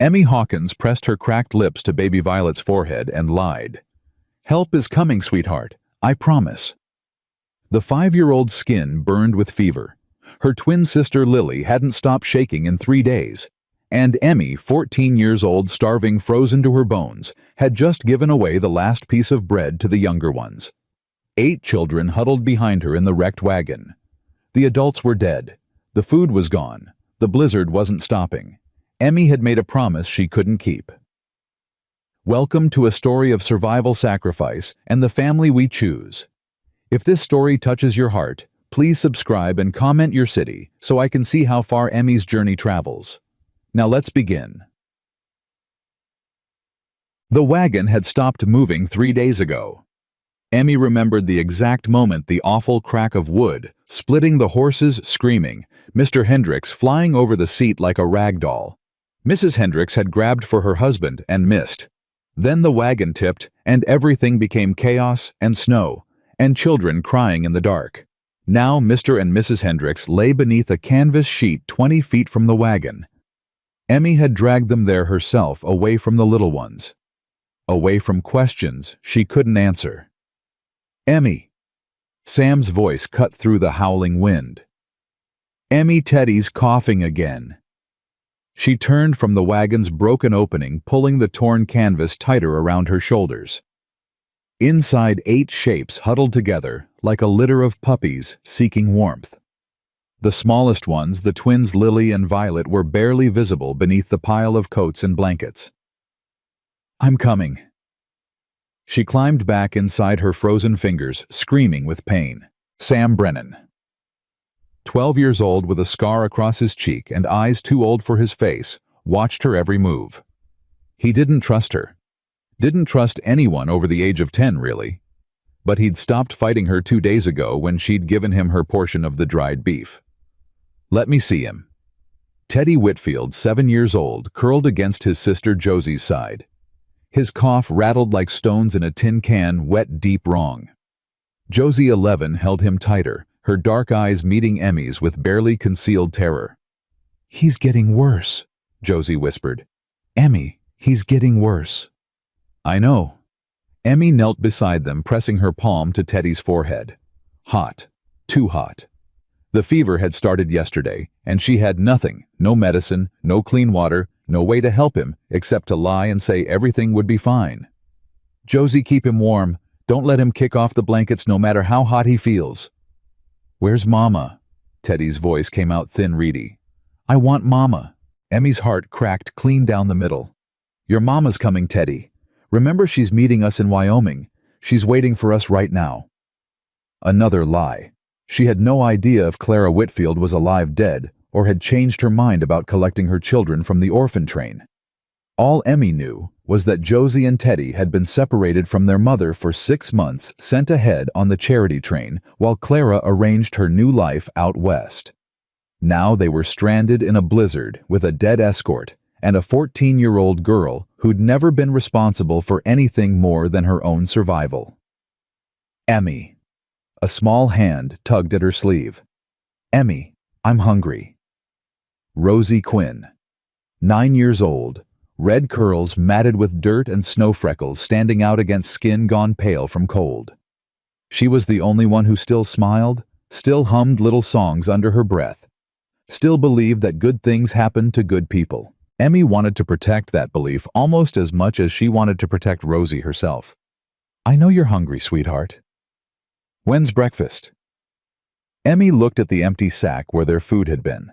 Emmy Hawkins pressed her cracked lips to baby Violet's forehead and lied. "Help is coming, sweetheart. I promise." The 5-year-old's skin burned with fever. Her twin sister Lily hadn't stopped shaking in 3 days. And Emmy, 14 years old, starving frozen to her bones, had just given away the last piece of bread to the younger ones. 8 children huddled behind her in the wrecked wagon. The adults were dead. The food was gone. The blizzard wasn't stopping. Emmy had made a promise she couldn't keep. Welcome to a story of survival, sacrifice, and the family we choose. If this story touches your heart, please subscribe and comment your city so I can see how far Emmy's journey travels. Now let's begin. The wagon had stopped moving 3 days ago. Emmy remembered the exact moment, the awful crack of wood, splitting, the horses screaming, Mr. Hendricks flying over the seat like a rag doll. Mrs. Hendricks had grabbed for her husband and missed. Then the wagon tipped, and everything became chaos and snow, and children crying in the dark. Now Mr. and Mrs. Hendricks lay beneath a canvas sheet 20 feet from the wagon. Emmy had dragged them there herself, away from the little ones. Away from questions she couldn't answer. "Emmy." Sam's voice cut through the howling wind. "Emmy, Teddy's coughing again." She turned from the wagon's broken opening, pulling the torn canvas tighter around her shoulders. Inside, 8 shapes huddled together, like a litter of puppies seeking warmth. The smallest ones, the twins Lily and Violet, were barely visible beneath the pile of coats and blankets. "I'm coming." She climbed back inside her frozen fingers, screaming with pain. Sam Brennan, 12 years old with a scar across his cheek and eyes too old for his face, watched her every move. He didn't trust her. Didn't trust anyone over the age of 10, really. But he'd stopped fighting her 2 days ago when she'd given him her portion of the dried beef. "Let me see him." Teddy Whitfield, 7 years old, curled against his sister Josie's side. His cough rattled like stones in a tin can, wet deep wrong. Josie, 11, held him tighter, her dark eyes meeting Emmy's with barely concealed terror. "He's getting worse," Josie whispered. "Emmy, he's getting worse." "I know." Emmy knelt beside them, pressing her palm to Teddy's forehead. Hot. Too hot. The fever had started yesterday, and she had nothing, no medicine, no clean water, no way to help him except to lie and say everything would be fine. "Josie, keep him warm. Don't let him kick off the blankets no matter how hot he feels." "Where's Mama?" Teddy's voice came out thin, reedy. "I want Mama." Emmy's heart cracked clean down the middle. "Your Mama's coming, Teddy. Remember, she's meeting us in Wyoming. She's waiting for us right now." Another lie. She had no idea if Clara Whitfield was alive, dead, or had changed her mind about collecting her children from the orphan train. All Emmy knew was that Josie and Teddy had been separated from their mother for 6 months, sent ahead on the charity train, while Clara arranged her new life out west. Now they were stranded in a blizzard with a dead escort and a 14-year-old girl who'd never been responsible for anything more than her own survival. "Emmy." A small hand tugged at her sleeve. "Emmy, I'm hungry." Rosie Quinn, 9 years old, red curls matted with dirt and snow freckles standing out against skin gone pale from cold. She was the only one who still smiled, still hummed little songs under her breath, still believed that good things happened to good people. Emmy wanted to protect that belief almost as much as she wanted to protect Rosie herself. "I know you're hungry, sweetheart. When's breakfast?" Emmy looked at the empty sack where their food had been.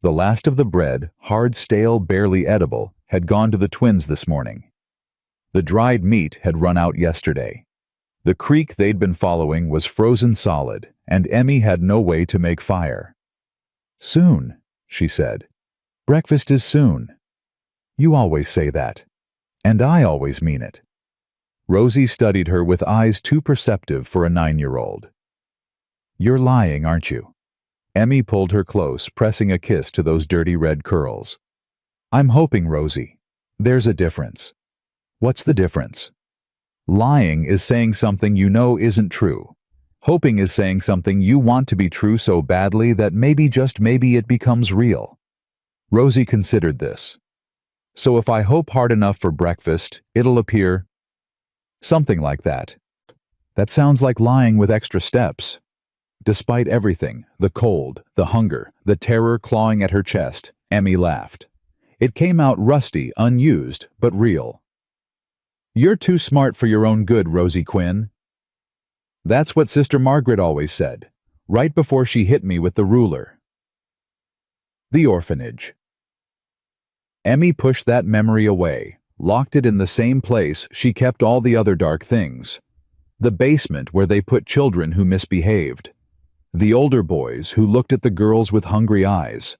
The last of the bread, hard, stale, barely edible, had gone to the twins this morning. The dried meat had run out yesterday. The creek they'd been following was frozen solid, and Emmy had no way to make fire. "Soon," she said. "Breakfast is soon. You always say that. And I always mean it." Rosie studied her with eyes too perceptive for a 9-year-old. "You're lying, aren't you?" Emmy pulled her close, pressing a kiss to those dirty red curls. "I'm hoping, Rosie. There's a difference." "What's the difference?" "Lying is saying something you know isn't true. Hoping is saying something you want to be true so badly that maybe, just maybe, it becomes real." Rosie considered this. So if I hope hard enough for breakfast, it'll appear. Something like that. That sounds like lying with extra steps. Despite everything, the cold, the hunger, the terror clawing at her chest, Emmy laughed. It came out rusty, unused, but real. You're too smart for your own good, Rosie Quinn. That's what Sister Margaret always said, right before she hit me with the ruler. The orphanage. Emmy pushed that memory away, locked it in the same place she kept all the other dark things. The basement where they put children who misbehaved. The older boys who looked at the girls with hungry eyes.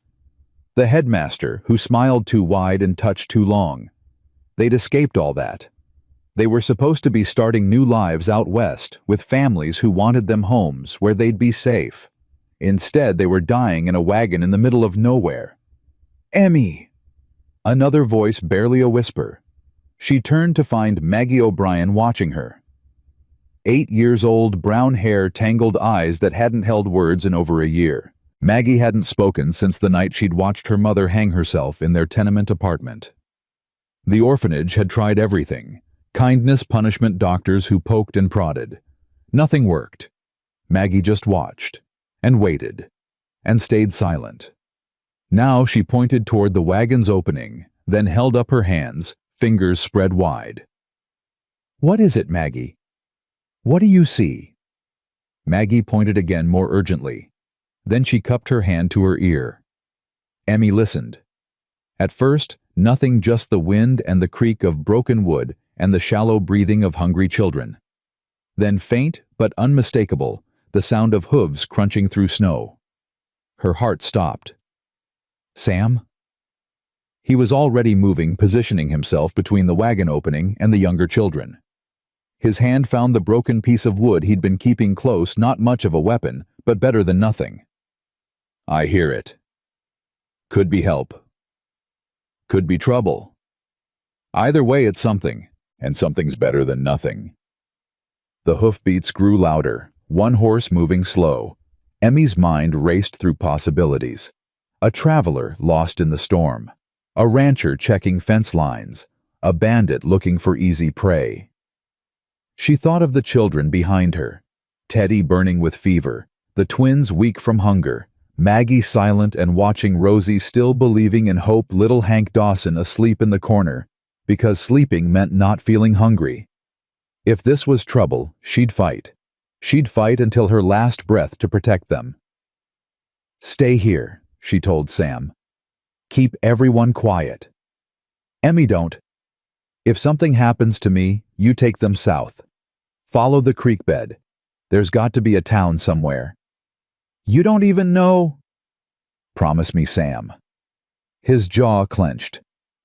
The headmaster who smiled too wide and touched too long. They'd escaped all that. They were supposed to be starting new lives out west with families who wanted them homes where they'd be safe. Instead, they were dying in a wagon in the middle of nowhere. Emmy! Another voice, barely a whisper. She turned to find Maggie O'Brien watching her. 8 years old, brown hair, tangled eyes that hadn't held words in over a year. Maggie hadn't spoken since the night she'd watched her mother hang herself in their tenement apartment. The orphanage had tried everything. Kindness, punishment, doctors who poked and prodded. Nothing worked. Maggie just watched, and waited, and stayed silent. Now she pointed toward the wagon's opening, then held up her hands, fingers spread wide. What is it, Maggie? What do you see? Maggie pointed again more urgently. Then she cupped her hand to her ear. Emmy listened. At first, nothing, just the wind and the creak of broken wood and the shallow breathing of hungry children. Then faint but unmistakable, the sound of hooves crunching through snow. Her heart stopped. Sam? He was already moving, positioning himself between the wagon opening and the younger children. His hand found the broken piece of wood he'd been keeping close, not much of a weapon, but better than nothing. I hear it. Could be help. Could be trouble. Either way, it's something, and something's better than nothing. The hoofbeats grew louder, one horse moving slow. Emmy's mind raced through possibilities. A traveler lost in the storm. A rancher checking fence lines. A bandit looking for easy prey. She thought of the children behind her. Teddy burning with fever. The twins weak from hunger. Maggie silent and watching Rosie still believing in hope. Little Hank Dawson asleep in the corner, because sleeping meant not feeling hungry. If this was trouble, she'd fight. She'd fight until her last breath to protect them. Stay here, she told Sam. Keep everyone quiet. Emmy, don't. If something happens to me, you take them south. Follow the creek bed. There's got to be a town somewhere. You don't even know. Promise me, Sam. His jaw clenched.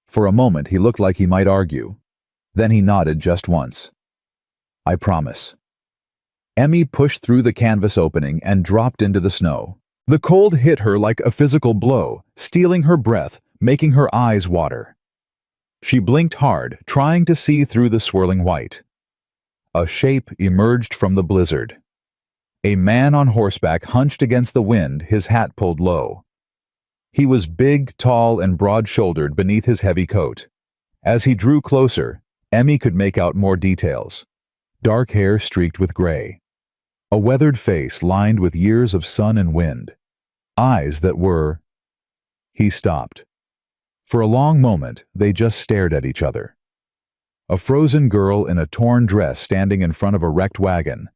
For a moment he looked like he might argue. Then he nodded just once. I promise. Emmy pushed through the canvas opening and dropped into the snow. The cold hit her like a physical blow, stealing her breath, making her eyes water. She blinked hard, trying to see through the swirling white. A shape emerged from the blizzard. A man on horseback hunched against the wind, his hat pulled low. He was big, tall, and broad-shouldered beneath his heavy coat. As he drew closer, Emmy could make out more details. Dark hair streaked with gray. A weathered face lined with years of sun and wind. Eyes that were... He stopped. For a long moment, they just stared at each other. A frozen girl in a torn dress standing in front of a wrecked wagon.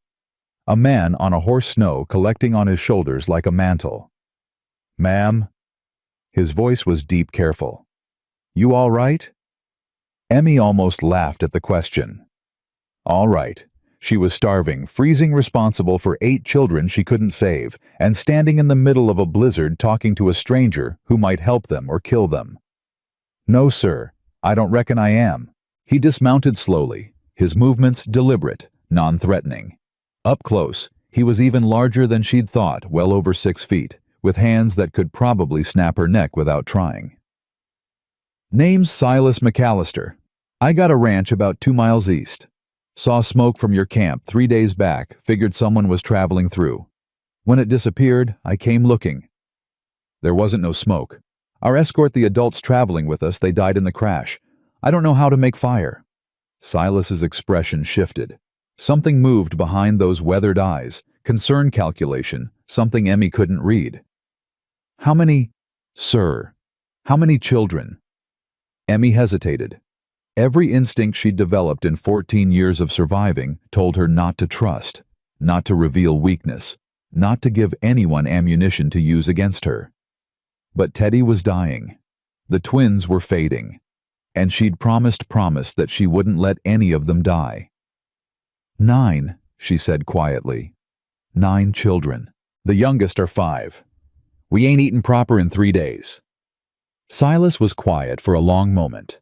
A man on a horse, snow collecting on his shoulders like a mantle. Ma'am? His voice was deep, careful. You all right? Emmy almost laughed at the question. All right. She was starving, freezing, responsible for 8 children she couldn't save, and standing in the middle of a blizzard talking to a stranger who might help them or kill them. No, sir, I don't reckon I am. He dismounted slowly, his movements deliberate, non-threatening. Up close, he was even larger than she'd thought, well over 6 feet, with hands that could probably snap her neck without trying. Name's Silas McAllister. I got a ranch about 2 miles east. Saw smoke from your camp 3 days back, figured someone was traveling through. When it disappeared, I came looking. There wasn't no smoke. Our escort, the adults traveling with us, they died in the crash. I don't know how to make fire." Silas's expression shifted. Something moved behind those weathered eyes, concern calculation, something Emmy couldn't read. "How many, sir? How many children?" Emmy hesitated. Every instinct she'd developed in 14 years of surviving told her not to trust, not to reveal weakness, not to give anyone ammunition to use against her. But Teddy was dying. The twins were fading. And she'd promised that she wouldn't let any of them die. 9, she said quietly. 9 children. The youngest are 5. We ain't eaten proper in 3 days. Silas was quiet for a long moment.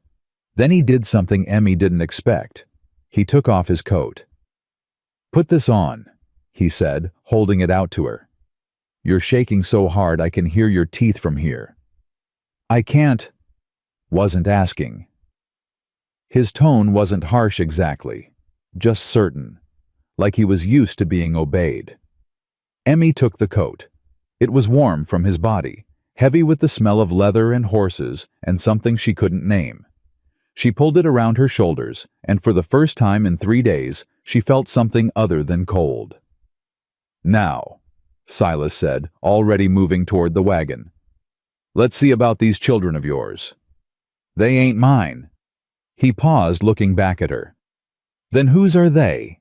Then he did something Emmy didn't expect. He took off his coat. "Put this on," he said, holding it out to her. "You're shaking so hard I can hear your teeth from here." "I can't." "Wasn't asking." His tone wasn't harsh exactly, just certain, like he was used to being obeyed. Emmy took the coat. It was warm from his body, heavy with the smell of leather and horses and something she couldn't name. She pulled it around her shoulders, and for the first time in 3 days, she felt something other than cold. "Now," Silas said, already moving toward the wagon. "Let's see about these children of yours." "They ain't mine." He paused, looking back at her. "Then whose are they?"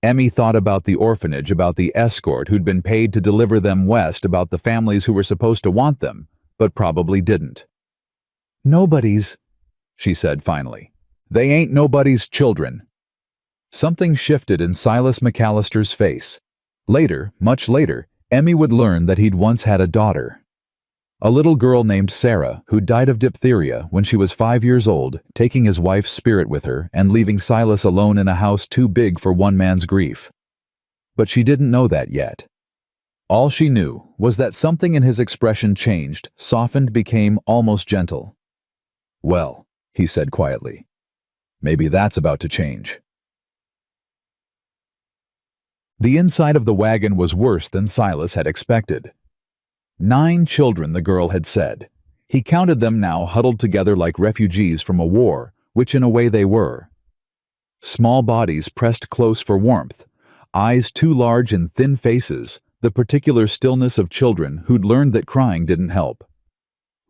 Emmy thought about the orphanage, about the escort who'd been paid to deliver them west, about the families who were supposed to want them, but probably didn't. "Nobody's," she said finally. "They ain't nobody's children." Something shifted in Silas McAllister's face. Later, much later, Emmy would learn that he'd once had a daughter. A little girl named Sarah, who died of diphtheria when she was 5 years old, taking his wife's spirit with her and leaving Silas alone in a house too big for one man's grief. But she didn't know that yet. All she knew was that something in his expression changed, softened, became almost gentle. "Well," he said quietly, "maybe that's about to change." The inside of the wagon was worse than Silas had expected. 9 children, the girl had said. He counted them now, huddled together like refugees from a war, which in a way they were. Small bodies pressed close for warmth, eyes too large and thin faces, the particular stillness of children who'd learned that crying didn't help.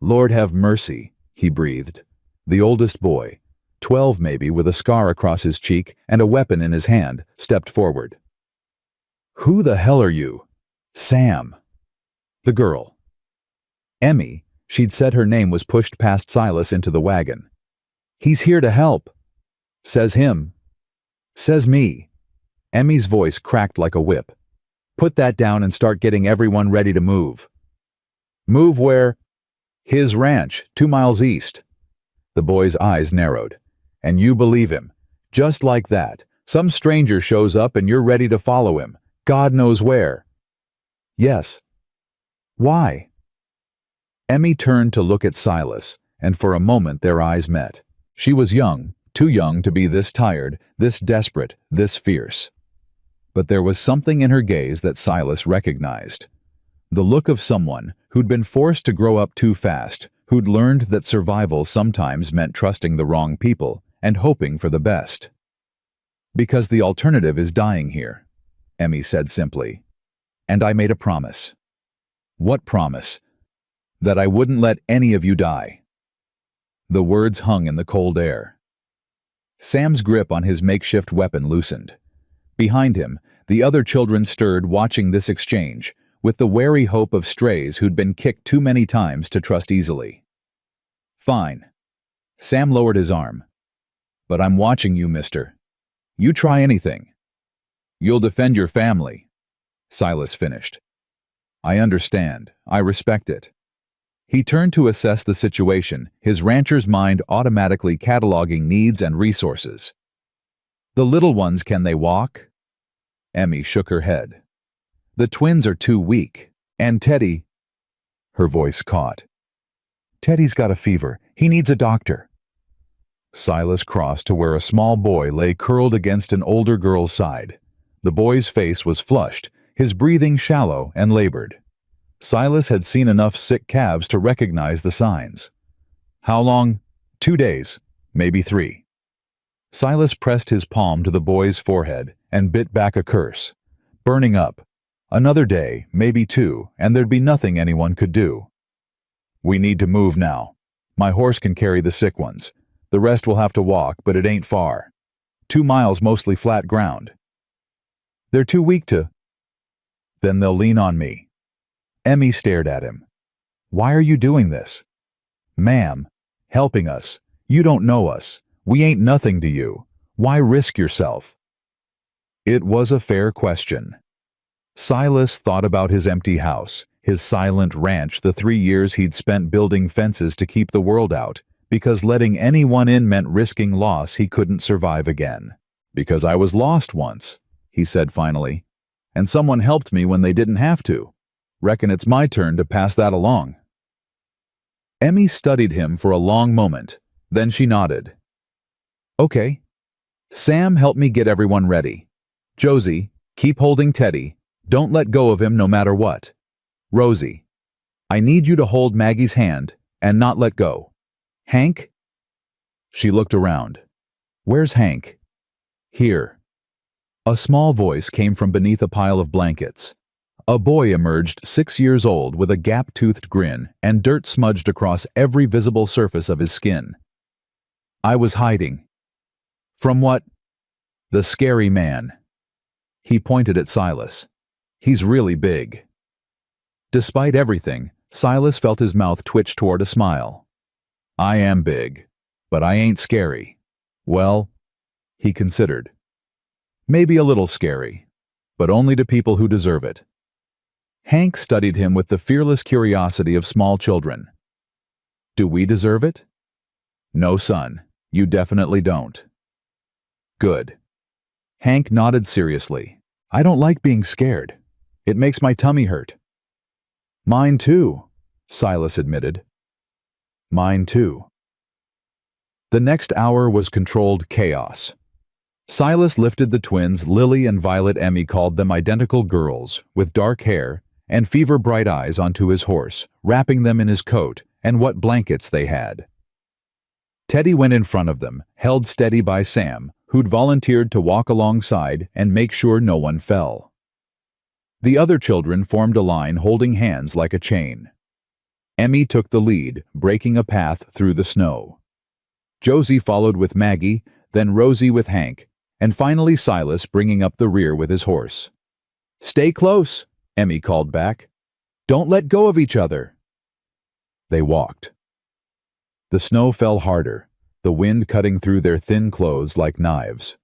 "Lord have mercy," he breathed. The oldest boy, 12 maybe, with a scar across his cheek and a weapon in his hand, stepped forward. "Who the hell are you?" "Sam." The girl. Emmy, she'd said her name, was pushed past Silas into the wagon. "He's here to help." "Says him." "Says me." Emmy's voice cracked like a whip. "Put that down and start getting everyone ready to move." "Move where?" "His ranch, 2 miles east." The boy's eyes narrowed. "And you believe him? Just like that. Some stranger shows up and you're ready to follow him. God knows where." "Yes." "Why?" Emmy turned to look at Silas, and for a moment their eyes met. She was young, too young to be this tired, this desperate, this fierce. But there was something in her gaze that Silas recognized. The look of someone who'd been forced to grow up too fast, who'd learned that survival sometimes meant trusting the wrong people and hoping for the best. "Because the alternative is dying here," Emmy said simply. "And I made a promise." "What promise?" "That I wouldn't let any of you die." The words hung in the cold air. Sam's grip on his makeshift weapon loosened. Behind him, the other children stirred, watching this exchange, with the wary hope of strays who'd been kicked too many times to trust easily. "Fine." Sam lowered his arm. "But I'm watching you, mister. You try anything. You'll defend your family," Silas finished. "I understand. I respect it." He turned to assess the situation, his rancher's mind automatically cataloging needs and resources. "The little ones, can they walk?" Emmy shook her head. "The twins are too weak. And Teddy—" Her voice caught. "Teddy's got a fever. He needs a doctor." Silas crossed to where a small boy lay curled against an older girl's side. The boy's face was flushed, his breathing shallow and labored. Silas had seen enough sick calves to recognize the signs. How long? 2 days, maybe 3. Silas pressed his palm to the boy's forehead and bit back a curse. Burning up. Another day, maybe 2, and there'd be nothing anyone could do. We need to move now. My horse can carry the sick ones. The rest will have to walk, but it ain't far. 2 miles mostly flat ground. They're too weak to. Then they'll lean on me. Emmy stared at him. Why are you doing this? Ma'am, helping us. You don't know us. We ain't nothing to you. Why risk yourself? It was a fair question. Silas thought about his empty house, his silent ranch, the 3 years he'd spent building fences to keep the world out, because letting anyone in meant risking loss he couldn't survive again. Because I was lost once, he said finally, and someone helped me when they didn't have to. Reckon it's my turn to pass that along. Emmy studied him for a long moment, then she nodded. Okay. Sam, help me get everyone ready. Josie, keep holding Teddy. Don't let go of him no matter what. Rosie, I need you to hold Maggie's hand and not let go. Hank? She looked around. Where's Hank? Here. A small voice came from beneath a pile of blankets. A boy emerged 6 years old with a gap-toothed grin and dirt smudged across every visible surface of his skin. I was hiding. From what? The scary man. He pointed at Silas. He's really big. Despite everything, Silas felt his mouth twitch toward a smile. I am big, but I ain't scary. Well, he considered. Maybe a little scary, but only to people who deserve it. Hank studied him with the fearless curiosity of small children. Do we deserve it? No, son, you definitely don't. Good. Hank nodded seriously. I don't like being scared. It makes my tummy hurt. Mine too, Silas admitted. Mine too. The next hour was controlled chaos. Silas lifted the twins Lily and Violet Emmy called them identical girls, with dark hair and fever-bright eyes onto his horse, wrapping them in his coat and what blankets they had. Teddy went in front of them, held steady by Sam, who'd volunteered to walk alongside and make sure no one fell. The other children formed a line holding hands like a chain. Emmy took the lead, breaking a path through the snow. Josie followed with Maggie, then Rosie with Hank, and finally Silas bringing up the rear with his horse. Stay close, Emmy called back. Don't let go of each other. They walked. The snow fell harder, the wind cutting through their thin clothes like knives.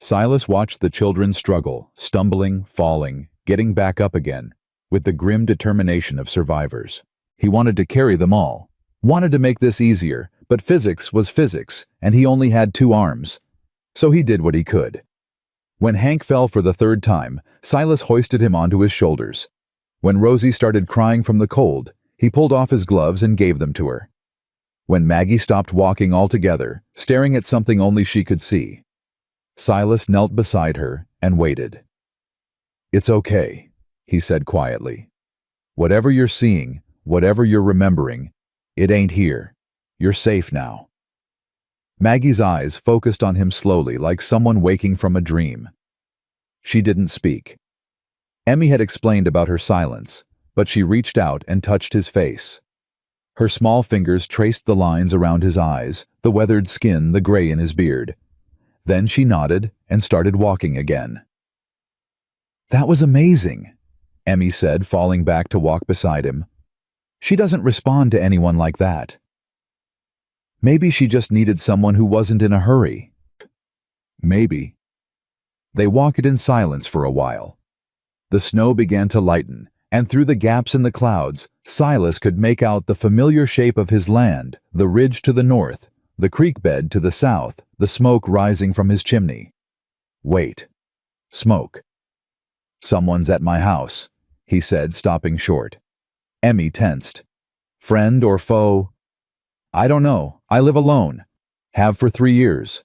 Silas watched the children struggle, stumbling, falling, getting back up again, with the grim determination of survivors. He wanted to carry them all, wanted to make this easier, but physics was physics, and he only had 2 arms. So he did what he could. When Hank fell for the 3rd time, Silas hoisted him onto his shoulders. When Rosie started crying from the cold, he pulled off his gloves and gave them to her. When Maggie stopped walking altogether, staring at something only she could see, Silas knelt beside her and waited. It's okay, he said quietly. Whatever you're seeing, whatever you're remembering, it ain't here. You're safe now. Maggie's eyes focused on him slowly like someone waking from a dream. She didn't speak. Emmy had explained about her silence, but she reached out and touched his face. Her small fingers traced the lines around his eyes, the weathered skin, the gray in his beard. Then she nodded and started walking again. That was amazing, Emmy said, falling back to walk beside him. She doesn't respond to anyone like that. Maybe she just needed someone who wasn't in a hurry. Maybe. They walked in silence for a while. The snow began to lighten, and through the gaps in the clouds, Silas could make out the familiar shape of his land, the ridge to the north, the creek bed to the south, the smoke rising from his chimney. Wait. Smoke. Someone's at my house, he said, stopping short. Emmy tensed. Friend or foe? I don't know. I live alone. Have for 3 years.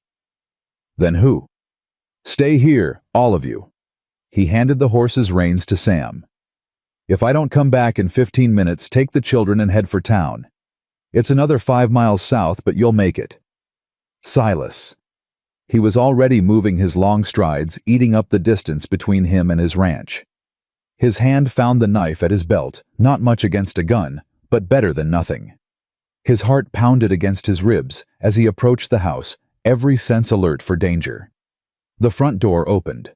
Then who? Stay here, all of you. He handed the horse's reins to Sam. If I don't come back in 15 minutes, take the children and head for town. It's another 5 miles south, but you'll make it. Silas. He was already moving his long strides, eating up the distance between him and his ranch. His hand found the knife at his belt, not much against a gun, but better than nothing. His heart pounded against his ribs as he approached the house, every sense alert for danger. The front door opened.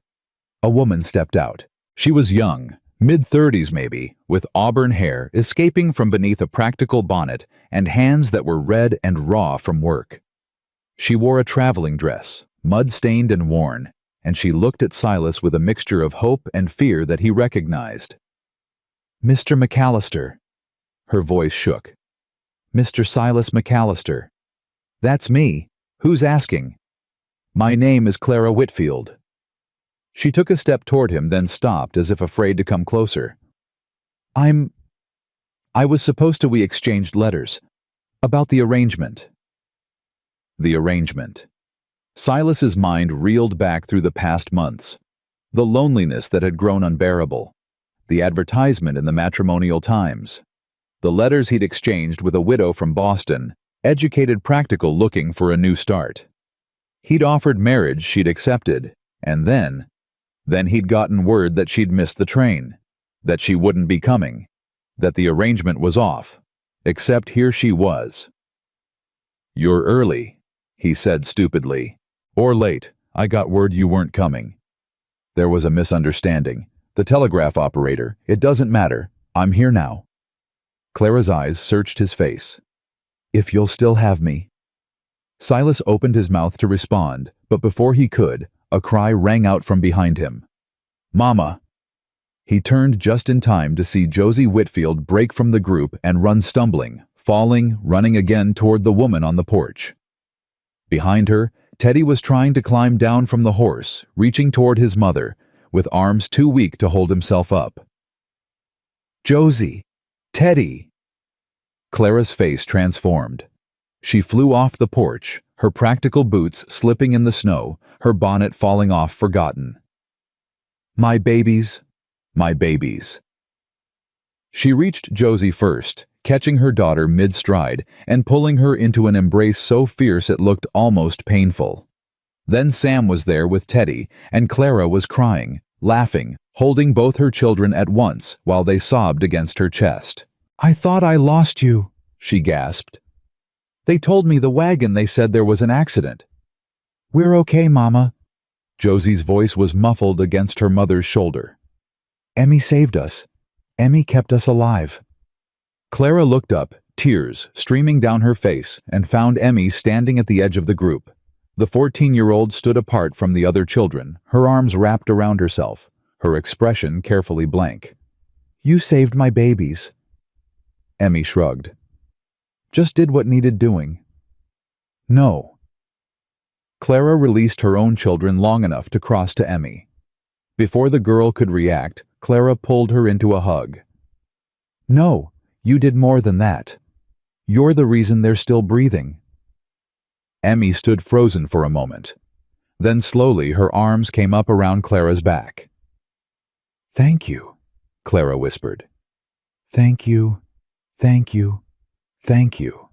A woman stepped out. She was young, mid-30s maybe, with auburn hair escaping from beneath a practical bonnet and hands that were red and raw from work. She wore a traveling dress, mud-stained and worn, and she looked at Silas with a mixture of hope and fear that he recognized. "Mr. McAllister." Her voice shook. "Mr. Silas McAllister." "That's me. Who's asking?" "My name is Clara Whitfield." She took a step toward him, then stopped as if afraid to come closer. I was supposed to. We exchanged letters. About the arrangement." The arrangement. Silas's mind reeled back through the past months. The loneliness that had grown unbearable. The advertisement in the Matrimonial Times. The letters he'd exchanged with a widow from Boston, educated practical looking for a new start. He'd offered marriage she'd accepted, and then he'd gotten word that she'd missed the train, that she wouldn't be coming, that the arrangement was off, except here she was. "You're early," he said stupidly. "Or late. I got word you weren't coming." There was a misunderstanding. The telegraph operator. "It doesn't matter. I'm here now." Clara's eyes searched his face. "If you'll still have me." Silas opened his mouth to respond, but before he could, a cry rang out from behind him. "Mama!" He turned just in time to see Josie Whitfield break from the group and run stumbling, falling, running again toward the woman on the porch. Behind her, Teddy was trying to climb down from the horse, reaching toward his mother, with arms too weak to hold himself up. "Josie! Teddy!" Clara's face transformed. She flew off the porch, her practical boots slipping in the snow, her bonnet falling off forgotten. "My babies, my babies." She reached Josie first, catching her daughter mid-stride and pulling her into an embrace so fierce it looked almost painful. Then Sam was there with Teddy, and Clara was crying, laughing, holding both her children at once while they sobbed against her chest. "I thought I lost you," she gasped. "They told me the wagon. They said there was an accident." "We're okay, Mama." Josie's voice was muffled against her mother's shoulder. "Emmy saved us. Emmy kept us alive." Clara looked up, tears streaming down her face, and found Emmy standing at the edge of the group. The 14-year-old stood apart from the other children, her arms wrapped around herself, her expression carefully blank. "You saved my babies." Emmy shrugged. "Just did what needed doing." "No." Clara released her own children long enough to cross to Emmy. Before the girl could react, Clara pulled her into a hug. "No, you did more than that. You're the reason they're still breathing." Emmy stood frozen for a moment. Then slowly her arms came up around Clara's back. "Thank you," Clara whispered. "Thank you, thank you, thank you."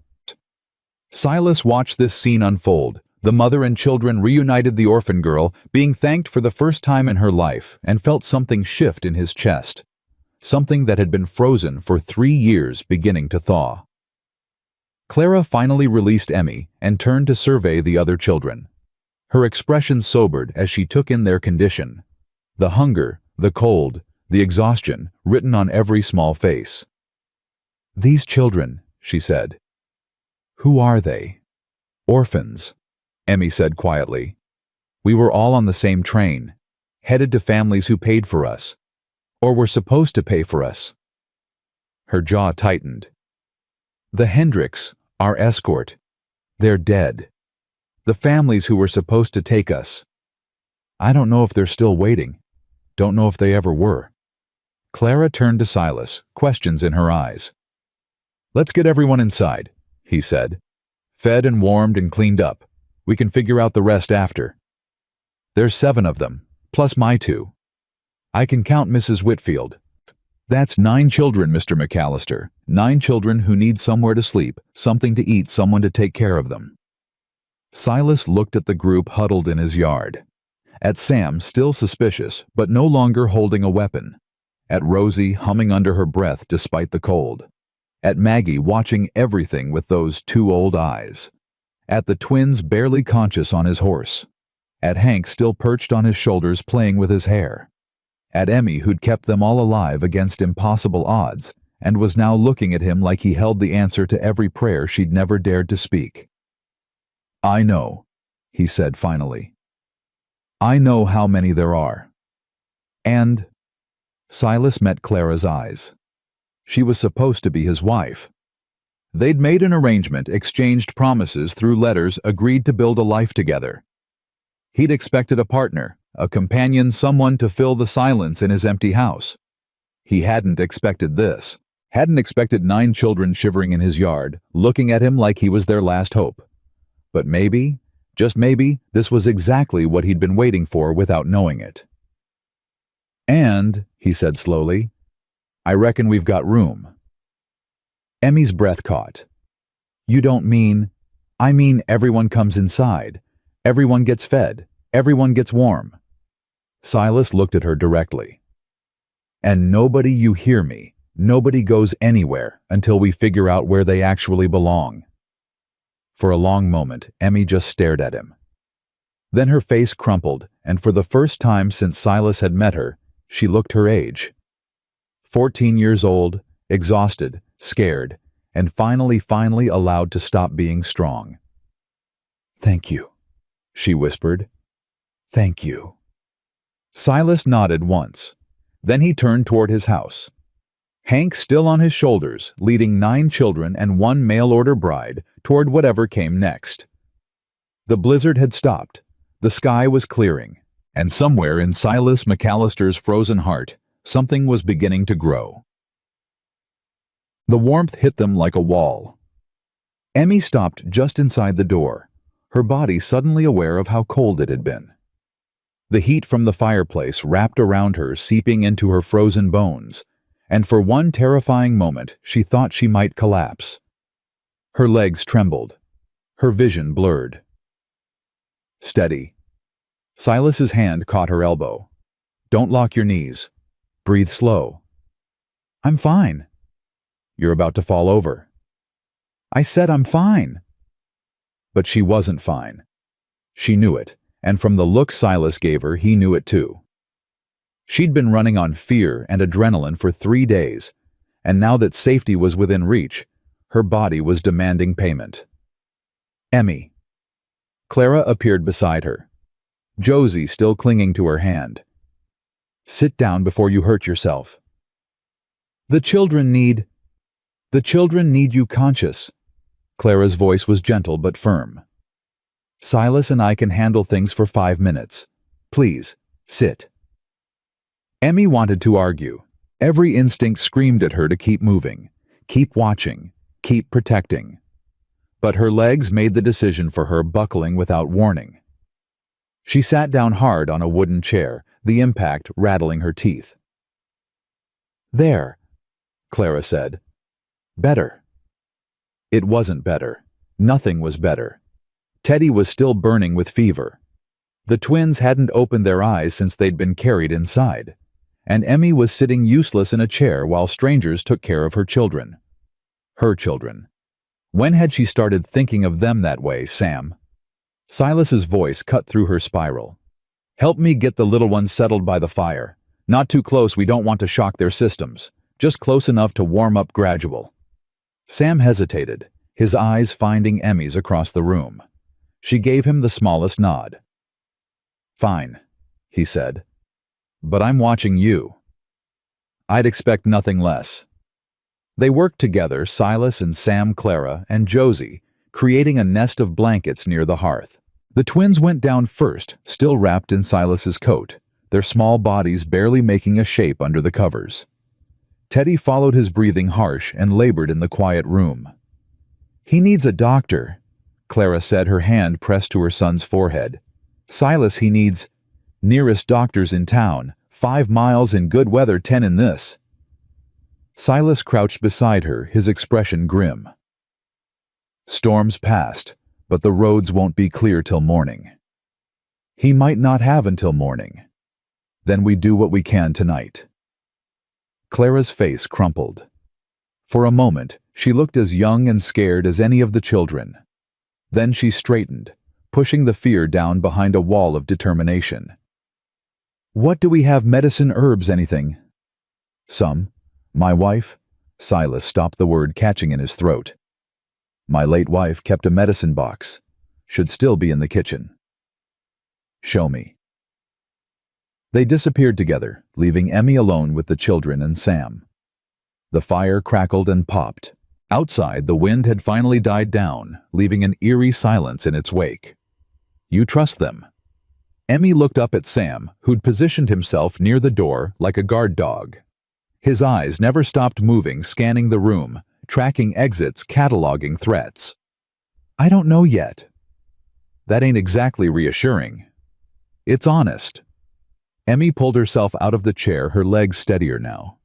Silas watched this scene unfold. The mother and children reunited, the orphan girl being thanked for the first time in her life, and felt something shift in his chest. Something that had been frozen for 3 years beginning to thaw. Clara finally released Emmy and turned to survey the other children. Her expression sobered as she took in their condition. The hunger, the cold, the exhaustion written on every small face. "These children," she said. "Who are they?" "Orphans," Emmy said quietly. "We were all on the same train, headed to families who paid for us, or were supposed to pay for us." Her jaw tightened. "The Hendricks, our escort, they're dead. The families who were supposed to take us. I don't know if they're still waiting. Don't know if they ever were." Clara turned to Silas, questions in her eyes. "Let's get everyone inside," he said. "Fed and warmed and cleaned up. We can figure out the rest after. There's 7 of them, plus my 2. I can count Mrs. Whitfield. That's 9 children, Mr. McAllister. 9 children who need somewhere to sleep, something to eat, someone to take care of them. Silas looked at the group huddled in his yard. At Sam, still suspicious, but no longer holding a weapon. At Rosie, humming under her breath despite the cold. At Maggie, watching everything with those 2 old eyes. At the twins, barely conscious on his horse. At Hank, still perched on his shoulders playing with his hair. At Emmy, who'd kept them all alive against impossible odds, and was now looking at him like he held the answer to every prayer she'd never dared to speak. "I know," he said finally. "I know how many there are." And Silas met Clara's eyes. She was supposed to be his wife. They'd made an arrangement, exchanged promises through letters, agreed to build a life together. He'd expected a partner, a companion, someone to fill the silence in his empty house. He hadn't expected this. Hadn't expected 9 children shivering in his yard, looking at him like he was their last hope. But maybe, just maybe, this was exactly what he'd been waiting for without knowing it. "And," he said slowly, "I reckon we've got room." Emmy's breath caught. "You don't mean—" "I mean everyone comes inside. Everyone gets fed. Everyone gets warm." Silas looked at her directly. "And nobody, you hear me, nobody goes anywhere until we figure out where they actually belong." For a long moment, Emmy just stared at him. Then her face crumpled, and for the first time since Silas had met her, she looked her age. 14 years old, exhausted, scared, and finally allowed to stop being strong. "Thank you," she whispered. "Thank you." Silas nodded once. Then he turned toward his house. Hank still on his shoulders, leading 9 children and 1 mail-order bride toward whatever came next. The blizzard had stopped. The sky was clearing. And somewhere in Silas McAllister's frozen heart, something was beginning to grow. The warmth hit them like a wall. Emmy stopped just inside the door, her body suddenly aware of how cold it had been. The heat from the fireplace wrapped around her, seeping into her frozen bones, and for one terrifying moment she thought she might collapse. Her legs trembled. Her vision blurred. "Steady." Silas's hand caught her elbow. "Don't lock your knees. Breathe slow." "I'm fine." "You're about to fall over." "I said I'm fine." But she wasn't fine. She knew it, and from the look Silas gave her, he knew it too. She'd been running on fear and adrenaline for 3 days, and now that safety was within reach, her body was demanding payment. "Emmy." Clara appeared beside her. Josie still clinging to her hand. "Sit down before you hurt yourself." The children need you conscious." Clara's voice was gentle but firm. "Silas and I can handle things for 5 minutes. Please, sit." Emmy wanted to argue. Every instinct screamed at her to keep moving, keep watching, keep protecting. But her legs made the decision for her, buckling without warning. She sat down hard on a wooden chair, the impact rattling her teeth. "There," Clara said. "Better." It wasn't better. Nothing was better. Teddy was still burning with fever. The twins hadn't opened their eyes since they'd been carried inside. And Emmy was sitting useless in a chair while strangers took care of her children. Her children. When had she started thinking of them that way, Sam? Silas's voice cut through her spiral. "Help me get the little ones settled by the fire. Not too close, we don't want to shock their systems. Just close enough to warm up gradual." Sam hesitated, his eyes finding Emmy's across the room. She gave him the smallest nod. "Fine," he said. "But I'm watching you." "I'd expect nothing less." They worked together, Silas and Sam, Clara, and Josie, creating a nest of blankets near the hearth. The twins went down first, still wrapped in Silas's coat, their small bodies barely making a shape under the covers. Teddy followed, his breathing harsh and labored in the quiet room. "He needs a doctor," Clara said, her hand pressed to her son's forehead. "Silas, he needs—" "Nearest doctors in town, 5 miles in good weather, 10 in this." Silas crouched beside her, his expression grim. Storms passed, but the roads won't be clear till morning. He might not have until morning. Then we do what we can tonight. Clara's face crumpled. For a moment, she looked as young and scared as any of the children. Then she straightened, pushing the fear down behind a wall of determination. What do we have? Medicine, herbs, anything? Some. My wife? Silas stopped the word catching in his throat. My late wife kept a medicine box. Should still be in the kitchen. Show me. They disappeared together, leaving Emmy alone with the children and Sam. The fire crackled and popped. Outside, the wind had finally died down, leaving an eerie silence in its wake. You trust them? Emmy looked up at Sam, who'd positioned himself near the door like a guard dog. His eyes never stopped moving, scanning the room, tracking exits, cataloging threats. I don't know yet. That ain't exactly reassuring. It's honest. Emmy pulled herself out of the chair, her legs steadier now.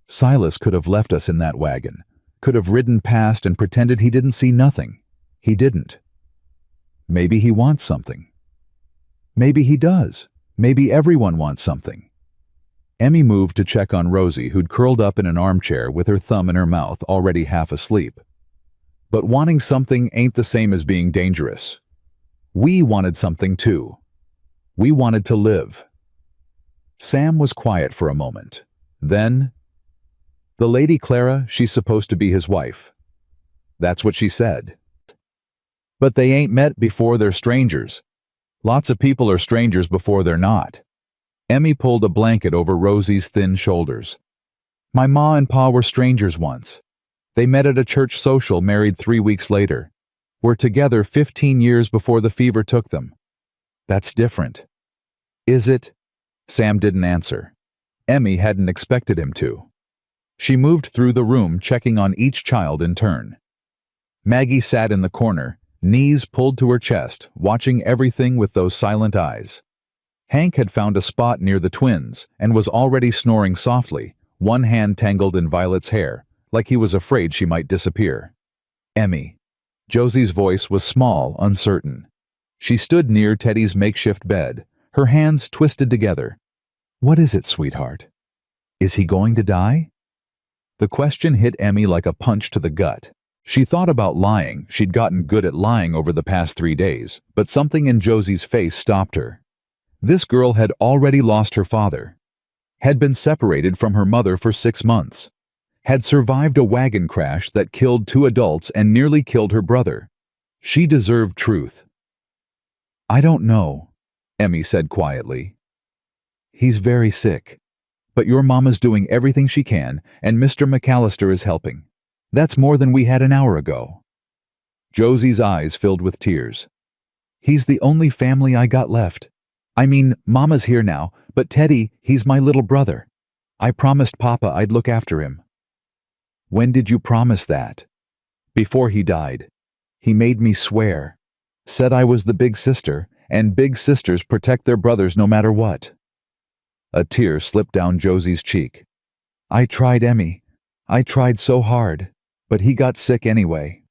Silas could have left us in that wagon, could have ridden past and pretended he didn't see nothing. He didn't. Maybe he wants something. Maybe he does. Maybe everyone wants something. Emmy moved to check on Rosie, who'd curled up in an armchair with her thumb in her mouth, already half asleep. But wanting something ain't the same as being dangerous. We wanted something too. We wanted to live. Sam was quiet for a moment. Then, the Lady Clara, she's supposed to be his wife. That's what she said. But they ain't met before they're strangers. Lots of people are strangers before they're not. Emmy pulled a blanket over Rosie's thin shoulders. My ma and pa were strangers once. They met at a church social, married 3 weeks later. Were together 15 years before the fever took them. That's different. Is it? Sam didn't answer. Emmy hadn't expected him to. She moved through the room, checking on each child in turn. Maggie sat in the corner, knees pulled to her chest, watching everything with those silent eyes. Hank had found a spot near the twins and was already snoring softly, one hand tangled in Violet's hair, like he was afraid she might disappear. Emmy. Josie's voice was small, uncertain. She stood near Teddy's makeshift bed, her hands twisted together. What is it, sweetheart? Is he going to die? The question hit Emmy like a punch to the gut. She thought about lying. She'd gotten good at lying over the past 3 days, but something in Josie's face stopped her. This girl had already lost her father, had been separated from her mother for 6 months, had survived a wagon crash that killed 2 adults and nearly killed her brother. She deserved truth. I don't know, Emmy said quietly. He's very sick. But your mama's doing everything she can, and Mr. McAllister is helping. That's more than we had an hour ago. Josie's eyes filled with tears. He's the only family I got left. I mean, Mama's here now, but Teddy, he's my little brother. I promised Papa I'd look after him. When did you promise that? Before he died. He made me swear. Said I was the big sister, and big sisters protect their brothers no matter what. A tear slipped down Josie's cheek. I tried, Emmy. I tried so hard, but he got sick anyway.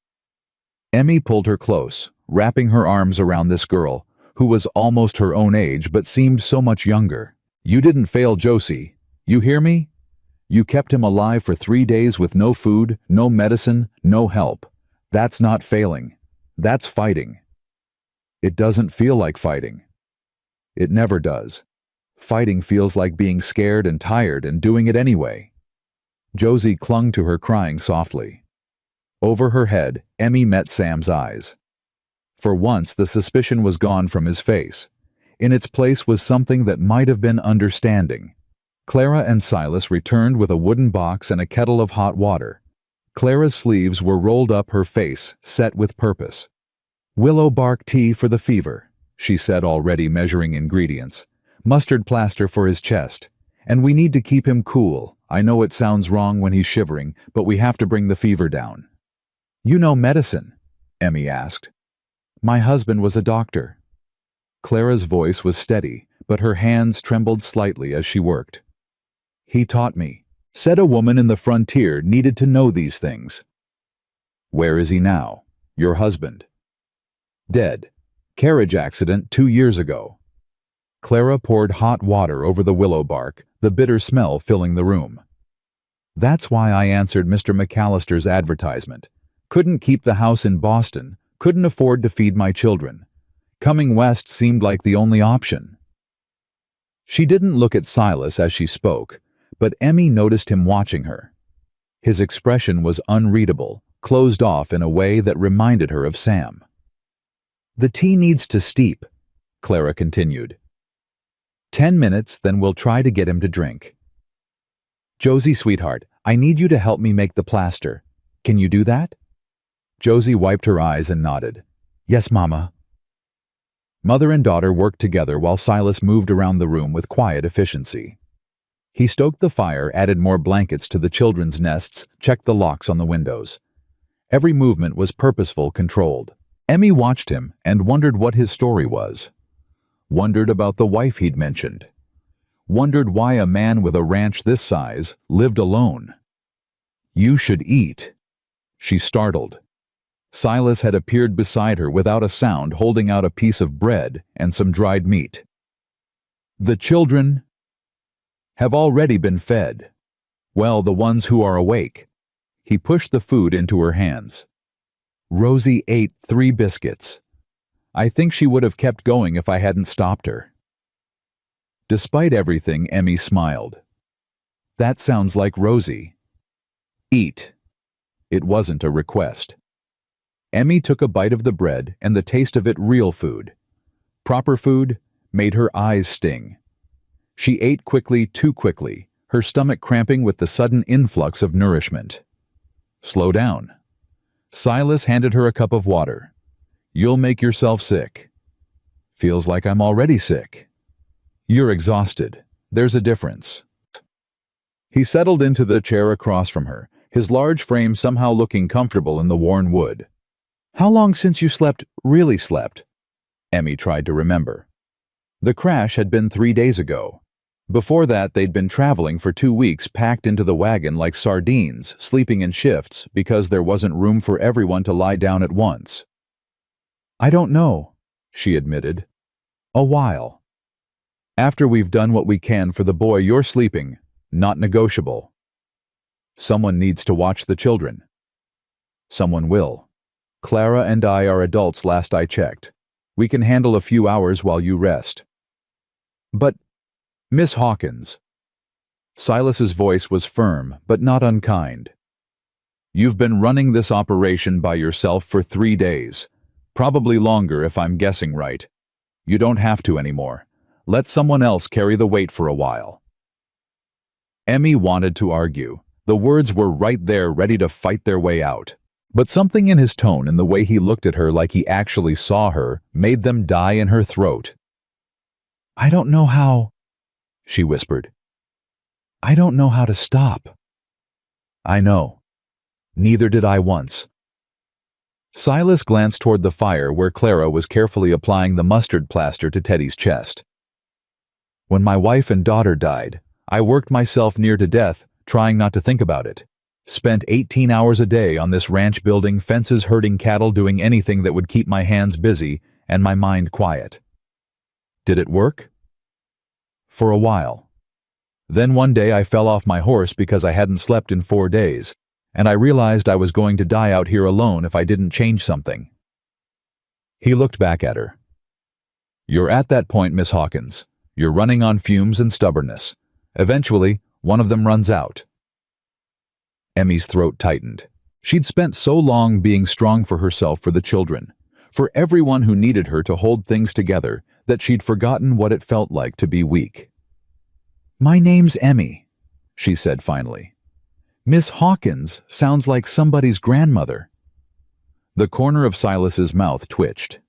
Emmy pulled her close, wrapping her arms around this girl, who was almost her own age but seemed so much younger. You didn't fail Josie. You hear me? You kept him alive for 3 days with no food, no medicine, no help. That's not failing. That's fighting. It doesn't feel like fighting. It never does. Fighting feels like being scared and tired and doing it anyway. Josie clung to her, crying softly. Over her head, Emmy met Sam's eyes. For once, the suspicion was gone from his face. In its place was something that might have been understanding. Clara and Silas returned with a wooden box and a kettle of hot water. Clara's sleeves were rolled up her face, set with purpose. Willow bark tea for the fever, she said, already measuring ingredients. Mustard plaster for his chest. And we need to keep him cool. I know it sounds wrong when he's shivering, but we have to bring the fever down. You know medicine? Emmy asked. My husband was a doctor. Clara's voice was steady, but her hands trembled slightly as she worked. He taught me. Said a woman in the frontier needed to know these things. Where is he now? Your husband. Dead. Carriage accident 2 years ago. Clara poured hot water over the willow bark, the bitter smell filling the room. That's why I answered Mr. McAllister's advertisement. Couldn't keep the house in Boston, couldn't afford to feed my children. Coming west seemed like the only option. She didn't look at Silas as she spoke, but Emmy noticed him watching her. His expression was unreadable, closed off in a way that reminded her of Sam. The tea needs to steep, Clara continued. 10 minutes, then we'll try to get him to drink. Josie, sweetheart, I need you to help me make the plaster. Can you do that? Josie wiped her eyes and nodded. Yes, Mama. Mother and daughter worked together while Silas moved around the room with quiet efficiency. He stoked the fire, added more blankets to the children's nests, checked the locks on the windows. Every movement was purposeful, controlled. Emmy watched him and wondered what his story was. Wondered about the wife he'd mentioned. Wondered why a man with a ranch this size lived alone. You should eat. She startled. Silas had appeared beside her without a sound, holding out a piece of bread and some dried meat. The children have already been fed. Well, the ones who are awake. He pushed the food into her hands. Rosie ate 3 biscuits. I think she would have kept going if I hadn't stopped her. Despite everything, Emmy smiled. That sounds like Rosie. Eat. It wasn't a request. Emmy took a bite of the bread, and the taste of it, real food. Proper food, made her eyes sting. She ate quickly, too quickly, her stomach cramping with the sudden influx of nourishment. Slow down. Silas handed her a cup of water. You'll make yourself sick. Feels like I'm already sick. You're exhausted. There's a difference. He settled into the chair across from her, his large frame somehow looking comfortable in the worn wood. How long since you really slept? Emmy tried to remember. The crash had been 3 days ago. Before that, they'd been traveling for 2 weeks, packed into the wagon like sardines, sleeping in shifts because there wasn't room for everyone to lie down at once. I don't know, she admitted. A while. After we've done what we can for the boy, you're sleeping. Not negotiable. Someone needs to watch the children. Someone will. Clara and I are adults last I checked. We can handle a few hours while you rest. But, Miss Hawkins. Silas's voice was firm, but not unkind. You've been running this operation by yourself for 3 days. Probably longer if I'm guessing right. You don't have to anymore. Let someone else carry the weight for a while. Emmy wanted to argue. The words were right there, ready to fight their way out. But something in his tone and the way he looked at her like he actually saw her made them die in her throat. I don't know how, she whispered. I don't know how to stop. I know. Neither did I once. Silas glanced toward the fire where Clara was carefully applying the mustard plaster to Teddy's chest. When my wife and daughter died, I worked myself near to death, trying not to think about it. Spent 18 hours a day on this ranch building fences, herding cattle, doing anything that would keep my hands busy and my mind quiet. Did it work? For a while. Then one day I fell off my horse because I hadn't slept in 4 days, and I realized I was going to die out here alone if I didn't change something. He looked back at her. You're at that point, Miss Hawkins. You're running on fumes and stubbornness. Eventually, one of them runs out. Emmy's throat tightened. She'd spent so long being strong for herself, for the children, for everyone who needed her to hold things together, that she'd forgotten what it felt like to be weak. My name's Emmy, she said finally. Miss Hawkins sounds like somebody's grandmother. The corner of Silas's mouth twitched.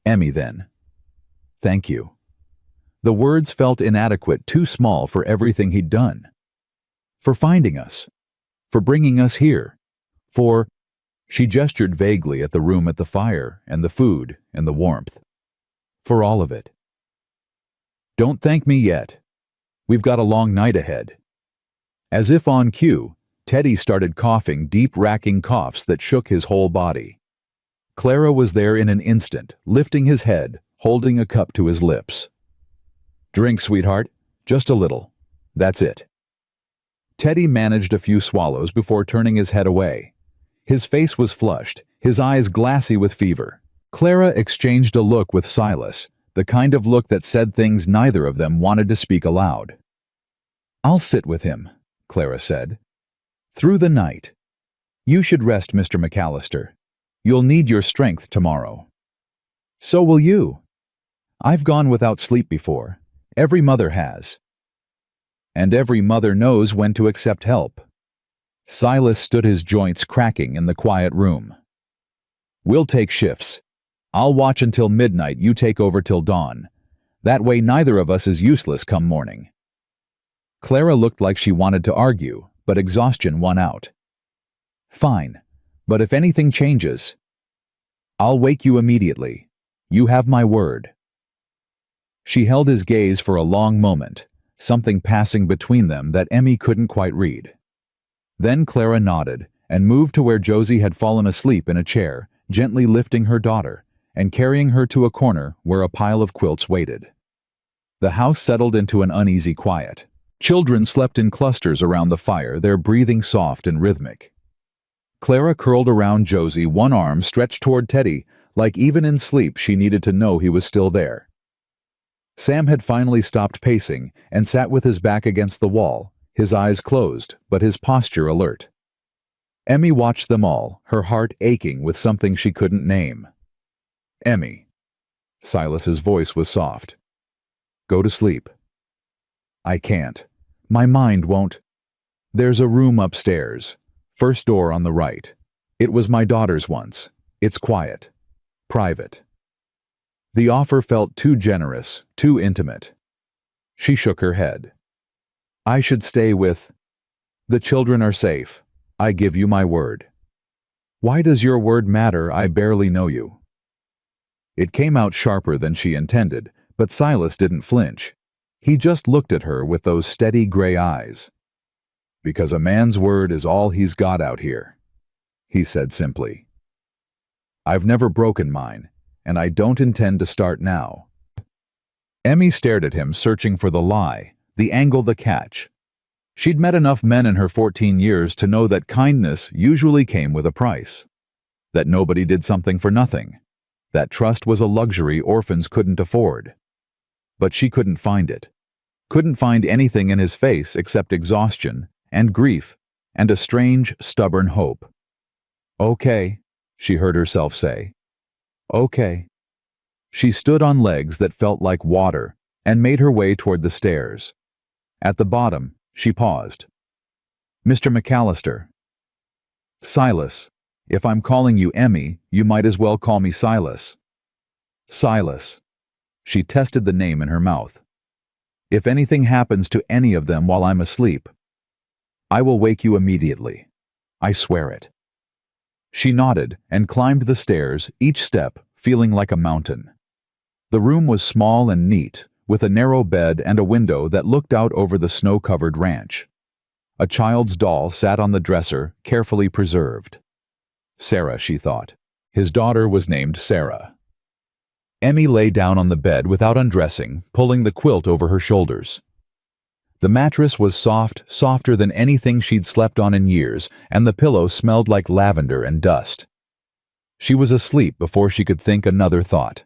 Emmy, then. Thank you. The words felt inadequate, too small for everything he'd done. For finding us. For bringing us here. For... She gestured vaguely at the room, at the fire, and the food, and the warmth. For all of it. Don't thank me yet. We've got a long night ahead. As if on cue, Teddy started coughing deep, racking coughs that shook his whole body. Clara was there in an instant, lifting his head, holding a cup to his lips. "Drink, sweetheart. Just a little. That's it." Teddy managed a few swallows before turning his head away. His face was flushed, his eyes glassy with fever. Clara exchanged a look with Silas, the kind of look that said things neither of them wanted to speak aloud. "I'll sit with him," Clara said. "Through the night. You should rest, Mr. McAllister. You'll need your strength tomorrow." "So will you. I've gone without sleep before. Every mother has. And every mother knows when to accept help." Silas stood his joints cracking in the quiet room. "We'll take shifts. I'll watch until midnight, you take over till dawn. That way neither of us is useless come morning." Clara looked like she wanted to argue, but exhaustion won out. "Fine, but if anything changes, I'll wake you immediately. You have my word." She held his gaze for a long moment, something passing between them that Emmy couldn't quite read. Then Clara nodded and moved to where Josie had fallen asleep in a chair, gently lifting her daughter and carrying her to a corner where a pile of quilts waited. The house settled into an uneasy quiet. Children slept in clusters around the fire, their breathing soft and rhythmic. Clara curled around Josie, one arm stretched toward Teddy, like even in sleep she needed to know he was still there. Sam had finally stopped pacing and sat with his back against the wall, his eyes closed, but his posture alert. Emmy watched them all, her heart aching with something she couldn't name. "Emmy." Silas's voice was soft. "Go to sleep." "I can't. My mind won't." "There's a room upstairs. First door on the right. It was my daughter's once. It's quiet. Private." The offer felt too generous, too intimate. She shook her head. "I should stay with... The children are safe. I give you my word." "Why does your word matter? I barely know you." It came out sharper than she intended, but Silas didn't flinch. He just looked at her with those steady gray eyes. "Because a man's word is all he's got out here," he said simply. "I've never broken mine, and I don't intend to start now." Emmy stared at him, searching for the lie, the angle, the catch. She'd met enough men in her 14 years to know that kindness usually came with a price. That nobody did something for nothing. That trust was a luxury orphans couldn't afford. But she couldn't find it. Couldn't find anything in his face except exhaustion and grief and a strange, stubborn hope. "Okay," she heard herself say. "Okay." She stood on legs that felt like water and made her way toward the stairs. At the bottom, she paused. "Mr. McAllister." "Silas. If I'm calling you Emmy, you might as well call me Silas." "Silas." She tested the name in her mouth. "If anything happens to any of them while I'm asleep, I will wake you immediately. I swear it." She nodded and climbed the stairs, each step feeling like a mountain. The room was small and neat, with a narrow bed and a window that looked out over the snow-covered ranch. A child's doll sat on the dresser, carefully preserved. Sarah, she thought. His daughter was named Sarah. Emmy lay down on the bed without undressing, pulling the quilt over her shoulders. The mattress was soft, softer than anything she'd slept on in years, and the pillow smelled like lavender and dust. She was asleep before she could think another thought.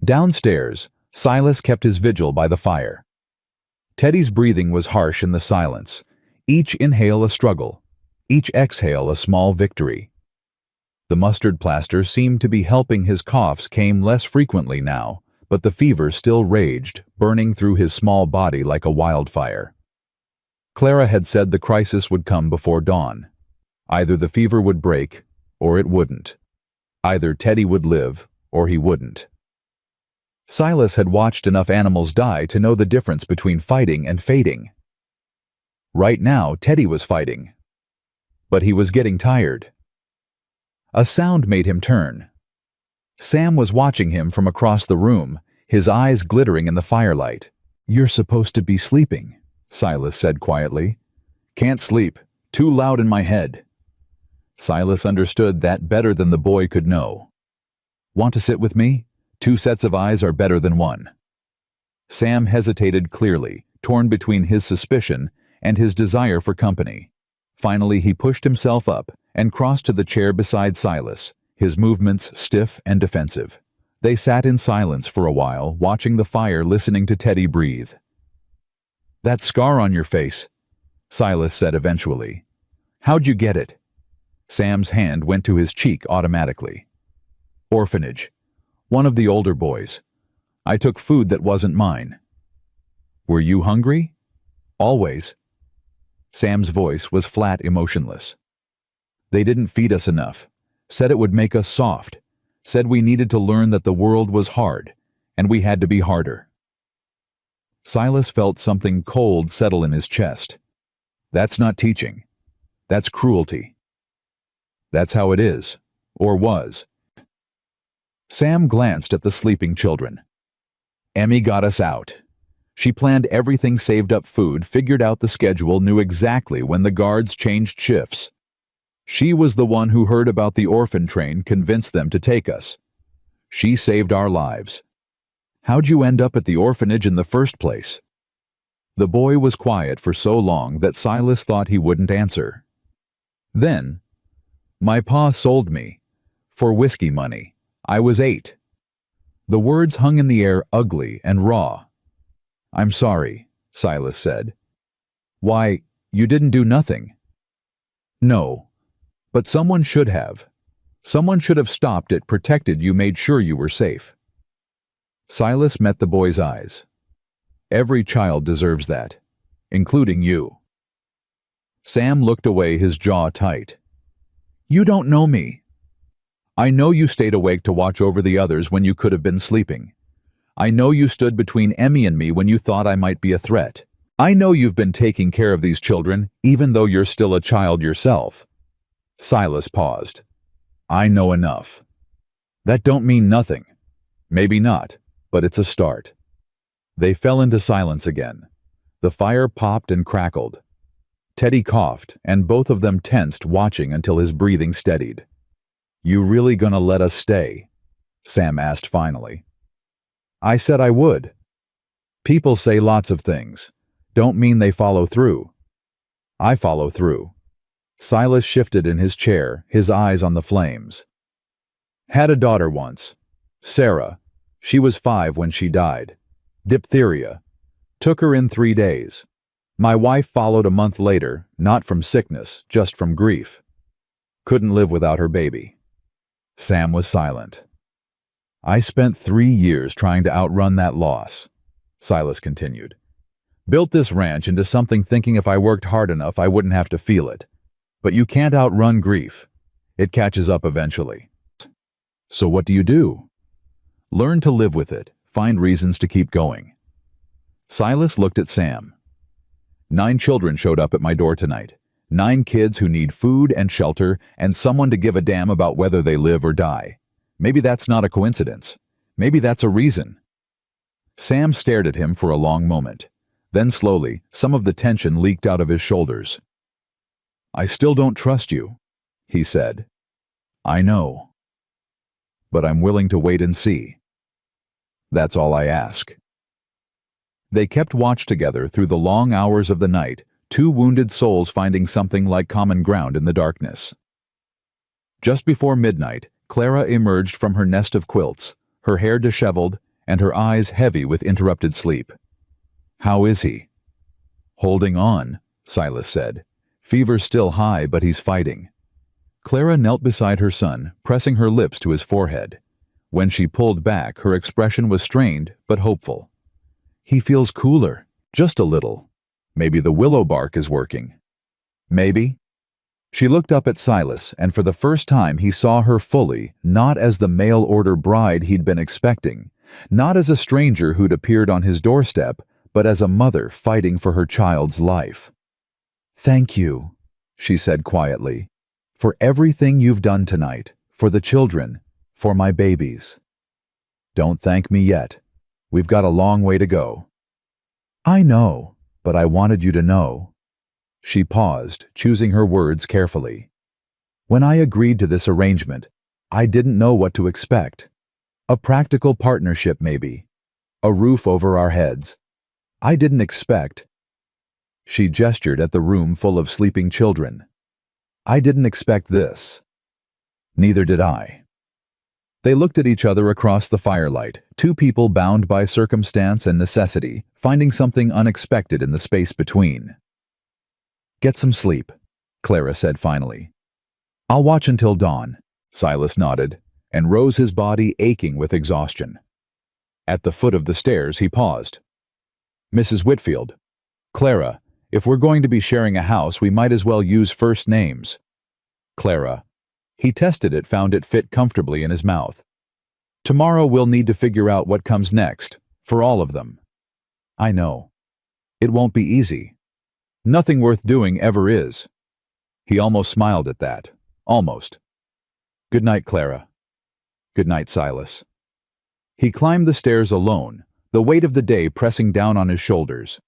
Downstairs, Silas kept his vigil by the fire. Teddy's breathing was harsh in the silence, each inhale a struggle, each exhale a small victory. The mustard plaster seemed to be helping. His coughs came less frequently now, but the fever still raged, burning through his small body like a wildfire. Clara had said the crisis would come before dawn. Either the fever would break, or it wouldn't. Either Teddy would live, or he wouldn't. Silas had watched enough animals die to know the difference between fighting and fading. Right now, Teddy was fighting. But he was getting tired. A sound made him turn. Sam was watching him from across the room, his eyes glittering in the firelight. "You're supposed to be sleeping," Silas said quietly. Can't sleep. Too loud in my head. Silas understood that better than the boy could know. Want to sit with me? 2 sets of eyes are better than 1. Sam hesitated clearly, torn between his suspicion and his desire for company. Finally, he pushed himself up and crossed to the chair beside Silas, his movements stiff and defensive. They sat in silence for a while, watching the fire, listening to Teddy breathe. "That scar on your face," Silas said eventually. "How'd you get it?" Sam's hand went to his cheek automatically. "Orphanage. One of the older boys. I took food that wasn't mine." "Were you hungry?" "Always." Sam's voice was flat, emotionless. "They didn't feed us enough. Said it would make us soft. Said we needed to learn that the world was hard, and we had to be harder." Silas felt something cold settle in his chest. "That's not teaching. That's cruelty." "That's how it is. Or was." Sam glanced at the sleeping children. "Emmy got us out. She planned everything, saved up food, figured out the schedule, knew exactly when the guards changed shifts. She was the one who heard about the orphan train, convinced them to take us. She saved our lives. How'd you end up at the orphanage in the first place?" The boy was quiet for so long that Silas thought he wouldn't answer. Then, "My pa sold me. For whiskey money. I was 8. The words hung in the air, ugly and raw. "I'm sorry," Silas said. "Why, you didn't do nothing." "No. But someone should have. Someone should have stopped it, protected you, made sure you were safe." Silas met the boy's eyes. "Every child deserves that, including you." Sam looked away, his jaw tight. "You don't know me." "I know you stayed awake to watch over the others when you could have been sleeping. I know you stood between Emmy and me when you thought I might be a threat. I know you've been taking care of these children, even though you're still a child yourself." Silas paused. "I know enough." "That don't mean nothing." "Maybe not, but it's a start." They fell into silence again. The fire popped and crackled. Teddy coughed, and both of them tensed, watching until his breathing steadied. "You really gonna let us stay?" Sam asked finally. "I said I would." "People say lots of things. Don't mean they follow through." "I follow through." Silas shifted in his chair, his eyes on the flames. "Had a daughter once. Sarah. She was 5 when she died. Diphtheria. Took her in 3 days. My wife followed a month later, not from sickness, just from grief. Couldn't live without her baby." Sam was silent. "I spent 3 years trying to outrun that loss," Silas continued. "Built this ranch into something thinking if I worked hard enough I wouldn't have to feel it. But you can't outrun grief. It catches up eventually." "So what do you do?" "Learn to live with it, find reasons to keep going." Silas looked at Sam. 9 children showed up at my door tonight. 9 kids who need food and shelter and someone to give a damn about whether they live or die. Maybe that's not a coincidence. Maybe that's a reason." Sam stared at him for a long moment. Then slowly, some of the tension leaked out of his shoulders. "I still don't trust you," he said. "I know. But I'm willing to wait and see. That's all I ask." They kept watch together through the long hours of the night, 2 wounded souls finding something like common ground in the darkness. Just before midnight, Clara emerged from her nest of quilts, her hair disheveled and her eyes heavy with interrupted sleep. "How is he?" "Holding on," Silas said. "Fever's still high, but he's fighting." Clara knelt beside her son, pressing her lips to his forehead. When she pulled back, her expression was strained but hopeful. "He feels cooler, just a little. Maybe the willow bark is working." "Maybe." She looked up at Silas, and for the first time he saw her fully, not as the mail-order bride he'd been expecting, not as a stranger who'd appeared on his doorstep, but as a mother fighting for her child's life. "Thank you," she said quietly, "for everything you've done tonight, for the children, for my babies." "Don't thank me yet. We've got a long way to go." "I know, but I wanted you to know." She paused, choosing her words carefully. When I agreed to this arrangement, I didn't know what to expect. A practical partnership, maybe. A roof over our heads. I didn't expect. She gestured at the room full of sleeping children. I didn't expect this. Neither did I. They looked at each other across the firelight, two people bound by circumstance and necessity, finding something unexpected in the space between. Get some sleep, Clara said finally. I'll watch until dawn, Silas nodded, and rose, his body aching with exhaustion. At the foot of the stairs, he paused. Mrs. Whitfield, Clara, if we're going to be sharing a house, we might as well use first names. Clara. He tested it, found it fit comfortably in his mouth. Tomorrow we'll need to figure out what comes next, for all of them. I know. It won't be easy. Nothing worth doing ever is. He almost smiled at that. Almost. Good night, Clara. Good night, Silas. He climbed the stairs alone, the weight of the day pressing down on his shoulders.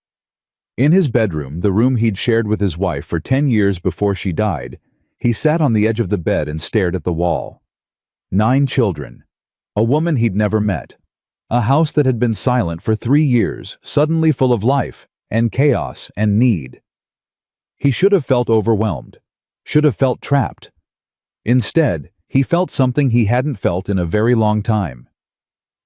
In his bedroom, the room he'd shared with his wife for 10 years before she died, he sat on the edge of the bed and stared at the wall. 9 children. A woman he'd never met. A house that had been silent for 3 years, suddenly full of life, and chaos, and need. He should have felt overwhelmed. Should have felt trapped. Instead, he felt something he hadn't felt in a very long time.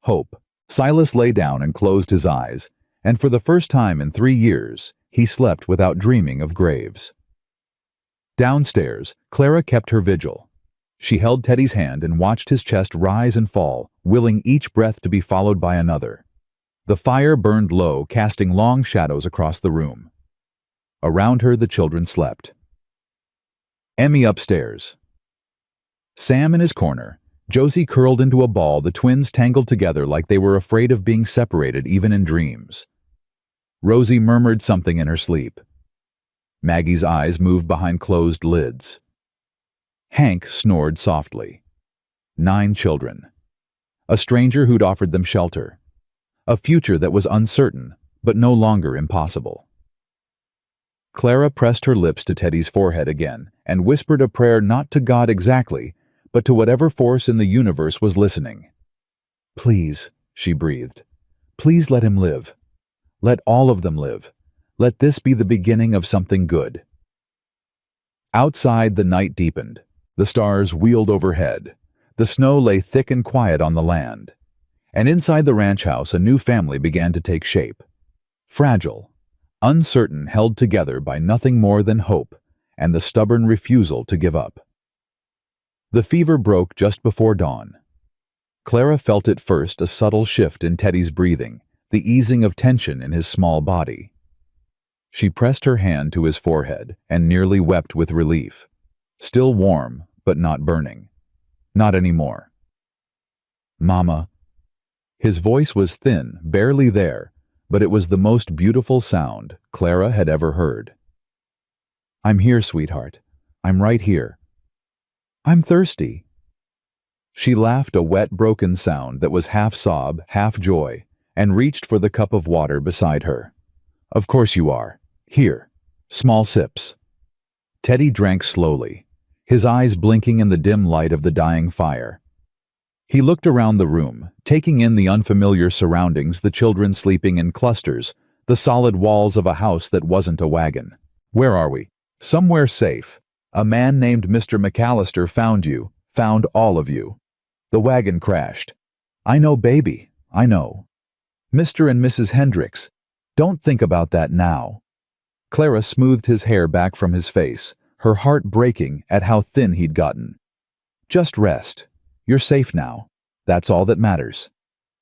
Hope. Silas lay down and closed his eyes, and for the first time in 3 years, he slept without dreaming of graves. Downstairs, Clara kept her vigil. She held Teddy's hand and watched his chest rise and fall, willing each breath to be followed by another. The fire burned low, casting long shadows across the room. Around her, the children slept. Emmy upstairs. Sam in his corner, Josie curled into a ball, the twins tangled together like they were afraid of being separated even in dreams. Rosie murmured something in her sleep. Maggie's eyes moved behind closed lids. Hank snored softly. 9 children. A stranger who'd offered them shelter. A future that was uncertain, but no longer impossible. Clara pressed her lips to Teddy's forehead again and whispered a prayer not to God exactly, but to whatever force in the universe was listening. Please, she breathed. Please let him live. Let all of them live. Let this be the beginning of something good. Outside, the night deepened. The stars wheeled overhead. The snow lay thick and quiet on the land. And inside the ranch house, a new family began to take shape. Fragile, uncertain, held together by nothing more than hope and the stubborn refusal to give up. The fever broke just before dawn. Clara felt at first a subtle shift in Teddy's breathing, the easing of tension in his small body. She pressed her hand to his forehead and nearly wept with relief. Still warm, but not burning. Not anymore. Mama. His voice was thin, barely there, but it was the most beautiful sound Clara had ever heard. I'm here, sweetheart. I'm right here. I'm thirsty. She laughed, a wet, broken sound that was half sob, half joy, and reached for the cup of water beside her. Of course you are. Here. Small sips. Teddy drank slowly, his eyes blinking in the dim light of the dying fire. He looked around the room, taking in the unfamiliar surroundings, the children sleeping in clusters, the solid walls of a house that wasn't a wagon. Where are we? Somewhere safe. A man named Mr. McAllister found you, found all of you. The wagon crashed. I know, baby, I know. Mr. and Mrs. Hendricks. Don't think about that now. Clara smoothed his hair back from his face, her heart breaking at how thin he'd gotten. Just rest. You're safe now. That's all that matters.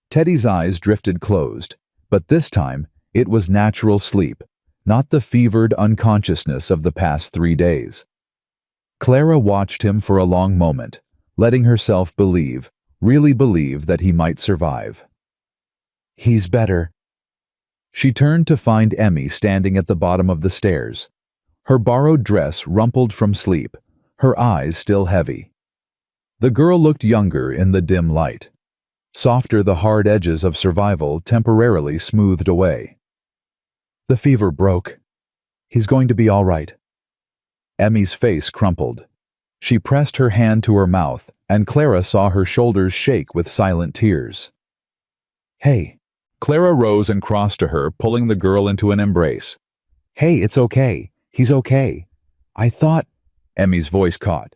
Teddy's eyes drifted closed, but this time it was natural sleep, not the fevered unconsciousness of the past 3 days. Clara watched him for a long moment, letting herself believe, really believe that he might survive. He's better. She turned to find Emmy standing at the bottom of the stairs, her borrowed dress rumpled from sleep, her eyes still heavy. The girl looked younger in the dim light. Softer, the hard edges of survival temporarily smoothed away. The fever broke. He's going to be all right. Emmy's face crumpled. She pressed her hand to her mouth, and Clara saw her shoulders shake with silent tears. "Hey." Clara rose and crossed to her, pulling the girl into an embrace. "Hey, it's okay. He's okay. I thought—" Emmy's voice caught.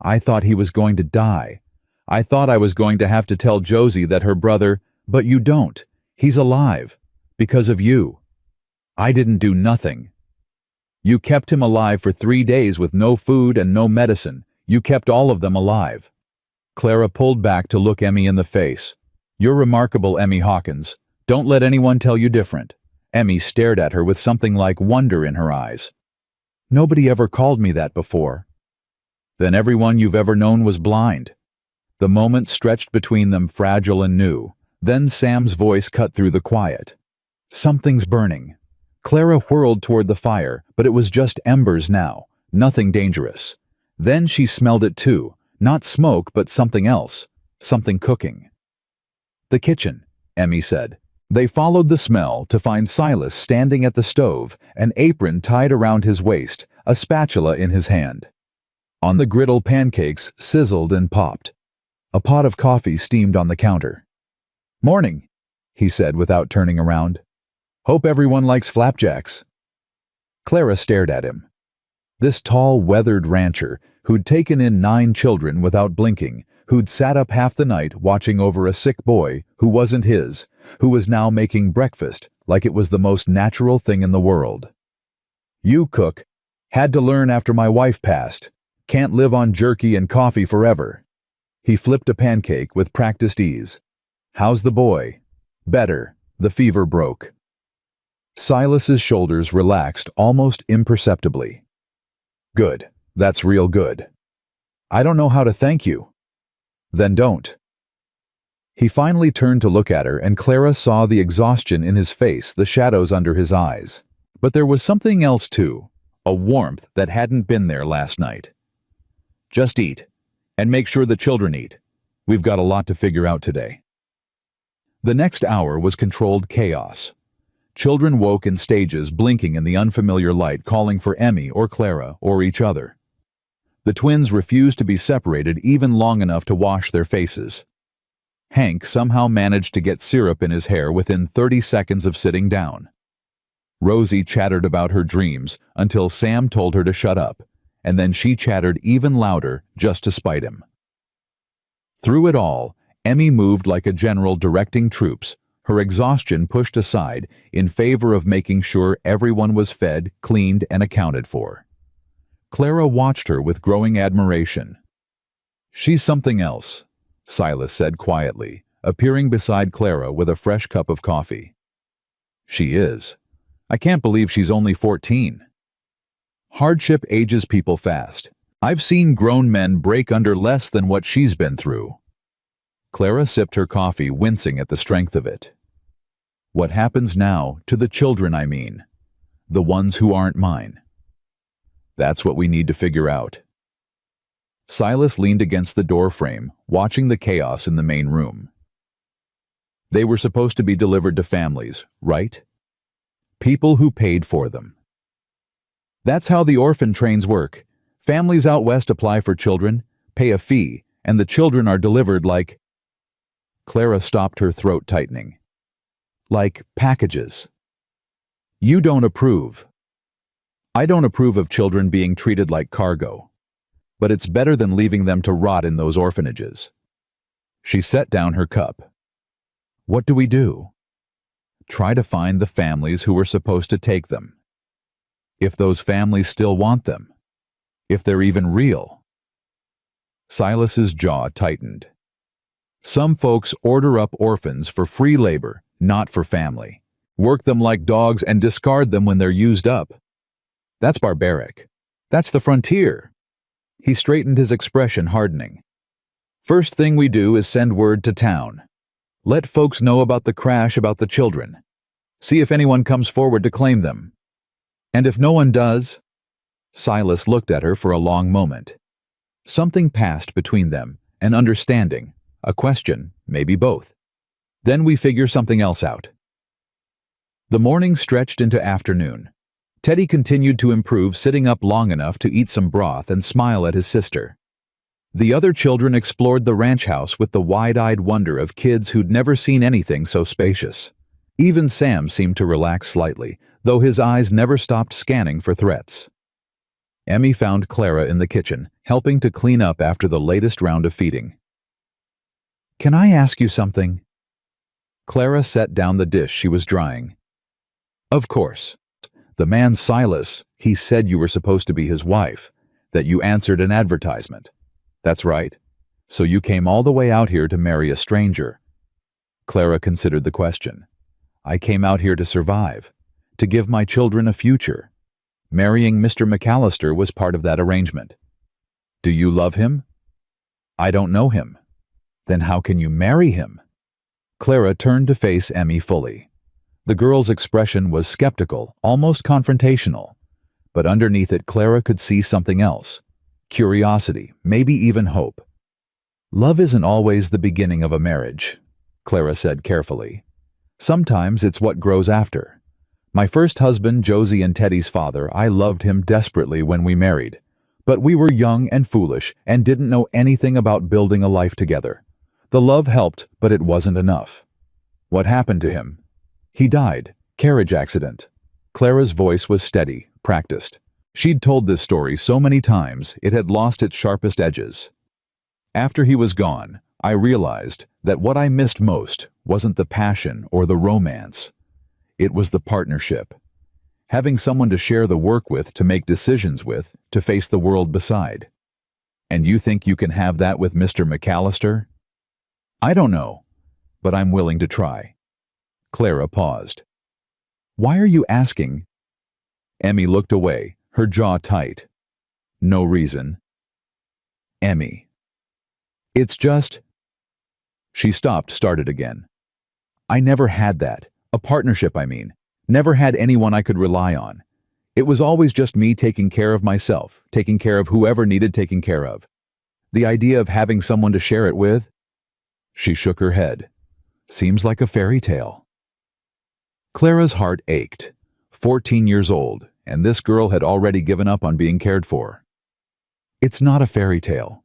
"I thought he was going to die. I thought I was going to have to tell Josie that her brother—" "But you don't. He's alive. Because of you. I didn't do nothing. You kept him alive for 3 days with no food and no medicine. You kept all of them alive." Clara pulled back to look Emmy in the face. "You're remarkable, Emmy Hawkins. Don't let anyone tell you different." Emmy stared at her with something like wonder in her eyes. "Nobody ever called me that before." "Then everyone you've ever known was blind." The moment stretched between them, fragile and new. Then Sam's voice cut through the quiet. "Something's burning." Clara whirled toward the fire, but it was just embers now, nothing dangerous. Then she smelled it too, not smoke but something else, something cooking. "The kitchen," Emmy said. They followed the smell to find Silas standing at the stove, an apron tied around his waist, a spatula in his hand. On the griddle, pancakes sizzled and popped. A pot of coffee steamed on the counter. "Morning," he said without turning around. "Hope everyone likes flapjacks." Clara stared at him. This tall, weathered rancher, who'd taken in 9 children without blinking, who'd sat up half the night watching over a sick boy who wasn't his, who was now making breakfast like it was the most natural thing in the world. "You cook. Had to learn after my wife passed. Can't live on jerky and coffee forever." He flipped a pancake with practiced ease. "How's the boy?" "Better. The fever broke." Silas's shoulders relaxed almost imperceptibly. "Good. That's real good." "I don't know how to thank you." "Then don't." He finally turned to look at her, and Clara saw the exhaustion in his face, the shadows under his eyes. But there was something else too, a warmth that hadn't been there last night. "Just eat. And make sure the children eat. We've got a lot to figure out today." The next hour was controlled chaos. Children woke in stages, blinking in the unfamiliar light, calling for Emmy or Clara or each other. The twins refused to be separated even long enough to wash their faces. Hank somehow managed to get syrup in his hair within 30 seconds of sitting down. Rosie chattered about her dreams until Sam told her to shut up, and then she chattered even louder just to spite him. Through it all, Emmy moved like a general directing troops, her exhaustion pushed aside in favor of making sure everyone was fed, cleaned, and accounted for. Clara watched her with growing admiration. "She's something else," Silas said quietly, appearing beside Clara with a fresh cup of coffee. "She is. I can't believe she's only 14. Hardship ages people fast. I've seen grown men break under less than what she's been through." Clara sipped her coffee, wincing at the strength of it. "What happens now to the children, I mean? The ones who aren't mine. That's what we need to figure out." Silas leaned against the doorframe, watching the chaos in the main room. They were supposed to be delivered to families, right? People who paid for them. That's how the orphan trains work. Families out west apply for children, pay a fee, and the children are delivered like... Clara stopped, her throat tightening. "Like packages." "You don't approve." "I don't approve of children being treated like cargo. But it's better than leaving them to rot in those orphanages." She set down her cup. "What do we do?" "Try to find the families who were supposed to take them. If those families still want them. If they're even real." Silas's jaw tightened. "Some folks order up orphans for free labor, not for family. Work them like dogs and discard them when they're used up. That's barbaric. That's the frontier." He straightened, his expression hardening. "First thing we do is send word to town. Let folks know about the crash, about the children. See if anyone comes forward to claim them. And if no one does..." Silas looked at her for a long moment. Something passed between them, an understanding, a question, maybe both. "Then we figure something else out." The morning stretched into afternoon. Teddy continued to improve, sitting up long enough to eat some broth and smile at his sister. The other children explored the ranch house with the wide-eyed wonder of kids who'd never seen anything so spacious. Even Sam seemed to relax slightly, though his eyes never stopped scanning for threats. Emmy found Clara in the kitchen, helping to clean up after the latest round of feeding. "Can I ask you something?" Clara set down the dish she was drying. "Of course. The man Silas, he said you were supposed to be his wife, that you answered an advertisement. That's right. So you came all the way out here to marry a stranger." Clara considered the question. "I came out here to survive, to give my children a future. Marrying Mr. McAllister was part of that arrangement." "Do you love him?" "I don't know him." "Then how can you marry him?" Clara turned to face Emmy fully. The girl's expression was skeptical, almost confrontational. But underneath it, Clara could see something else. Curiosity, maybe even hope. "Love isn't always the beginning of a marriage," Clara said carefully. "Sometimes it's what grows after. My first husband, Josie and Teddy's father, I loved him desperately when we married. But we were young and foolish and didn't know anything about building a life together. The love helped, but it wasn't enough." "What happened to him?" "He died. Carriage accident." Clara's voice was steady, practiced. She'd told this story so many times it had lost its sharpest edges. "After he was gone, I realized that what I missed most wasn't the passion or the romance. It was the partnership. Having someone to share the work with, to make decisions with, to face the world beside." "And you think you can have that with Mr. McAllister?" "I don't know, but I'm willing to try." Clara paused. "Why are you asking?" Emmy looked away, her jaw tight. "No reason." "Emmy. It's just—" She stopped, started again. "I never had that. A partnership, I mean. Never had anyone I could rely on. It was always just me taking care of myself, taking care of whoever needed taking care of. The idea of having someone to share it with—" She shook her head. "Seems like a fairy tale." Clara's heart ached. 14 years old, and this girl had already given up on being cared for. "It's not a fairy tale,"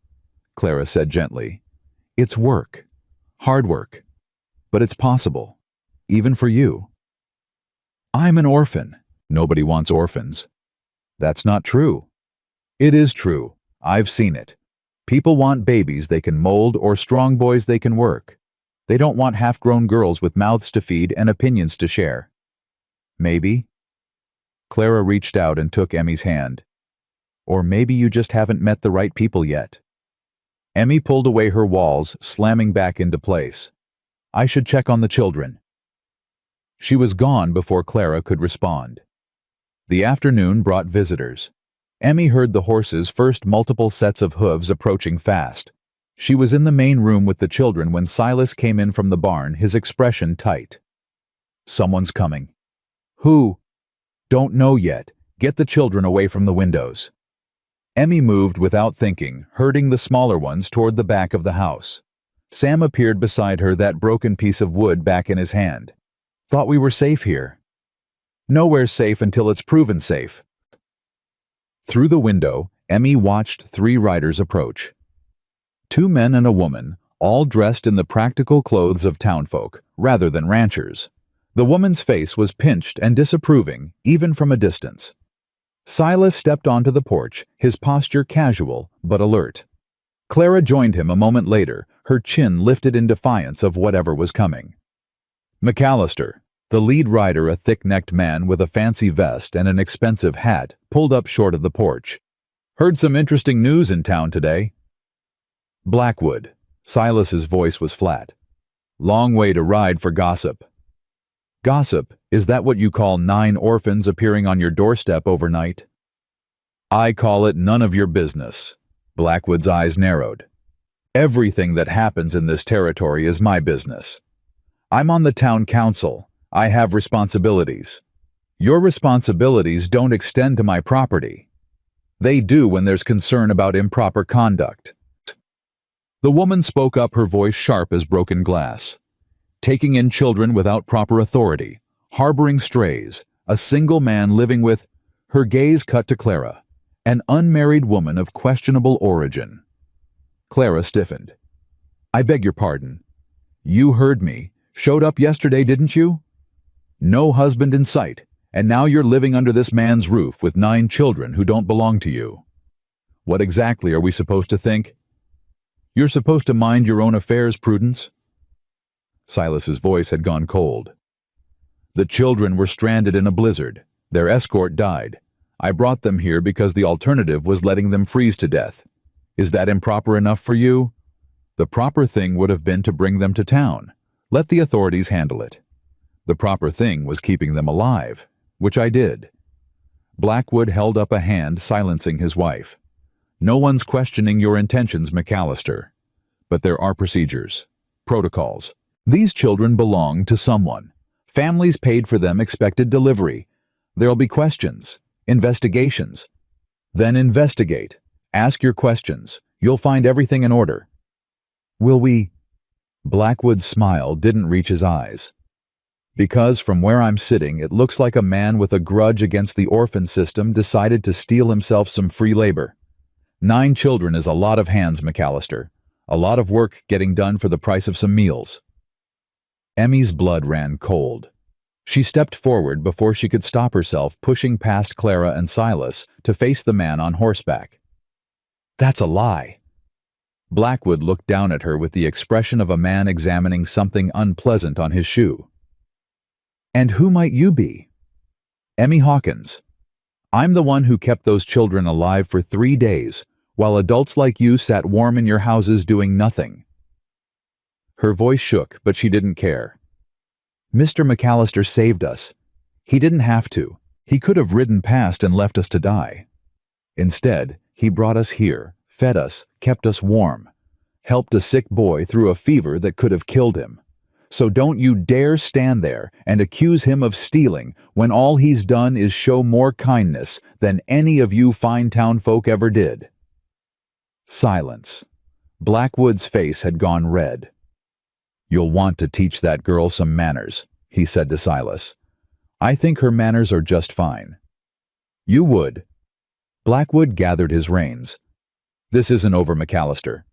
Clara said gently. "It's work. Hard work. But it's possible. Even for you." "I'm an orphan." "Nobody wants orphans." "That's not true." "It is true. I've seen it. People want babies they can mold or strong boys they can work. They don't want half-grown girls with mouths to feed and opinions to share." "Maybe." Clara reached out and took Emmy's hand. "Or maybe you just haven't met the right people yet." Emmy pulled away her walls, slamming back into place. "I should check on the children." She was gone before Clara could respond. The afternoon brought visitors. Emmy heard the horses' first multiple sets of hooves approaching fast. She was in the main room with the children when Silas came in from the barn, his expression tight. "Someone's coming." "Who?" "Don't know yet. Get the children away from the windows." Emmy moved without thinking, herding the smaller ones toward the back of the house. Sam appeared beside her, that broken piece of wood back in his hand. "Thought we were safe here." "Nowhere's safe until it's proven safe." Through the window, Emmy watched 3 riders approach. 2 men and a woman, all dressed in the practical clothes of townfolk, rather than ranchers. The woman's face was pinched and disapproving, even from a distance. Silas stepped onto the porch, his posture casual but alert. Clara joined him a moment later, her chin lifted in defiance of whatever was coming. McAllister, the lead rider, a thick-necked man with a fancy vest and an expensive hat, pulled up short of the porch. "Heard some interesting news in town today." "Blackwood." Silas's voice was flat. "Long way to ride for gossip." "Gossip? Is that what you call 9 orphans appearing on your doorstep overnight?" "I call it none of your business." Blackwood's eyes narrowed. "Everything that happens in this territory is my business. I'm on the town council. I have responsibilities. Your responsibilities don't extend to my property. They do when there's concern about improper conduct." The woman spoke up, her voice sharp as broken glass. "Taking in children without proper authority, harboring strays, a single man living with—" Her gaze cut to Clara, an unmarried woman of questionable origin. Clara stiffened. "I beg your pardon. You heard me. Showed up yesterday, didn't you? No husband in sight, and now you're living under this man's roof with 9 children who don't belong to you. What exactly are we supposed to think? You're supposed to mind your own affairs, Prudence." Silas's voice had gone cold. "The children were stranded in a blizzard. Their escort died. I brought them here because the alternative was letting them freeze to death. Is that improper enough for you? The proper thing would have been to bring them to town. Let the authorities handle it. The proper thing was keeping them alive, which I did." Blackwood held up a hand, silencing his wife. "No one's questioning your intentions, McAllister. But there are procedures, protocols. These children belong to someone. Families paid for them expected delivery. There'll be questions, investigations. Then investigate. Ask your questions. You'll find everything in order." "Will we?" Blackwood's smile didn't reach his eyes. "Because from where I'm sitting, it looks like a man with a grudge against the orphan system decided to steal himself some free labor. 9 children is a lot of hands, McAllister. A lot of work getting done for the price of some meals." Emmy's blood ran cold. She stepped forward before she could stop herself, pushing past Clara and Silas to face the man on horseback. "That's a lie." Blackwood looked down at her with the expression of a man examining something unpleasant on his shoe. "And who might you be?" "Emmy Hawkins. I'm the one who kept those children alive for 3 days, while adults like you sat warm in your houses doing nothing." Her voice shook, but she didn't care. "Mr. McAllister saved us. He didn't have to. He could have ridden past and left us to die. Instead, he brought us here, fed us, kept us warm, helped a sick boy through a fever that could have killed him. So don't you dare stand there and accuse him of stealing when all he's done is show more kindness than any of you fine town folk ever did." Silence. Blackwood's face had gone red. "You'll want to teach that girl some manners," he said to Silas. "I think her manners are just fine." "You would." Blackwood gathered his reins. "This isn't over, McAllister.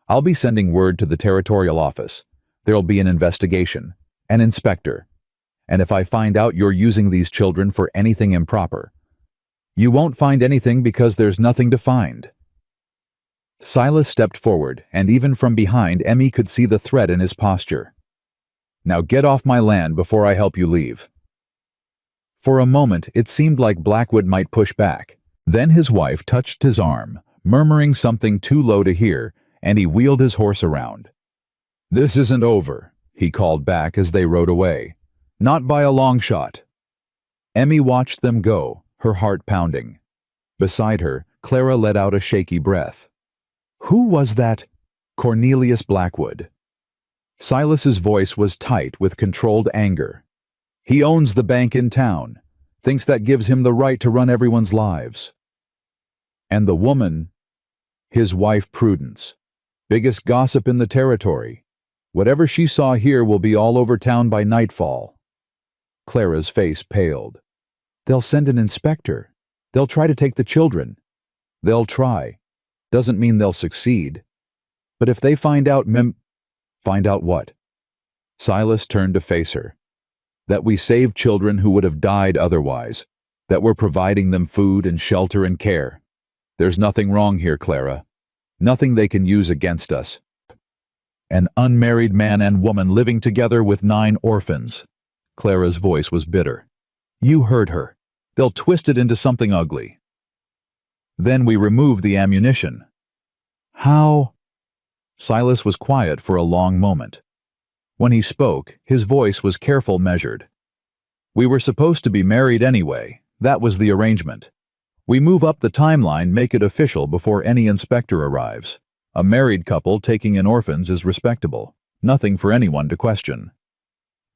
I'll be sending word to the territorial office. There'll be an investigation, an inspector. And if I find out you're using these children for anything improper, you won't find anything because there's nothing to find." Silas stepped forward, and even from behind, Emmy could see the threat in his posture. "Now get off my land before I help you leave." For a moment, it seemed like Blackwood might push back. Then his wife touched his arm, murmuring something too low to hear, and he wheeled his horse around. "This isn't over," he called back as they rode away. "Not by a long shot." Emmy watched them go, her heart pounding. Beside her, Clara let out a shaky breath. "Who was that?" "Cornelius Blackwood." Silas's voice was tight with controlled anger. "He owns the bank in town, thinks that gives him the right to run everyone's lives. And the woman, his wife Prudence, biggest gossip in the territory. Whatever she saw here will be all over town by nightfall." Clara's face paled. "They'll send an inspector. They'll try to take the children." "They'll try. Doesn't mean they'll succeed. But if they find out Find out what?" Silas turned to face her. "That we saved children who would have died otherwise. That we're providing them food and shelter and care. There's nothing wrong here, Clara. Nothing they can use against us. An unmarried man and woman living together with 9 orphans." Clara's voice was bitter. "You heard her. They'll twist it into something ugly. Then we remove the ammunition." "How?" Silas was quiet for a long moment. When he spoke, his voice was careful, measured. "We were supposed to be married anyway. That was the arrangement. We move up the timeline, make it official before any inspector arrives. A married couple taking in orphans is respectable. Nothing for anyone to question."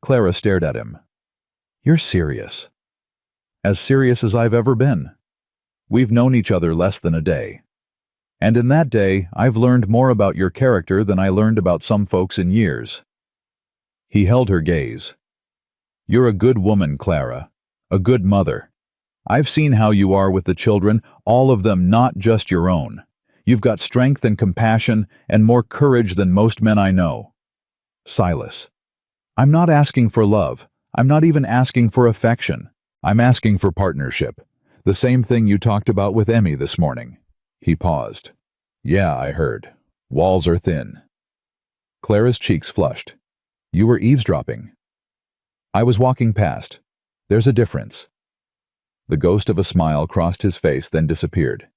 Clara stared at him. "You're serious." "As serious as I've ever been. We've known each other less than a day. And in that day, I've learned more about your character than I learned about some folks in years." He held her gaze. "You're a good woman, Clara. A good mother. I've seen how you are with the children, all of them, not just your own. You've got strength and compassion and more courage than most men I know. Silas. I'm not asking for love. I'm not even asking for affection. I'm asking for partnership. The same thing you talked about with Emmy this morning. He paused. Yeah, I heard. Walls are thin. Clara's cheeks flushed. You were eavesdropping. I was walking past. There's a difference. The ghost of a smile crossed his face, then disappeared.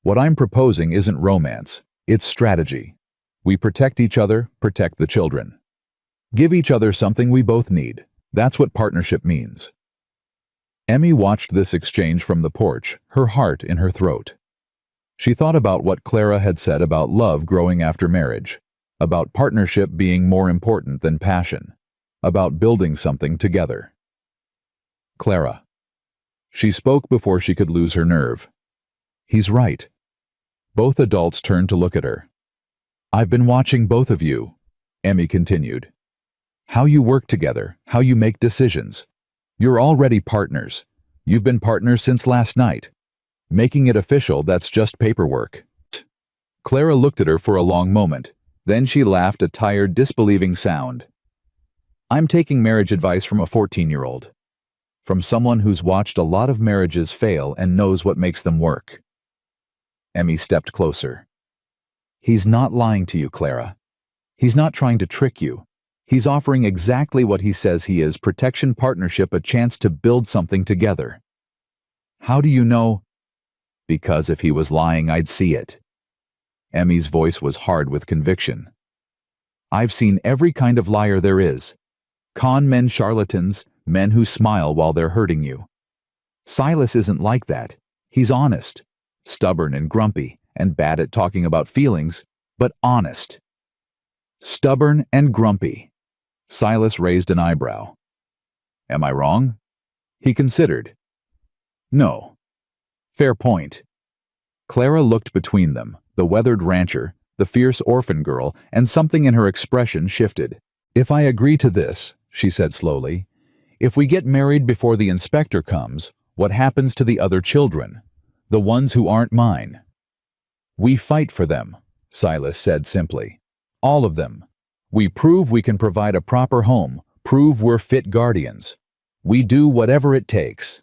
What I'm proposing isn't romance. It's strategy. We protect each other, protect the children. Give each other something we both need. That's what partnership means. Emmy watched this exchange from the porch, her heart in her throat. She thought about what Clara had said about love growing after marriage, about partnership being more important than passion, about building something together. Clara. She spoke before she could lose her nerve. He's right. Both adults turned to look at her. I've been watching both of you, Emmy continued. How you work together, how you make decisions. You're already partners. You've been partners since last night. Making it official, that's just paperwork. Clara looked at her for a long moment. Then she laughed a tired, disbelieving sound. I'm taking marriage advice from a 14-year-old. From someone who's watched a lot of marriages fail and knows what makes them work. Emmy stepped closer. He's not lying to you, Clara. He's not trying to trick you. He's offering exactly what he says he is, protection, partnership, a chance to build something together. How do you know? Because if he was lying, I'd see it. Emmy's voice was hard with conviction. I've seen every kind of liar there is. Con men, charlatans, men who smile while they're hurting you. Silas isn't like that. He's honest, stubborn and grumpy, and bad at talking about feelings, but honest. Stubborn and grumpy. Silas raised an eyebrow. Am I wrong? He considered. No. Fair point. Clara looked between them, the weathered rancher, the fierce orphan girl, and something in her expression shifted. If I agree to this, she said slowly, if we get married before the inspector comes, what happens to the other children? The ones who aren't mine? We fight for them, Silas said simply. All of them. We prove we can provide a proper home, prove we're fit guardians. We do whatever it takes.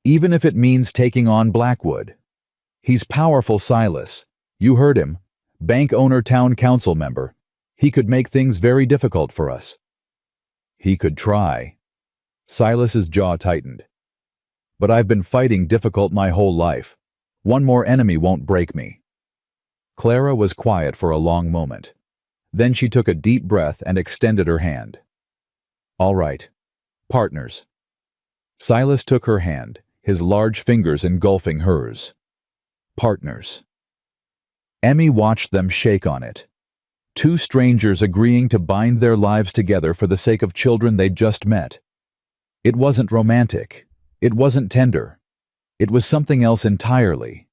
Even if it means taking on Blackwood. He's powerful, Silas. You heard him. Bank owner, town council member. He could make things very difficult for us. He could try. Silas's jaw tightened. But I've been fighting difficult my whole life. One more enemy won't break me. Clara was quiet for a long moment. Then she took a deep breath and extended her hand. All right. Partners. Silas took her hand, his large fingers engulfing hers. Partners. Emmy watched them shake on it. Two strangers agreeing to bind their lives together for the sake of children they'd just met. It wasn't romantic. It wasn't tender. It was something else entirely.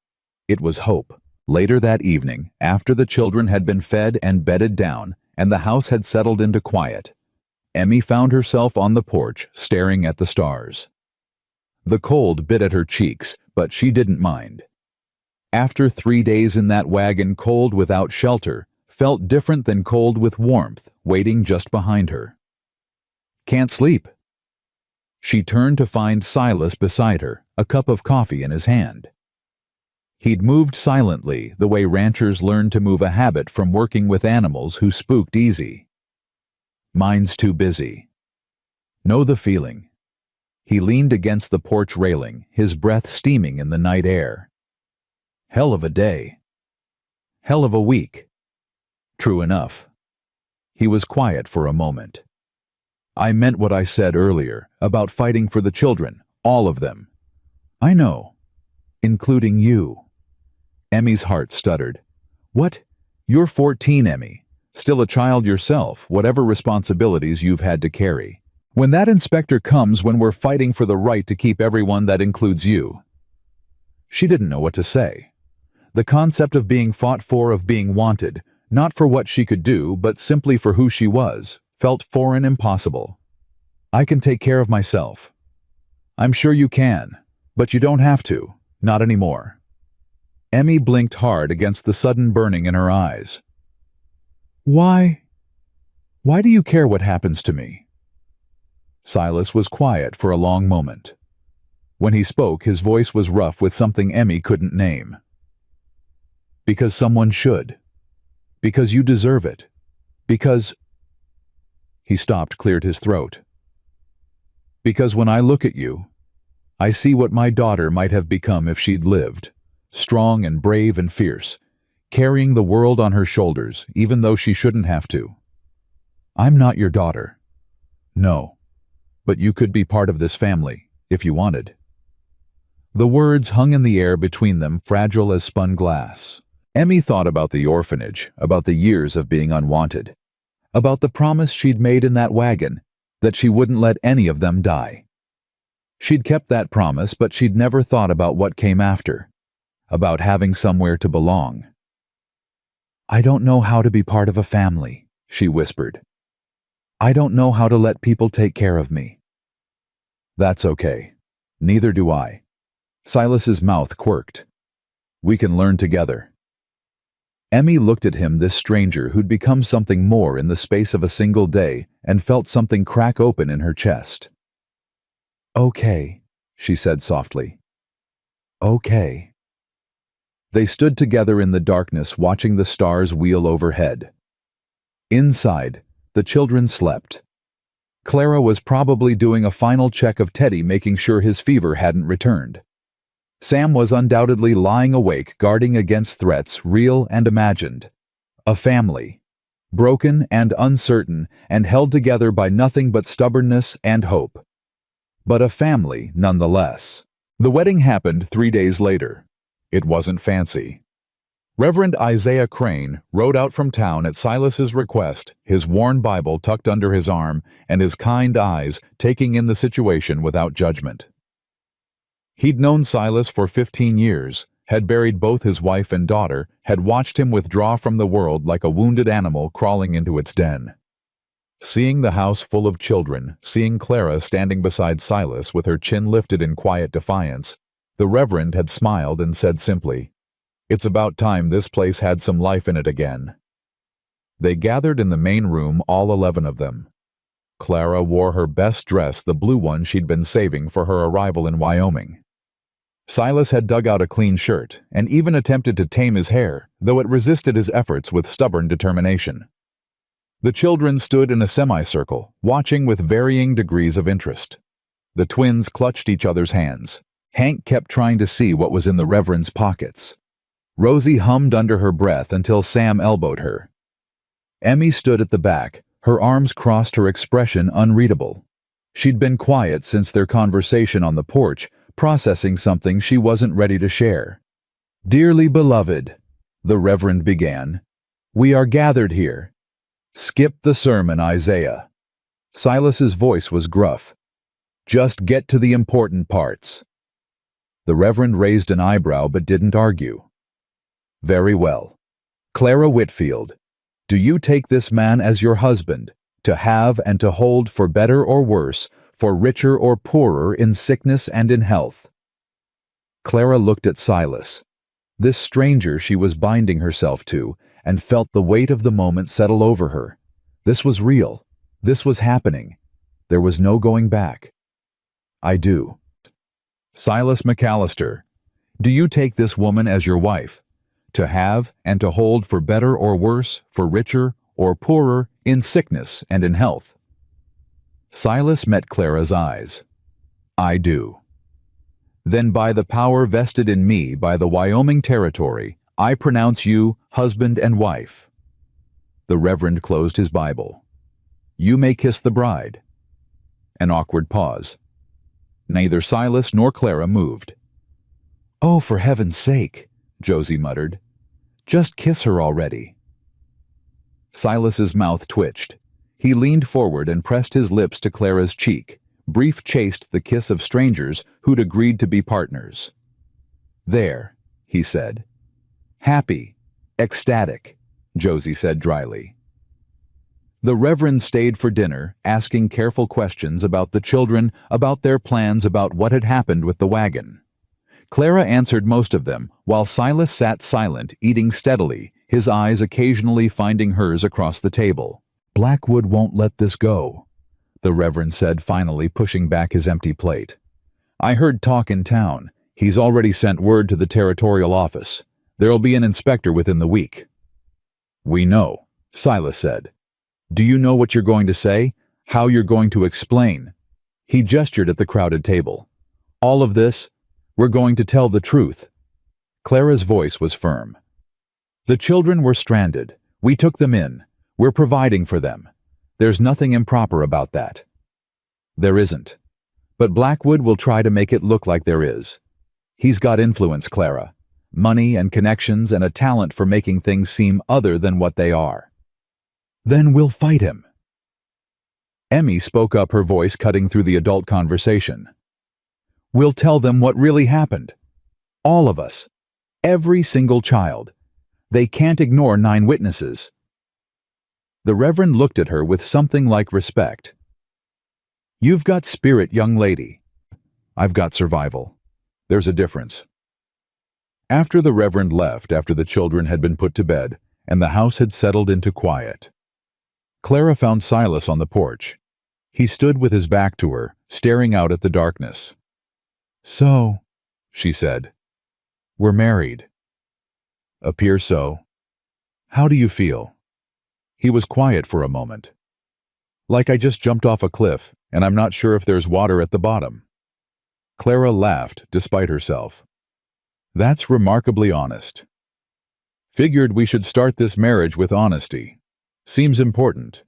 It was hope. Later that evening, after the children had been fed and bedded down, and the house had settled into quiet, Emmy found herself on the porch, staring at the stars. The cold bit at her cheeks, but she didn't mind. After 3 days in that wagon, cold without shelter felt different than cold with warmth, waiting just behind her. Can't sleep. She turned to find Silas beside her, a cup of coffee in his hand. He'd moved silently, the way ranchers learn to move, a habit from working with animals who spooked easy. Mind's too busy. Know the feeling. He leaned against the porch railing, his breath steaming in the night air. Hell of a day. Hell of a week. True enough. He was quiet for a moment. I meant what I said earlier, about fighting for the children, all of them. I know. Including you. Emmy's heart stuttered. What? You're 14, Emmy. Still a child yourself, whatever responsibilities you've had to carry. When that inspector comes, when we're fighting for the right to keep everyone, that includes you. She didn't know what to say. The concept of being fought for, of being wanted, not for what she could do, but simply for who she was, felt foreign, impossible. I can take care of myself. I'm sure you can. But you don't have to. Not anymore. Emmy blinked hard against the sudden burning in her eyes. Why? Why do you care what happens to me? Silas was quiet for a long moment. When he spoke, his voice was rough with something Emmy couldn't name. Because someone should. Because you deserve it. Because... He stopped, cleared his throat. Because when I look at you, I see what my daughter might have become if she'd lived, strong and brave and fierce, carrying the world on her shoulders, even though she shouldn't have to. I'm not your daughter. No. But you could be part of this family, if you wanted. The words hung in the air between them, fragile as spun glass. Emmy thought about the orphanage, about the years of being unwanted, about the promise she'd made in that wagon, that she wouldn't let any of them die. She'd kept that promise, but she'd never thought about what came after, about having somewhere to belong. I don't know how to be part of a family, she whispered. I don't know how to let people take care of me. That's okay. Neither do I. Silas's mouth quirked. We can learn together. Emmy looked at him, this stranger who'd become something more in the space of a single day, and felt something crack open in her chest. Okay, she said softly. Okay. They stood together in the darkness, watching the stars wheel overhead. Inside, the children slept. Clara was probably doing a final check of Teddy, making sure his fever hadn't returned. Sam was undoubtedly lying awake, guarding against threats, real and imagined. A family, broken and uncertain, and held together by nothing but stubbornness and hope. But a family, nonetheless. The wedding happened 3 days later. It wasn't fancy. Reverend Isaiah Crane rode out from town at Silas's request, his worn Bible tucked under his arm, and his kind eyes taking in the situation without judgment. He'd known Silas for 15 years, had buried both his wife and daughter, had watched him withdraw from the world like a wounded animal crawling into its den. Seeing the house full of children, seeing Clara standing beside Silas with her chin lifted in quiet defiance, the Reverend had smiled and said simply, "It's about time this place had some life in it again." They gathered in the main room, all 11 of them. Clara wore her best dress, the blue one she'd been saving for her arrival in Wyoming. Silas had dug out a clean shirt, and even attempted to tame his hair, though it resisted his efforts with stubborn determination. The children stood in a semicircle, watching with varying degrees of interest. The twins clutched each other's hands. Hank kept trying to see what was in the Reverend's pockets. Rosie hummed under her breath until Sam elbowed her. Emmy stood at the back, her arms crossed, her expression unreadable. She'd been quiet since their conversation on the porch, processing something she wasn't ready to share. "Dearly beloved," the Reverend began, "we are gathered here." "Skip the sermon, Isaiah." Silas's voice was gruff. "Just get to the important parts." The Reverend raised an eyebrow but didn't argue. "Very well. Clara Whitfield, do you take this man as your husband, to have and to hold for better or worse, for richer or poorer, in sickness and in health?" Clara looked at Silas, this stranger she was binding herself to, and felt the weight of the moment settle over her. This was real. This was happening. There was no going back. "I do." "Silas McAllister, do you take this woman as your wife, to have and to hold for better or worse, for richer or poorer, in sickness and in health?" Silas met Clara's eyes. "I do." "Then by the power vested in me by the Wyoming Territory, I pronounce you husband and wife." The Reverend closed his Bible. "You may kiss the bride." An awkward pause. Neither Silas nor Clara moved. "Oh, for heaven's sake," Josie muttered. "Just kiss her already." Silas's mouth twitched. He leaned forward and pressed his lips to Clara's cheek, brief chaste the kiss of strangers who'd agreed to be partners. "There," he said. "Happy, ecstatic," Josie said dryly. The Reverend stayed for dinner, asking careful questions about the children, about their plans, about what had happened with the wagon. Clara answered most of them, while Silas sat silent, eating steadily, his eyes occasionally finding hers across the table. "Blackwood won't let this go," the Reverend said, finally pushing back his empty plate. "I heard talk in town. He's already sent word to the territorial office. There'll be an inspector within the week." "We know," Silas said. "Do you know what you're going to say? How you're going to explain?" He gestured at the crowded table. "All of this? We're going to tell the truth." Clara's voice was firm. "The children were stranded. We took them in. We're providing for them. There's nothing improper about that." "There isn't. But Blackwood will try to make it look like there is. He's got influence, Clara. Money and connections and a talent for making things seem other than what they are." "Then we'll fight him." Emmy spoke up, her voice cutting through the adult conversation. "We'll tell them what really happened. All of us. Every single child. They can't ignore 9 witnesses." The Reverend looked at her with something like respect. "You've got spirit, young lady. I've got survival. There's a difference." After the Reverend left, after the children had been put to bed, and the house had settled into quiet, Clara found Silas on the porch. He stood with his back to her, staring out at the darkness. "So," she said, "we're married." "Appears so. How do you feel?" He was quiet for a moment. "Like I just jumped off a cliff, and I'm not sure if there's water at the bottom." Clara laughed, despite herself. "That's remarkably honest. Figured we should start this marriage with honesty. Seems important."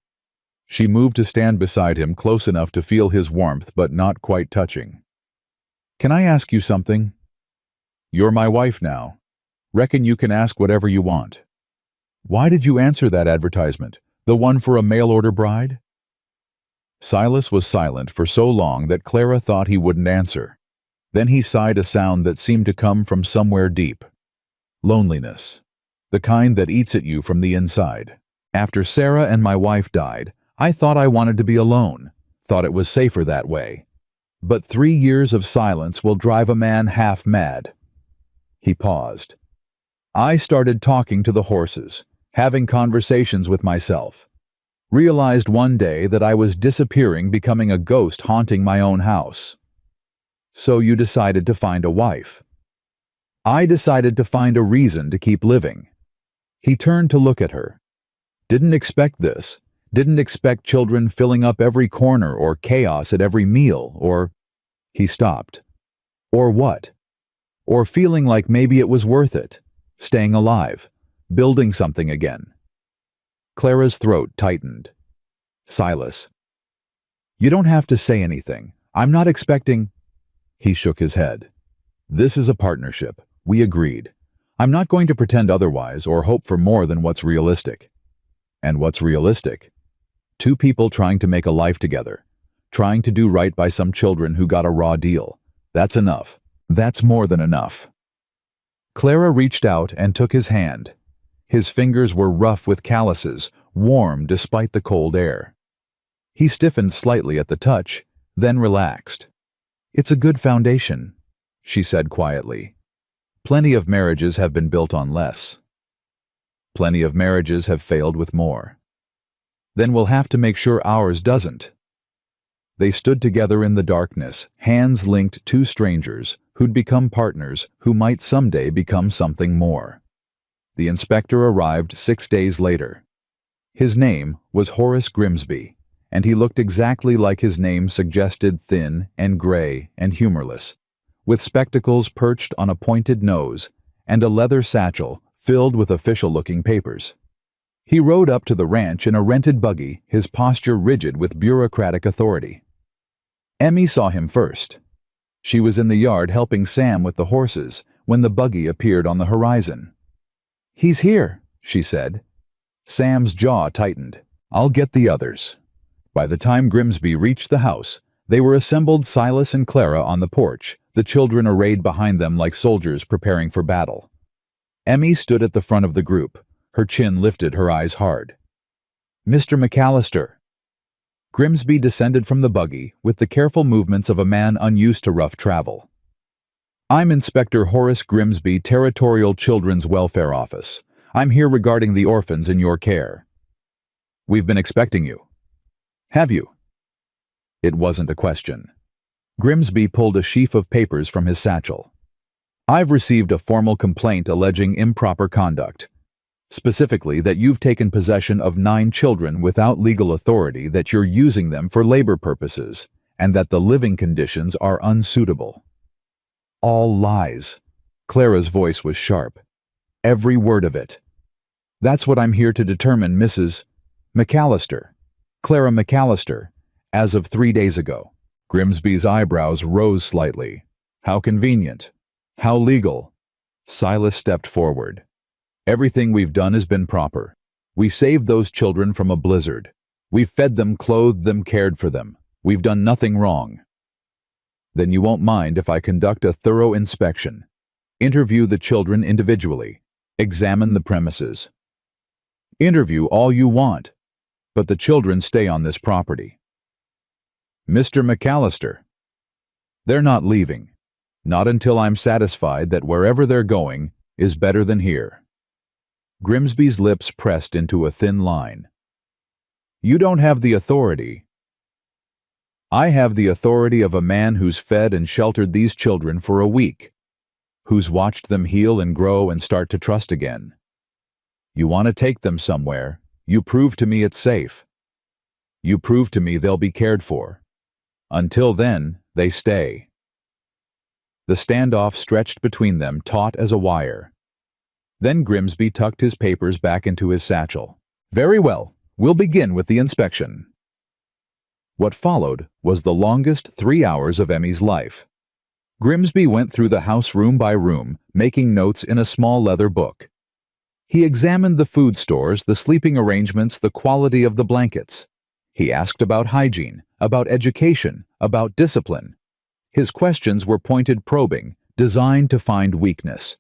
She moved to stand beside him, close enough to feel his warmth but not quite touching. "Can I ask you something?" "You're my wife now. Reckon you can ask whatever you want." "Why did you answer that advertisement? The one for a mail-order bride?" Silas was silent for so long that Clara thought he wouldn't answer. Then he sighed, a sound that seemed to come from somewhere deep. Loneliness. The kind that eats at you from the inside. "After Sarah and my wife died, I thought I wanted to be alone, thought it was safer that way. But 3 years of silence will drive a man half mad." He paused. "I started talking to the horses, having conversations with myself. Realized one day that I was disappearing, becoming a ghost haunting my own house." "So you decided to find a wife." "I decided to find a reason to keep living." He turned to look at her. "Didn't expect this. Didn't expect children filling up every corner or chaos at every meal or—" He stopped. "Or what? Or feeling like maybe it was worth it. Staying alive. Building something again." Clara's throat tightened. "Silas, you don't have to say anything. I'm not expecting—" He shook his head. "This is a partnership. We agreed. I'm not going to pretend otherwise or hope for more than what's realistic." "And what's realistic?" 2 people trying to make a life together. Trying to do right by some children who got a raw deal. That's enough. That's more than enough." Clara reached out and took his hand. His fingers were rough with calluses, warm despite the cold air. He stiffened slightly at the touch, then relaxed. "It's a good foundation," she said quietly. "Plenty of marriages have been built on less. Plenty of marriages have failed with more. Then we'll have to make sure ours doesn't." They stood together in the darkness, hands linked, 2 strangers who'd become partners, who might someday become something more. The inspector arrived 6 days later. His name was Horace Grimsby, and he looked exactly like his name suggested, thin and gray and humorless, with spectacles perched on a pointed nose and a leather satchel filled with official-looking papers. He rode up to the ranch in a rented buggy, his posture rigid with bureaucratic authority. Emmy saw him first. She was in the yard helping Sam with the horses when the buggy appeared on the horizon. "He's here," she said. Sam's jaw tightened. "I'll get the others." By the time Grimsby reached the house, they were assembled, Silas and Clara on the porch, the children arrayed behind them like soldiers preparing for battle. Emmy stood at the front of the group, her chin lifted, her eyes hard. "Mr. McAllister." Grimsby descended from the buggy with the careful movements of a man unused to rough travel. I'm Inspector Horace Grimsby, Territorial Children's Welfare Office. I'm here regarding the orphans in your care. We've been expecting you. Have you? It wasn't a question. Grimsby pulled a sheaf of papers from his satchel. I've received a formal complaint alleging improper conduct. Specifically, that you've taken possession of 9 children without legal authority, that you're using them for labor purposes, and that the living conditions are unsuitable. All lies. Clara's voice was sharp. Every word of it. That's what I'm here to determine, Mrs. McAllister. Clara McAllister, as of 3 days ago. Grimsby's eyebrows rose slightly. How convenient. How legal. Silas stepped forward. Everything we've done has been proper. We saved those children from a blizzard. We've fed them, clothed them, cared for them. We've done nothing wrong. Then you won't mind if I conduct a thorough inspection. Interview the children individually. Examine the premises. Interview all you want, but the children stay on this property. Mr. McAllister. They're not leaving. Not until I'm satisfied that wherever they're going is better than here. Grimsby's lips pressed into a thin line. You don't have the authority. I have the authority of a man who's fed and sheltered these children for a week, who's watched them heal and grow and start to trust again. You want to take them somewhere, you prove to me it's safe. You prove to me they'll be cared for. Until then, they stay. The standoff stretched between them, taut as a wire. Then Grimsby tucked his papers back into his satchel. Very well, we'll begin with the inspection. What followed was the longest 3 hours of Emmy's life. Grimsby went through the house room by room, making notes in a small leather book. He examined the food stores, the sleeping arrangements, the quality of the blankets. He asked about hygiene, about education, about discipline. His questions were pointed, probing, designed to find weakness.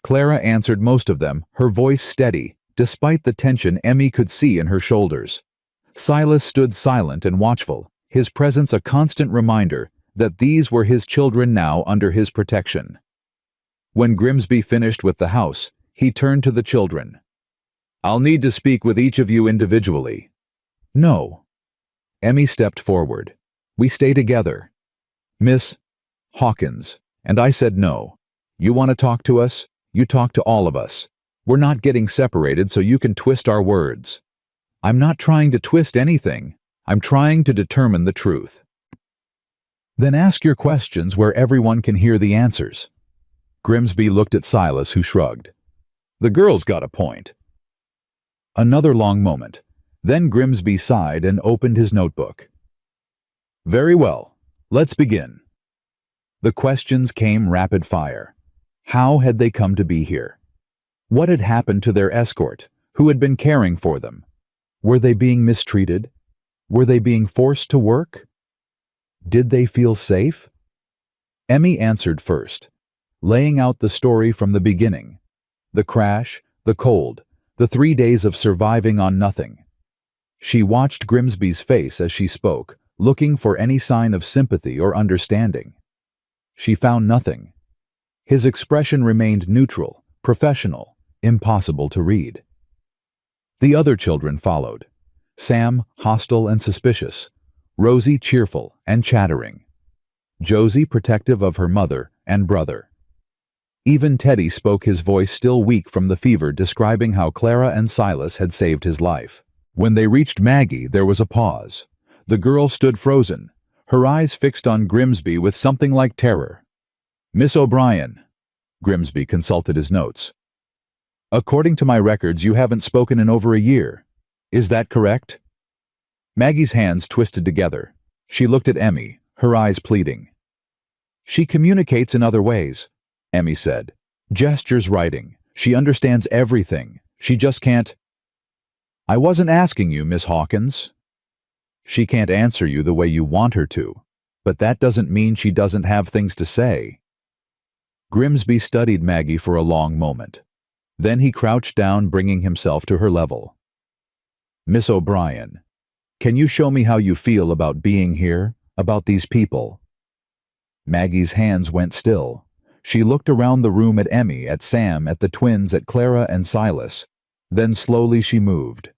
Clara answered most of them, her voice steady, despite the tension Emmy could see in her shoulders. Silas stood silent and watchful, his presence a constant reminder that these were his children now under his protection. When Grimsby finished with the house, he turned to the children. I'll need to speak with each of you individually. No. Emmy stepped forward. We stay together. Miss Hawkins. And I said no. You want to talk to us? You talk to all of us. We're not getting separated so you can twist our words. I'm not trying to twist anything. I'm trying to determine the truth. Then ask your questions where everyone can hear the answers. Grimsby looked at Silas, who shrugged. The girl's got a point. Another long moment. Then Grimsby sighed and opened his notebook. Very well. Let's begin. The questions came rapid fire. How had they come to be here? What had happened to their escort, who had been caring for them? Were they being mistreated? Were they being forced to work? Did they feel safe? Emmy answered first, laying out the story from the beginning. The crash, the cold, the 3 days of surviving on nothing. She watched Grimsby's face as she spoke, looking for any sign of sympathy or understanding. She found nothing. His expression remained neutral, professional, impossible to read. The other children followed. Sam, hostile and suspicious. Rosie, cheerful and chattering. Josie, protective of her mother and brother. Even Teddy spoke, his voice still weak from the fever, describing how Clara and Silas had saved his life. When they reached Maggie, there was a pause. The girl stood frozen, her eyes fixed on Grimsby with something like terror. Miss O'Brien. Grimsby consulted his notes. According to my records, you haven't spoken in over a year. Is that correct? Maggie's hands twisted together. She looked at Emmy, her eyes pleading. She communicates in other ways, Emmy said. Gestures, writing. She understands everything. She just can't. I wasn't asking you, Miss Hawkins. She can't answer you the way you want her to, but that doesn't mean she doesn't have things to say. Grimsby studied Maggie for a long moment. Then he crouched down, bringing himself to her level. Miss O'Brien, can you show me how you feel about being here, about these people? Maggie's hands went still. She looked around the room at Emmy, at Sam, at the twins, at Clara and Silas. Then slowly she moved.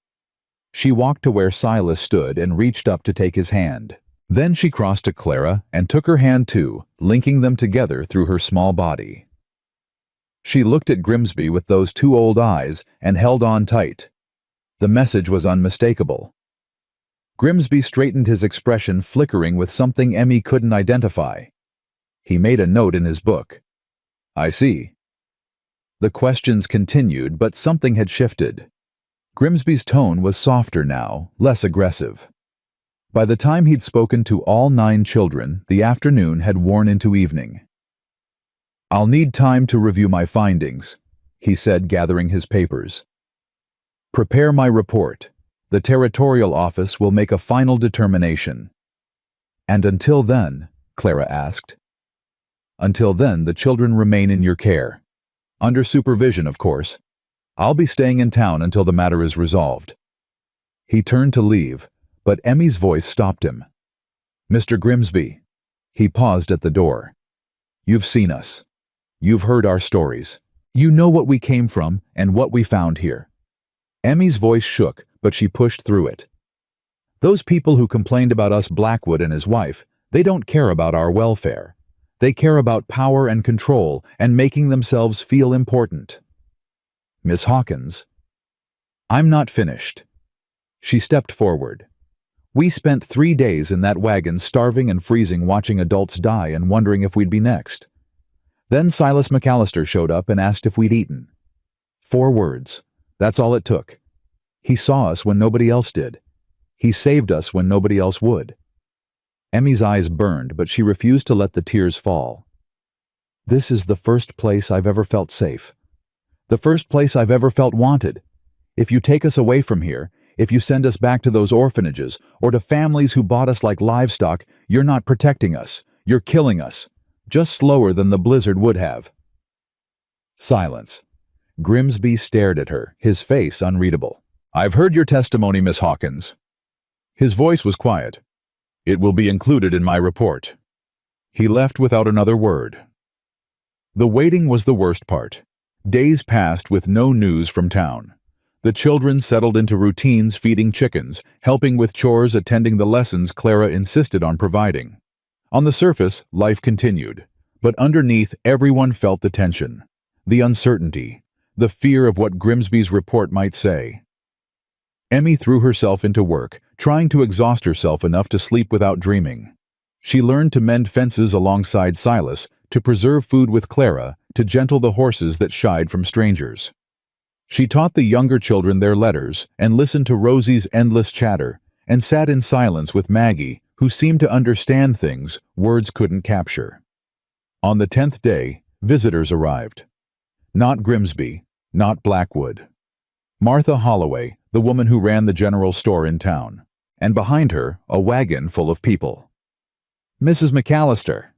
She walked to where Silas stood and reached up to take his hand. Then she crossed to Clara and took her hand too, linking them together through her small body. She looked at Grimsby with those two old eyes and held on tight. The message was unmistakable. Grimsby straightened his expression, flickering with something Emmy couldn't identify. He made a note in his book. "I see." The questions continued, but something had shifted. Grimsby's tone was softer now, less aggressive. By the time he'd spoken to all 9 children, the afternoon had worn into evening. "I'll need time to review my findings," he said, gathering his papers. "Prepare my report. The territorial office will make a final determination." "And until then," Clara asked. "Until then, the children remain in your care. Under supervision, of course. I'll be staying in town until the matter is resolved." He turned to leave, but Emmy's voice stopped him. "Mr. Grimsby." He paused at the door. "You've seen us. You've heard our stories. You know what we came from and what we found here." Emmy's voice shook, but she pushed through it. "Those people who complained about us, Blackwood and his wife, they don't care about our welfare. They care about power and control and making themselves feel important." "Miss Hawkins." "I'm not finished." She stepped forward. "We spent 3 days in that wagon, starving and freezing, watching adults die and wondering if we'd be next. Then Silas McAllister showed up and asked if we'd eaten. 4 words. That's all it took. He saw us when nobody else did. He saved us when nobody else would." Emmy's eyes burned, but she refused to let the tears fall. "This is the first place I've ever felt safe. The first place I've ever felt wanted. If you take us away from here, if you send us back to those orphanages or to families who bought us like livestock, you're not protecting us. You're killing us. Just slower than the blizzard would have." Silence. Grimsby stared at her, his face unreadable. "I've heard your testimony, Miss Hawkins." His voice was quiet. "It will be included in my report." He left without another word. The waiting was the worst part. Days passed with no news from town. The children settled into routines, feeding chickens, helping with chores, attending the lessons Clara insisted on providing. On the surface, life continued, but underneath everyone felt the tension, the uncertainty, the fear of what Grimsby's report might say. Emmy threw herself into work, trying to exhaust herself enough to sleep without dreaming. She learned to mend fences alongside Silas, to preserve food with Clara, to gentle the horses that shied from strangers. She taught the younger children their letters and listened to Rosie's endless chatter, and sat in silence with Maggie, who seemed to understand things words couldn't capture. On the 10th day, visitors arrived. Not Grimsby, not Blackwood. Martha Holloway, the woman who ran the general store in town, and behind her, a wagon full of people. "Mrs. McAllister."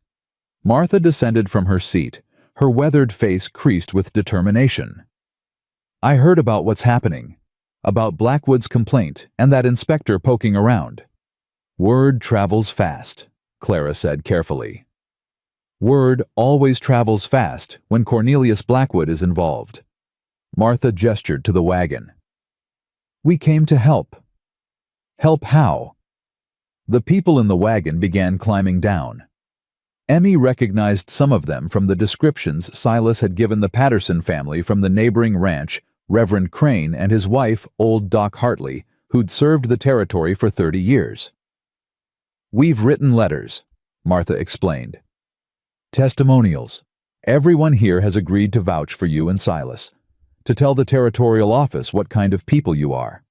Martha descended from her seat, her weathered face creased with determination. "I heard about what's happening, about Blackwood's complaint and that inspector poking around." "Word travels fast," Clara said carefully. "Word always travels fast when Cornelius Blackwood is involved." Martha gestured to the wagon. "We came to help." "Help how?" The people in the wagon began climbing down. Emmy recognized some of them from the descriptions Silas had given the Patterson family from the neighboring ranch, Reverend Crane and his wife, old Doc Hartley, who'd served the territory for 30 years. "We've written letters," Martha explained. "Testimonials. Everyone here has agreed to vouch for you and Silas, to tell the territorial office what kind of people you are."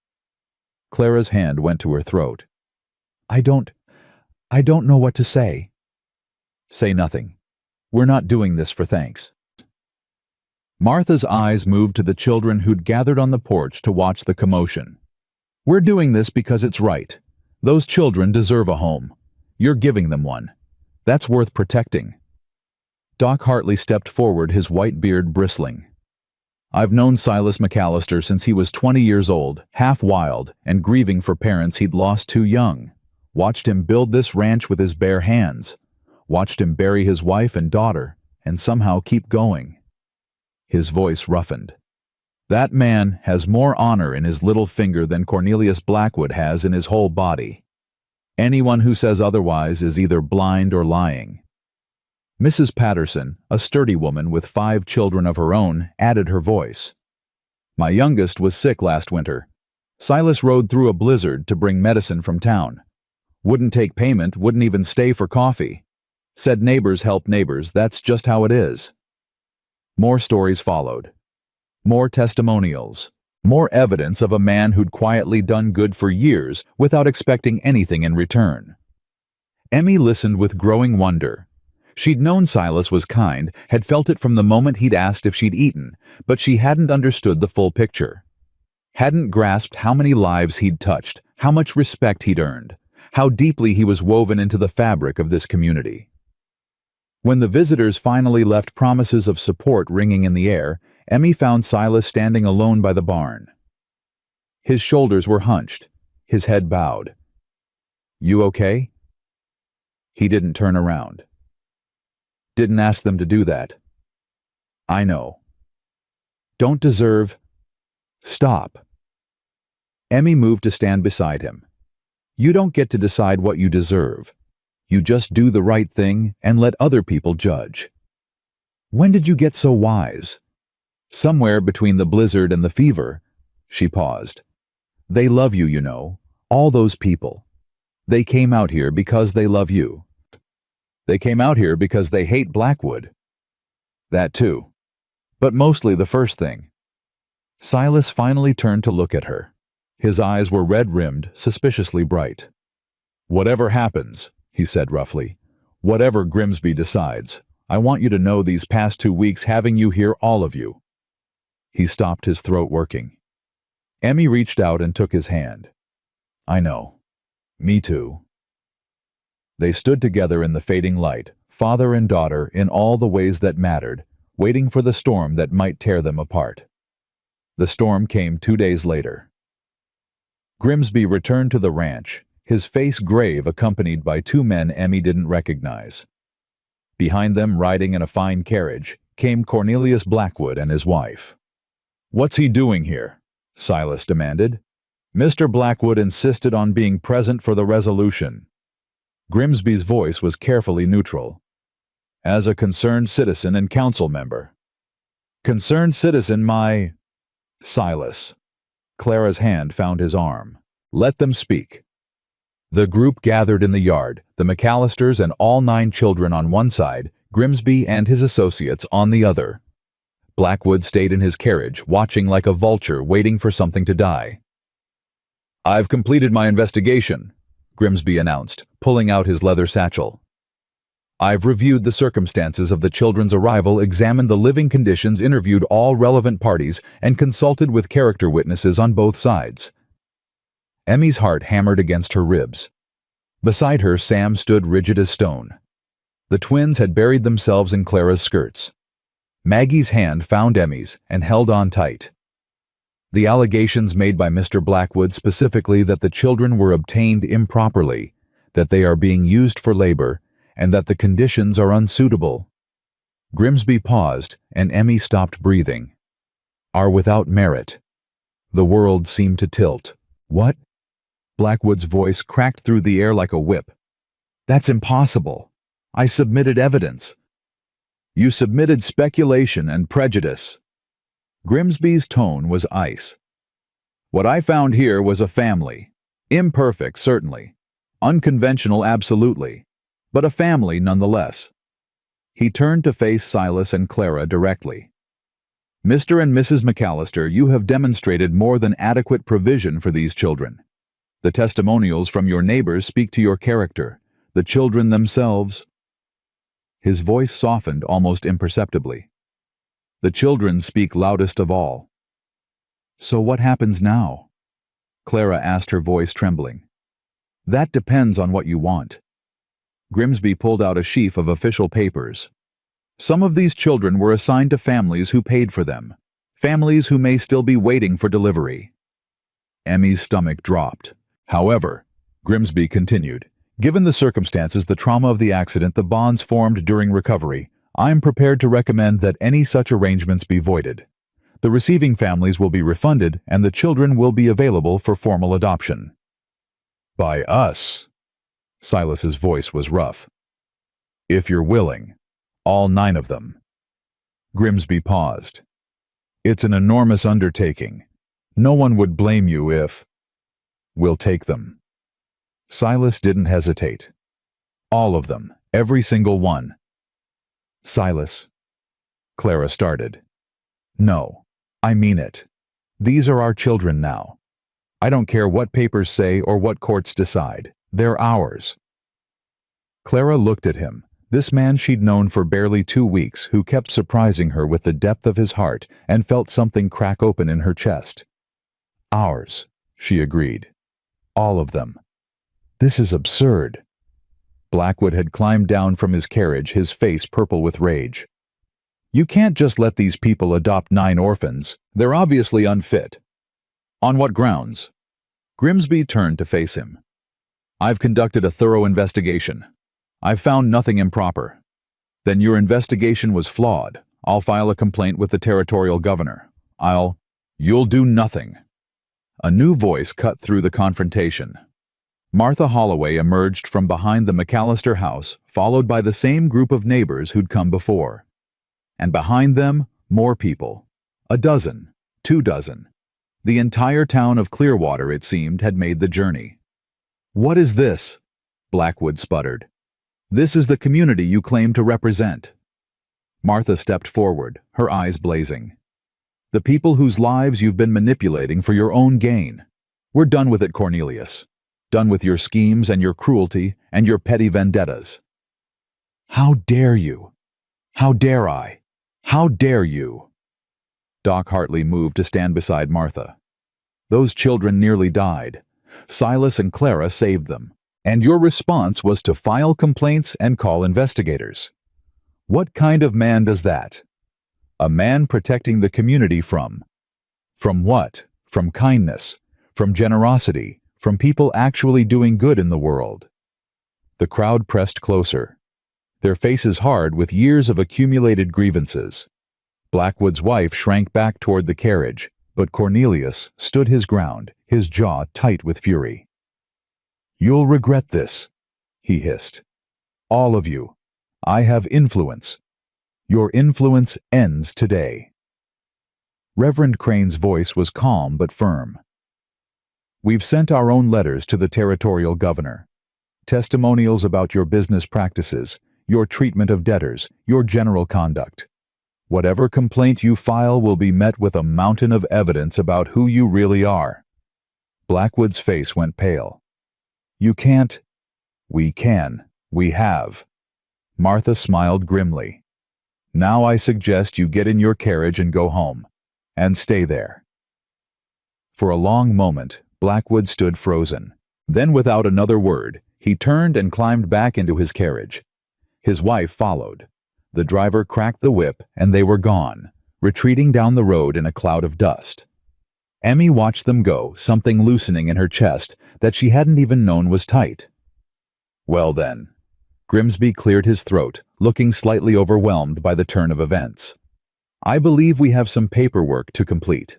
Clara's hand went to her throat. I don't know what to say." "Say nothing. We're not doing this for thanks." Martha's eyes moved to the children who'd gathered on the porch to watch the commotion. "We're doing this because it's right. Those children deserve a home. You're giving them one. That's worth protecting." Doc Hartley stepped forward, his white beard bristling. "I've known Silas McAllister since he was 20 years old, half wild, and grieving for parents he'd lost too young. Watched him build this ranch with his bare hands. Watched him bury his wife and daughter, and somehow keep going. His voice roughened. That man has more honor in his little finger than Cornelius Blackwood has in his whole body. Anyone who says otherwise is either blind or lying. Mrs. Patterson, a sturdy woman with 5 children of her own, added her voice. My youngest was sick last winter. Silas rode through a blizzard to bring medicine from town. Wouldn't take payment, wouldn't even stay for coffee. Said neighbors help neighbors, that's just how it is. More stories followed. More testimonials. More evidence of a man who'd quietly done good for years without expecting anything in return. Emmy listened with growing wonder. She'd known Silas was kind, had felt it from the moment he'd asked if she'd eaten, but she hadn't understood the full picture. Hadn't grasped how many lives he'd touched, how much respect he'd earned, how deeply he was woven into the fabric of this community. When the visitors finally left, promises of support ringing in the air, Emmy found Silas standing alone by the barn. His shoulders were hunched, his head bowed. You okay? He didn't turn around. Didn't ask them to do that. I know. Don't deserve. Stop. Emmy moved to stand beside him. You don't get to decide what you deserve. You just do the right thing and let other people judge. When did you get so wise? Somewhere between the blizzard and the fever. She paused. They love you, you know, all those people. They came out here because they love you. They came out here because they hate Blackwood. That too. But mostly the first thing. Silas finally turned to look at her. His eyes were red-rimmed, suspiciously bright. Whatever happens, he said roughly, whatever Grimsby decides, I want you to know these past 2 weeks having you here, all of you. He stopped, his throat working. Emmy reached out and took his hand. I know. Me too. They stood together in the fading light, father and daughter in all the ways that mattered, waiting for the storm that might tear them apart. The storm came 2 days later. Grimsby returned to the ranch, his face grave, accompanied by 2 men Emmy didn't recognize. Behind them, riding in a fine carriage, came Cornelius Blackwood and his wife. What's he doing here? Silas demanded. Mr. Blackwood insisted on being present for the resolution. Grimsby's voice was carefully neutral. As a concerned citizen and council member. Concerned citizen, my... Silas. Clara's hand found his arm. Let them speak. The group gathered in the yard, the McAllisters and all 9 children on one side, Grimsby and his associates on the other. Blackwood stayed in his carriage, watching like a vulture, waiting for something to die. I've completed my investigation, Grimsby announced, pulling out his leather satchel. I've reviewed the circumstances of the children's arrival, examined the living conditions, interviewed all relevant parties, and consulted with character witnesses on both sides. Emmy's heart hammered against her ribs. Beside her, Sam stood rigid as stone. The twins had buried themselves in Clara's skirts. Maggie's hand found Emmy's and held on tight. The allegations made by Mr. Blackwood, specifically that the children were obtained improperly, that they are being used for labor, and that the conditions are unsuitable. Grimsby paused, and Emmy stopped breathing. Are without merit. The world seemed to tilt. What? Blackwood's voice cracked through the air like a whip. That's impossible. I submitted evidence. You submitted speculation and prejudice. Grimsby's tone was ice. What I found here was a family. Imperfect, certainly. Unconventional, absolutely. But a family nonetheless. He turned to face Silas and Clara directly. Mr. and Mrs. McAllister, you have demonstrated more than adequate provision for these children. The testimonials from your neighbors speak to your character. The children themselves... His voice softened almost imperceptibly. The children speak loudest of all. So what happens now? Clara asked, her voice trembling. That depends on what you want. Grimsby pulled out a sheaf of official papers. Some of these children were assigned to families who paid for them, families who may still be waiting for delivery. Emmy's stomach dropped. However, Grimsby continued, given the circumstances, the trauma of the accident, the bonds formed during recovery, I'm prepared to recommend that any such arrangements be voided. The receiving families will be refunded and the children will be available for formal adoption. By us. Silas's voice was rough. If you're willing. All 9 of them. Grimsby paused. It's an enormous undertaking. No one would blame you if... We'll take them. Silas didn't hesitate. All of them. Every single one. Silas. Clara started. No. I mean it. These are our children now. I don't care what papers say or what courts decide. They're ours. Clara looked at him, this man she'd known for barely 2 weeks who kept surprising her with the depth of his heart, and felt something crack open in her chest. Ours, she agreed. All of them. This is absurd. Blackwood had climbed down from his carriage, his face purple with rage. You can't just let these people adopt 9 orphans. They're obviously unfit. On what grounds? Grimsby turned to face him. I've conducted a thorough investigation. I've found nothing improper. Then your investigation was flawed. I'll file a complaint with the territorial governor. You'll do nothing. A new voice cut through the confrontation. Martha Holloway emerged from behind the McAllister house, followed by the same group of neighbors who'd come before. And behind them, more people. 12, 24. The entire town of Clearwater, it seemed, had made the journey. What is this? Blackwood sputtered. This is the community you claim to represent. Martha stepped forward, her eyes blazing. The people whose lives you've been manipulating for your own gain. We're done with it, Cornelius. Done with your schemes and your cruelty and your petty vendettas. How dare you? How dare I? How dare you? Doc Hartley moved to stand beside Martha. Those children nearly died. Silas and Clara saved them. And your response was to file complaints and call investigators. What kind of man does that? A man protecting the community from what? From kindness, from generosity, from people actually doing good in the world. The crowd pressed closer, their faces hard with years of accumulated grievances. Blackwood's wife shrank back toward the carriage, but Cornelius stood his ground, his jaw tight with fury. You'll regret this, he hissed. All of you. I have influence. Your influence ends today. Reverend Crane's voice was calm but firm. We've sent our own letters to the territorial governor. Testimonials about your business practices, your treatment of debtors, your general conduct. Whatever complaint you file will be met with a mountain of evidence about who you really are. Blackwood's face went pale. You can't. We can. We have. Martha smiled grimly. Now I suggest you get in your carriage and go home. And stay there. For a long moment, Blackwood stood frozen. Then without another word, he turned and climbed back into his carriage. His wife followed. The driver cracked the whip and they were gone, retreating down the road in a cloud of dust. Emmy watched them go, something loosening in her chest that she hadn't even known was tight. Well then. Grimsby cleared his throat, looking slightly overwhelmed by the turn of events. I believe we have some paperwork to complete.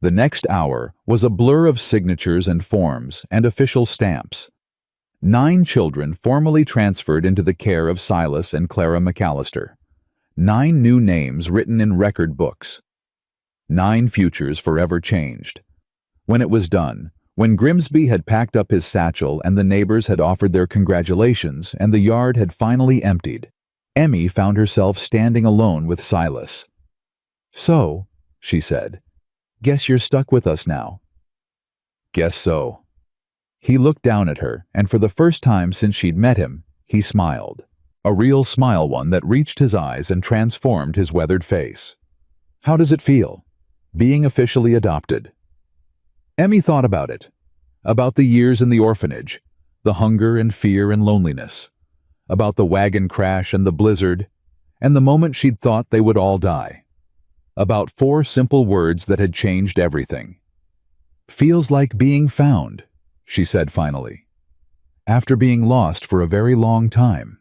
The next hour was a blur of signatures and forms and official stamps. 9 children formally transferred into the care of Silas and Clara McAllister. 9 new names written in record books. 9 futures forever changed. When it was done, when Grimsby had packed up his satchel and the neighbors had offered their congratulations and the yard had finally emptied, Emmy found herself standing alone with Silas. So, she said, guess you're stuck with us now. Guess so. He looked down at her, and for the first time since she'd met him, he smiled. A real smile, one that reached his eyes and transformed his weathered face. How does it feel? Being officially adopted. Emmy thought about it. About the years in the orphanage, the hunger and fear and loneliness. About the wagon crash and the blizzard, and the moment she'd thought they would all die. About 4 simple words that had changed everything. Feels like being found, she said finally. After being lost for a very long time.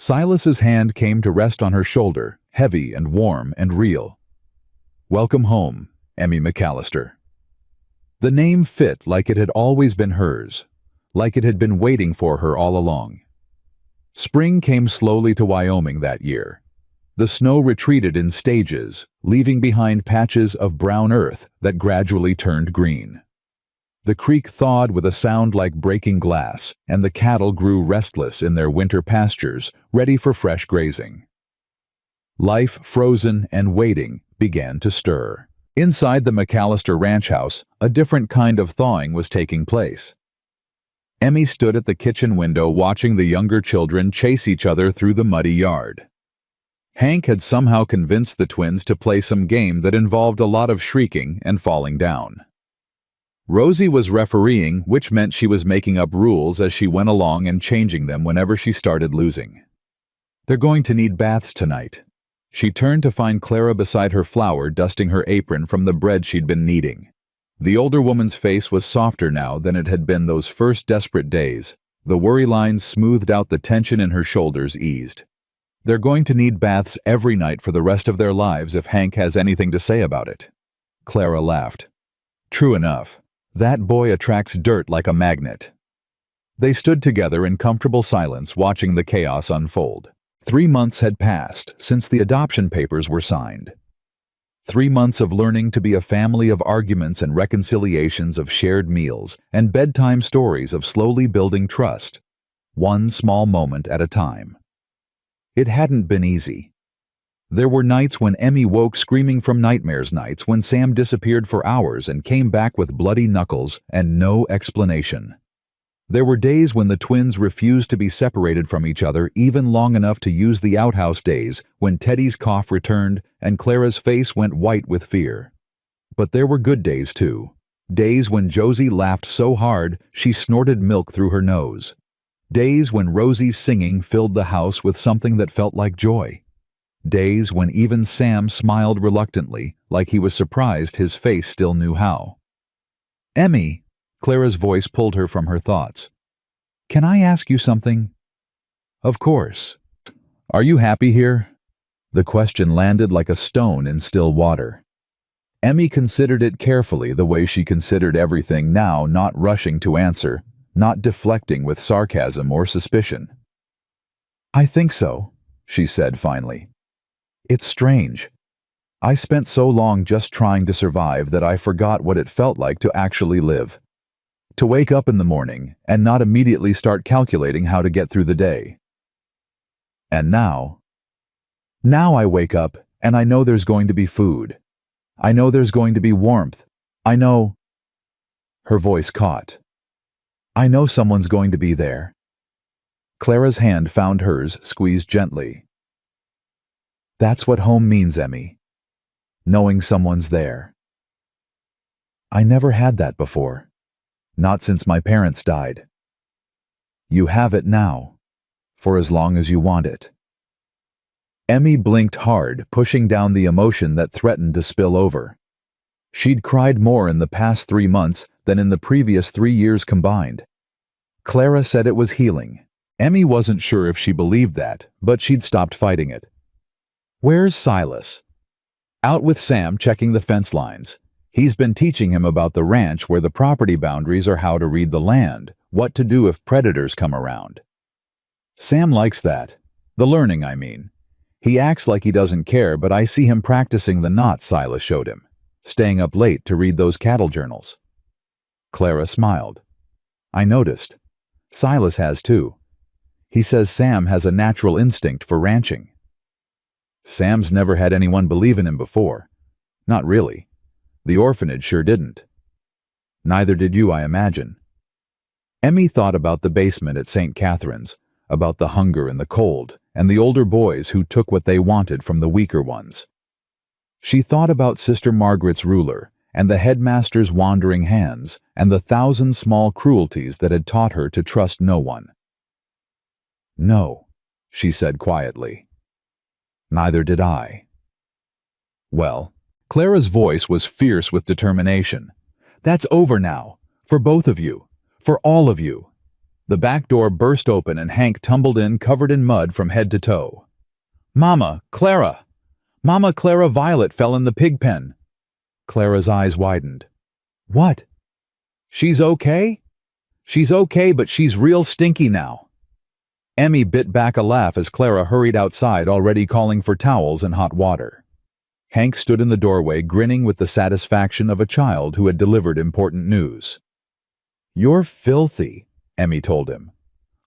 Silas's hand came to rest on her shoulder, heavy and warm and real. "Welcome home, Emmy McAllister." The name fit like it had always been hers, like it had been waiting for her all along. Spring came slowly to Wyoming that year. The snow retreated in stages, leaving behind patches of brown earth that gradually turned green. The creek thawed with a sound like breaking glass, and the cattle grew restless in their winter pastures, ready for fresh grazing. Life, frozen and waiting, began to stir. Inside the McAllister ranch house, a different kind of thawing was taking place. Emmy stood at the kitchen window watching the younger children chase each other through the muddy yard. Hank had somehow convinced the twins to play some game that involved a lot of shrieking and falling down. Rosie was refereeing, which meant she was making up rules as she went along and changing them whenever she started losing. "They're going to need baths tonight." She turned to find Clara beside her flour, dusting her apron from the bread she'd been kneading. The older woman's face was softer now than it had been those first desperate days. The worry lines smoothed out, the tension in her shoulders eased. "They're going to need baths every night for the rest of their lives if Hank has anything to say about it." Clara laughed. "True enough. That boy attracts dirt like a magnet." They stood together in comfortable silence, watching the chaos unfold. 3 months had passed since the adoption papers were signed. 3 months of learning to be a family, of arguments and reconciliations, of shared meals, and bedtime stories, of slowly building trust, one small moment at a time. It hadn't been easy. There were nights when Emmy woke screaming from nightmares, nights when Sam disappeared for hours and came back with bloody knuckles and no explanation. There were days when the twins refused to be separated from each other even long enough to use the outhouse, days when Teddy's cough returned and Clara's face went white with fear. But there were good days too. Days when Josie laughed so hard she snorted milk through her nose. Days when Rosie's singing filled the house with something that felt like joy. Days when even Sam smiled reluctantly, like he was surprised his face still knew how. "Emmy," Clara's voice pulled her from her thoughts. "Can I ask you something?" "Of course. Are you happy here?" The question landed like a stone in still water. Emmy considered it carefully, the way she considered everything now, not rushing to answer, not deflecting with sarcasm or suspicion. "I think so," she said finally. "It's strange. I spent so long just trying to survive that I forgot what it felt like to actually live. To wake up in the morning and not immediately start calculating how to get through the day. And now I wake up and I know there's going to be food. I know there's going to be warmth. I know—" Her voice caught. "I know someone's going to be there." Clara's hand found hers, squeezed gently. "That's what home means, Emmy. Knowing someone's there. I never had that before. Not since my parents died. You have it now, for as long as you want it." Emmy blinked hard, pushing down the emotion that threatened to spill over. She'd cried more in the past 3 months than in the previous 3 years combined. Clara said it was healing. Emmy wasn't sure if she believed that, but she'd stopped fighting it. "Where's Silas?" "Out with Sam, checking the fence lines. He's been teaching him about the ranch, where the property boundaries are, how to read the land, what to do if predators come around." "Sam likes that. The learning, I mean. He acts like he doesn't care, but I see him practicing the knots Silas showed him, staying up late to read those cattle journals." Clara smiled. "I noticed. Silas has too. He says Sam has a natural instinct for ranching." "Sam's never had anyone believe in him before. Not really. The orphanage sure didn't." "Neither did you, I imagine." Emmy thought about the basement at St. Catherine's, about the hunger and the cold, and the older boys who took what they wanted from the weaker ones. She thought about Sister Margaret's ruler, and the headmaster's wandering hands, and the 1,000 small cruelties that had taught her to trust no one. "No," she said quietly. "Neither did I." "Well," Clara's voice was fierce with determination, "that's over now. For both of you. For all of you. The back door burst open and Hank tumbled in covered in mud from head to toe. "Mama, Clara! Mama, Clara, Violet fell in the pig pen." Clara's eyes widened. "What? She's okay?" "She's okay, but she's real stinky now." Emmy bit back a laugh as Clara hurried outside, already calling for towels and hot water. Hank stood in the doorway, grinning with the satisfaction of a child who had delivered important news. "You're filthy," Emmy told him.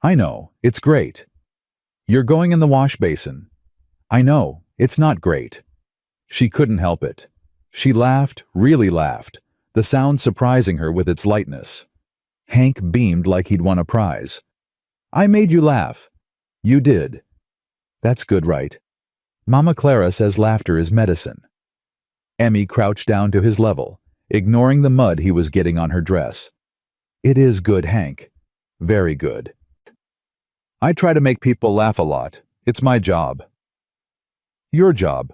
"I know, it's great." "You're going in the wash basin." "I know, it's not great." She couldn't help it. She laughed, really laughed, the sound surprising her with its lightness. Hank beamed like he'd won a prize. "I made you laugh." "You did." "That's good, right? Mama Clara says laughter is medicine." Emmy crouched down to his level, ignoring the mud he was getting on her dress. "It is good, Hank. Very good. I try to make people laugh a lot. It's my job." "Your job?"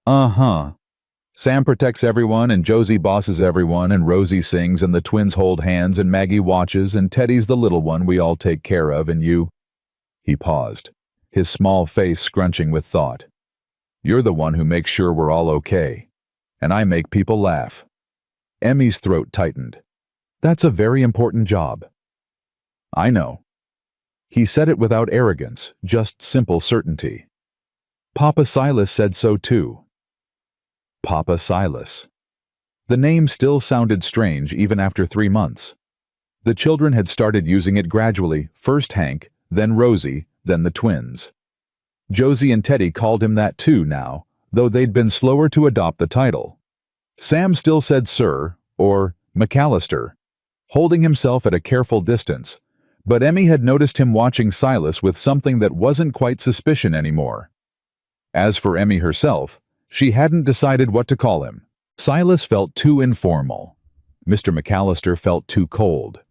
"Uh-huh. Sam protects everyone, and Josie bosses everyone, and Rosie sings, and the twins hold hands, and Maggie watches, and Teddy's the little one we all take care of, and you—" He paused, his small face scrunching with thought. "You're the one who makes sure we're all okay. And I make people laugh." Emmy's throat tightened. "That's a very important job." "I know." He said it without arrogance, just simple certainty. "Papa Silas said so too." Papa Silas. The name still sounded strange even after 3 months. The children had started using it gradually, first Hank, then Rosie, then the twins. Josie and Teddy called him that too now, though they'd been slower to adopt the title. Sam still said Sir, or McAllister, holding himself at a careful distance, but Emmy had noticed him watching Silas with something that wasn't quite suspicion anymore. As for Emmy herself, she hadn't decided what to call him. Silas felt too informal. Mr. McAllister felt too cold.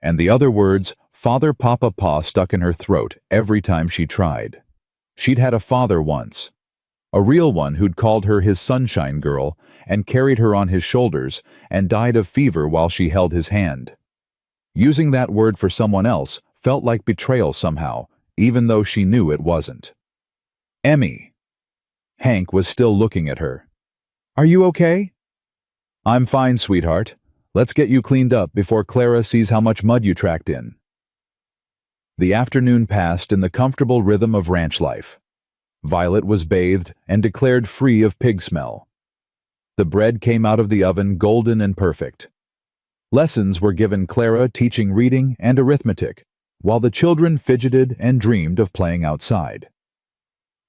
And the other words, Father, Papa, Pa, stuck in her throat every time she tried. She'd had a father once. A real one who'd called her his sunshine girl and carried her on his shoulders and died of fever while she held his hand. Using that word for someone else felt like betrayal somehow, even though she knew it wasn't. Emmy. Hank was still looking at her. "Are you okay?" "I'm fine, sweetheart. Let's get you cleaned up before Clara sees how much mud you tracked in." The afternoon passed in the comfortable rhythm of ranch life. Violet was bathed and declared free of pig smell. The bread came out of the oven golden and perfect. Lessons were given Clara teaching reading and arithmetic, while the children fidgeted and dreamed of playing outside.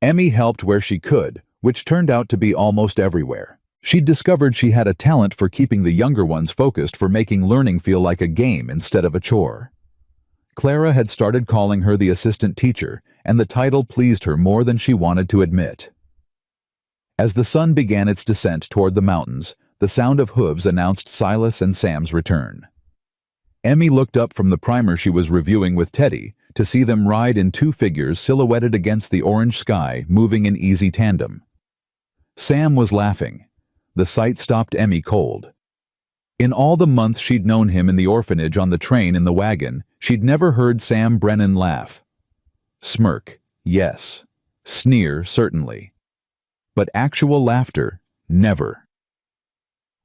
Emmy helped where she could, which turned out to be almost everywhere. She'd discovered she had a talent for keeping the younger ones focused, for making learning feel like a game instead of a chore. Clara had started calling her the assistant teacher, and the title pleased her more than she wanted to admit. As the sun began its descent toward the mountains, the sound of hooves announced Silas and Sam's return. Emmy looked up from the primer she was reviewing with Teddy to see them ride in 2 figures silhouetted against the orange sky, moving in easy tandem. Sam was laughing. The sight stopped Emmy cold. In all the months she'd known him in the orphanage, on the train, in the wagon, she'd never heard Sam Brennan laugh. Smirk, yes. Sneer, certainly. But actual laughter, never.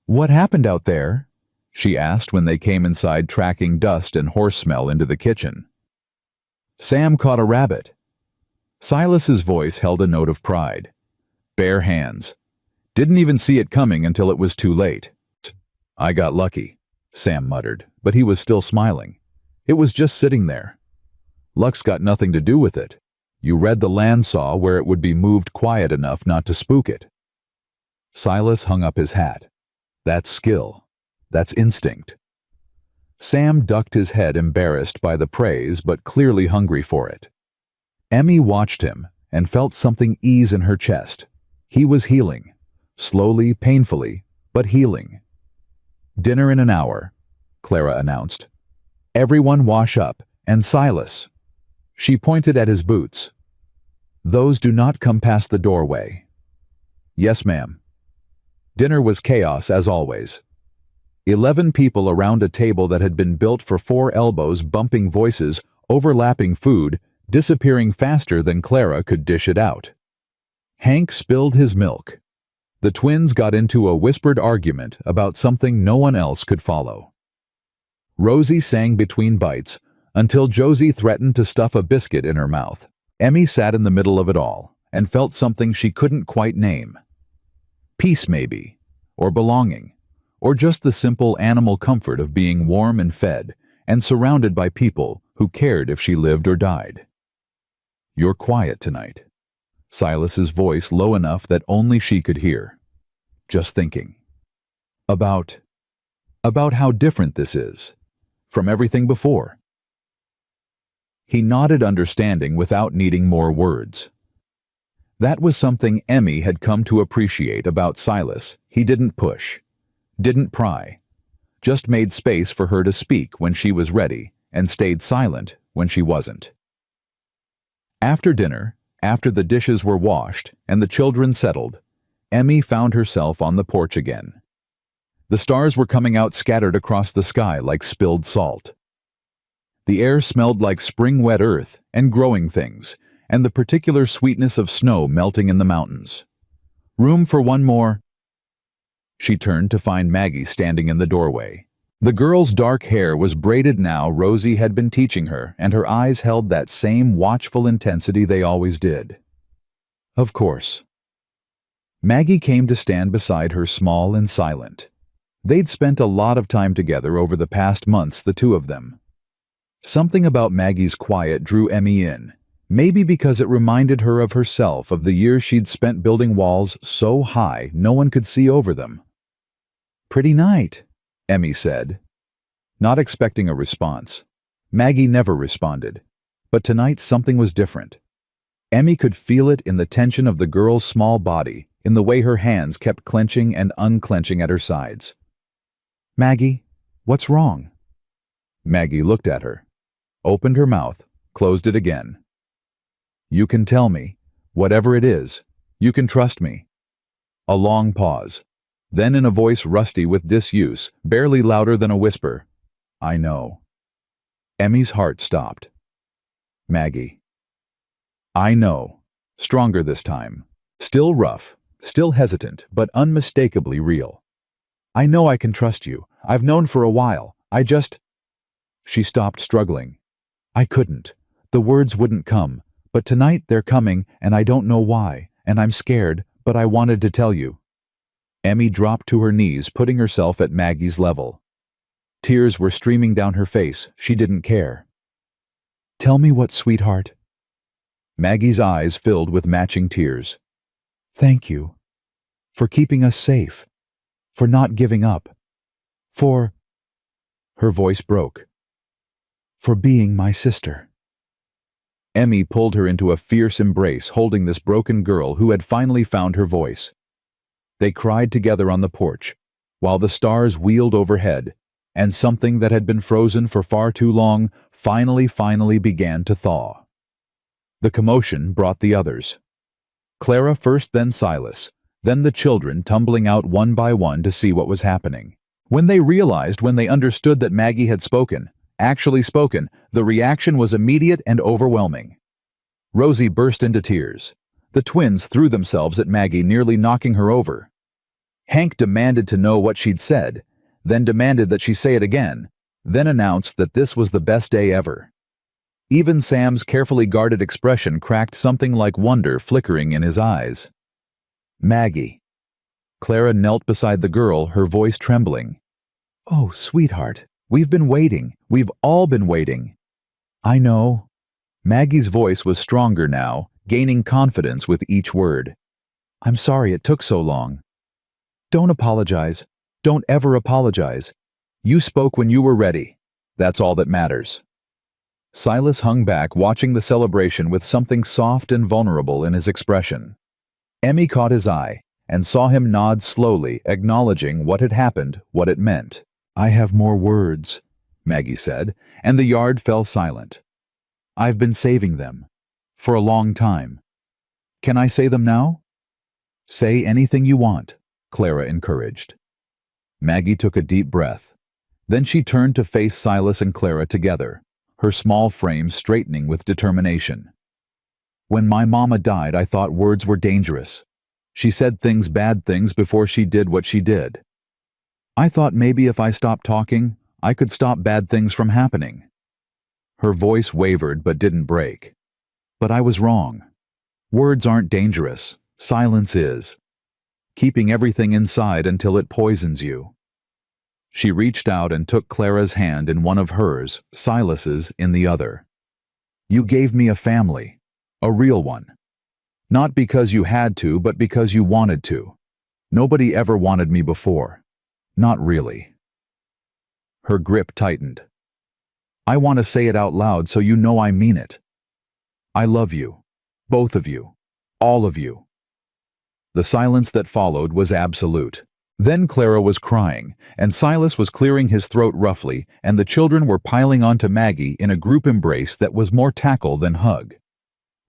"What happened out there?" she asked when they came inside, tracking dust and horse smell into the kitchen. "Sam caught a rabbit." Silas's voice held a note of pride. "Bare hands. Didn't even see it coming until it was too late." "I got lucky," Sam muttered, but he was still smiling. "It was just sitting there. Luck's got nothing to do with it. You read the land saw where it would be moved quiet enough not to spook it." Silas hung up his hat. "That's skill. That's instinct." Sam ducked his head, embarrassed by the praise but clearly hungry for it. Emmy watched him and felt something ease in her chest. He was healing. Slowly, painfully, but healing. "Dinner in an hour," Clara announced. "Everyone wash up, and Silas." She pointed at his boots. "Those do not come past the doorway." "Yes, ma'am." Dinner was chaos as always. 11 people around a table that had been built for 4 elbows, bumping voices, overlapping food, disappearing faster than Clara could dish it out. Hank spilled his milk. The twins got into a whispered argument about something no one else could follow. Rosie sang between bites until Josie threatened to stuff a biscuit in her mouth. Emmy sat in the middle of it all and felt something she couldn't quite name. Peace, maybe, or belonging, or just the simple animal comfort of being warm and fed and surrounded by people who cared if she lived or died. "You're quiet tonight." Silas's voice low enough that only she could hear. "Just thinking. About how different this is from everything before." He nodded, understanding without needing more words. That was something Emmy had come to appreciate about Silas. He didn't push, didn't pry, just made space for her to speak when she was ready and stayed silent when she wasn't. After dinner, after the dishes were washed and the children settled, Emmy found herself on the porch again. The stars were coming out scattered across the sky like spilled salt. The air smelled like spring-wet earth and growing things, and the particular sweetness of snow melting in the mountains. "Room for one more?" She turned to find Maggie standing in the doorway. The girl's dark hair was braided now. Rosie had been teaching her, and her eyes held that same watchful intensity they always did. "Of course." Maggie came to stand beside her, small and silent. They'd spent a lot of time together over the past months, the two of them. Something about Maggie's quiet drew Emmy in, maybe because it reminded her of herself, of the years she'd spent building walls so high no one could see over them. "Pretty night," Emmy said, not expecting a response. Maggie never responded, but tonight something was different. Emmy could feel it in the tension of the girl's small body, in the way her hands kept clenching and unclenching at her sides. "Maggie, what's wrong?" Maggie looked at her, opened her mouth, closed it again. "You can tell me, whatever it is. You can trust me." A long pause. Then, in a voice rusty with disuse, barely louder than a whisper, "I know." Emmy's heart stopped. "Maggie." "I know." Stronger this time. Still rough, still hesitant, but unmistakably real. "I know I can trust you. I've known for a while. I just—" She stopped, struggling. "I couldn't. The words wouldn't come. But tonight they're coming, and I don't know why, and I'm scared, but I wanted to tell you." Emmy dropped to her knees, putting herself at Maggie's level. Tears were streaming down her face. She didn't care. "Tell me what, sweetheart?" Maggie's eyes filled with matching tears. "Thank you. For keeping us safe. For not giving up. For—" Her voice broke. "For being my sister." Emmy pulled her into a fierce embrace, holding this broken girl who had finally found her voice. They cried together on the porch, while the stars wheeled overhead, and something that had been frozen for far too long finally began to thaw. The commotion brought the others. Clara first, then Silas, then the children tumbling out one by one to see what was happening. When they understood that Maggie had spoken, actually spoken, the reaction was immediate and overwhelming. Rosie burst into tears. The twins threw themselves at Maggie, nearly knocking her over. Hank demanded to know what she'd said, then demanded that she say it again, then announced that this was the best day ever. Even Sam's carefully guarded expression cracked, something like wonder flickering in his eyes. "Maggie." Clara knelt beside the girl, her voice trembling. "Oh, sweetheart, we've been waiting. We've all been waiting." "I know." Maggie's voice was stronger now, gaining confidence with each word. "I'm sorry it took so long." "Don't apologize. Don't ever apologize. You spoke when you were ready. That's all that matters." Silas hung back, watching the celebration with something soft and vulnerable in his expression. Emmy caught his eye and saw him nod slowly, acknowledging what had happened, what it meant. "I have more words," Maggie said, and the yard fell silent. "I've been saving them. For a long time. Can I say them now?" "Say anything you want," Clara encouraged. Maggie took a deep breath. Then she turned to face Silas and Clara together, her small frame straightening with determination. When my mama died, I thought words were dangerous. She said bad things before she did what she did. I thought maybe if I stopped talking, I could stop bad things from happening. Her voice wavered but didn't break. But I was wrong. Words aren't dangerous. Silence is. Keeping everything inside until it poisons you. She reached out and took Clara's hand in one of hers, Silas's in the other. You gave me a family. A real one. Not because you had to, but because you wanted to. Nobody ever wanted me before. Not really. Her grip tightened. I want to say it out loud so you know I mean it. I love you. Both of you. All of you. The silence that followed was absolute. Then Clara was crying, and Silas was clearing his throat roughly, and the children were piling onto Maggie in a group embrace that was more tackle than hug.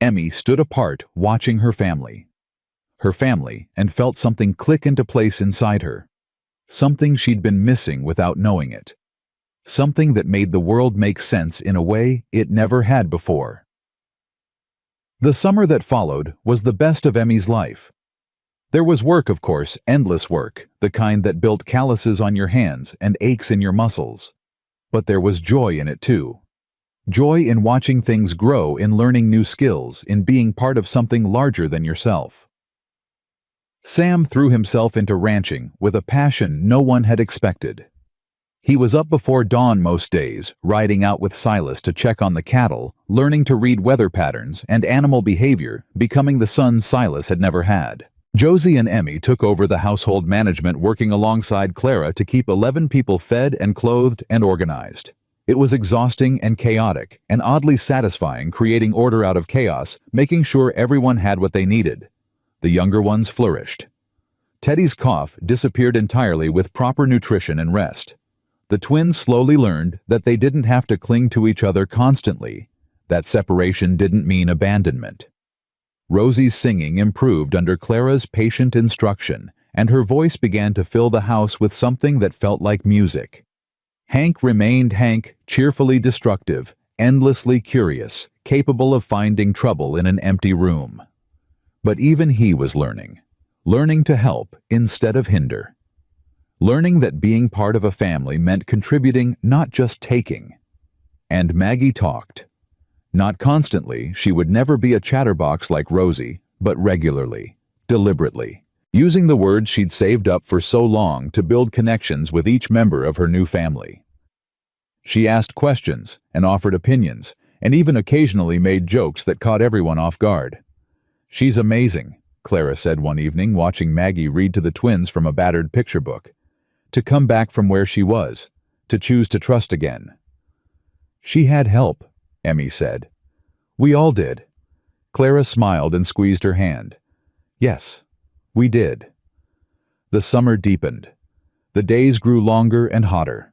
Emmy stood apart, watching her family. And felt something click into place inside her. Something she'd been missing without knowing it. Something that made the world make sense in a way it never had before. The summer that followed was the best of Emmy's life. There was work, of course, endless work, the kind that built calluses on your hands and aches in your muscles. But there was joy in it too. Joy in watching things grow, in learning new skills, in being part of something larger than yourself. Sam threw himself into ranching with a passion no one had expected. He was up before dawn most days, riding out with Silas to check on the cattle, learning to read weather patterns and animal behavior, becoming the son Silas had never had. Josie and Emmy took over the household management, working alongside Clara to keep 11 people fed and clothed and organized. It was exhausting and chaotic, and oddly satisfying, creating order out of chaos, making sure everyone had what they needed. The younger ones flourished. Teddy's cough disappeared entirely with proper nutrition and rest. The twins slowly learned that they didn't have to cling to each other constantly, that separation didn't mean abandonment. Rosie's singing improved under Clara's patient instruction, and her voice began to fill the house with something that felt like music. Hank remained Hank, cheerfully destructive, endlessly curious, capable of finding trouble in an empty room. But even he was learning to help instead of hinder. Learning that being part of a family meant contributing, not just taking. And Maggie talked. Not constantly, she would never be a chatterbox like Rosie, but regularly, deliberately, using the words she'd saved up for so long to build connections with each member of her new family. She asked questions and offered opinions, and even occasionally made jokes that caught everyone off guard. She's amazing, Clara said one evening, watching Maggie read to the twins from a battered picture book. To come back from where she was, to choose to trust again. She had help, Emmy said. We all did. Clara smiled and squeezed her hand. Yes, we did. The summer deepened. The days grew longer and hotter.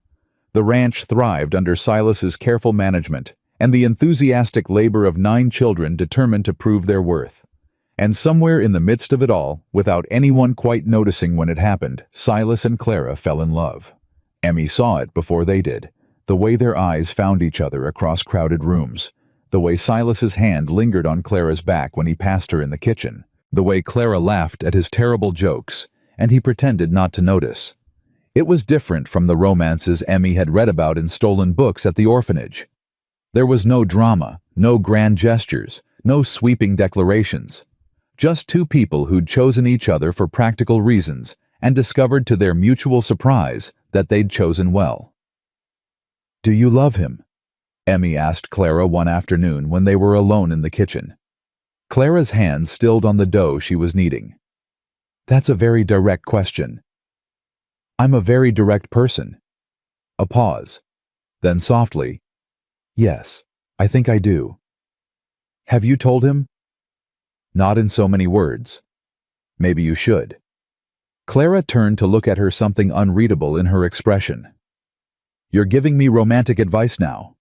The ranch thrived under Silas's careful management and the enthusiastic labor of 9 children determined to prove their worth. And somewhere in the midst of it all, without anyone quite noticing when it happened, Silas and Clara fell in love. Emmy saw it before they did, the way their eyes found each other across crowded rooms, the way Silas's hand lingered on Clara's back when he passed her in the kitchen, the way Clara laughed at his terrible jokes, and he pretended not to notice. It was different from the romances Emmy had read about in stolen books at the orphanage. There was no drama, no grand gestures, no sweeping declarations. Just 2 people who'd chosen each other for practical reasons and discovered to their mutual surprise that they'd chosen well. Do you love him? Emmy asked Clara one afternoon when they were alone in the kitchen. Clara's hands stilled on the dough she was kneading. That's a very direct question. I'm a very direct person. A pause. Then softly, yes, I think I do. Have you told him? Not in so many words. Maybe you should. Clara turned to look at her, something unreadable in her expression. You're giving me romantic advice now.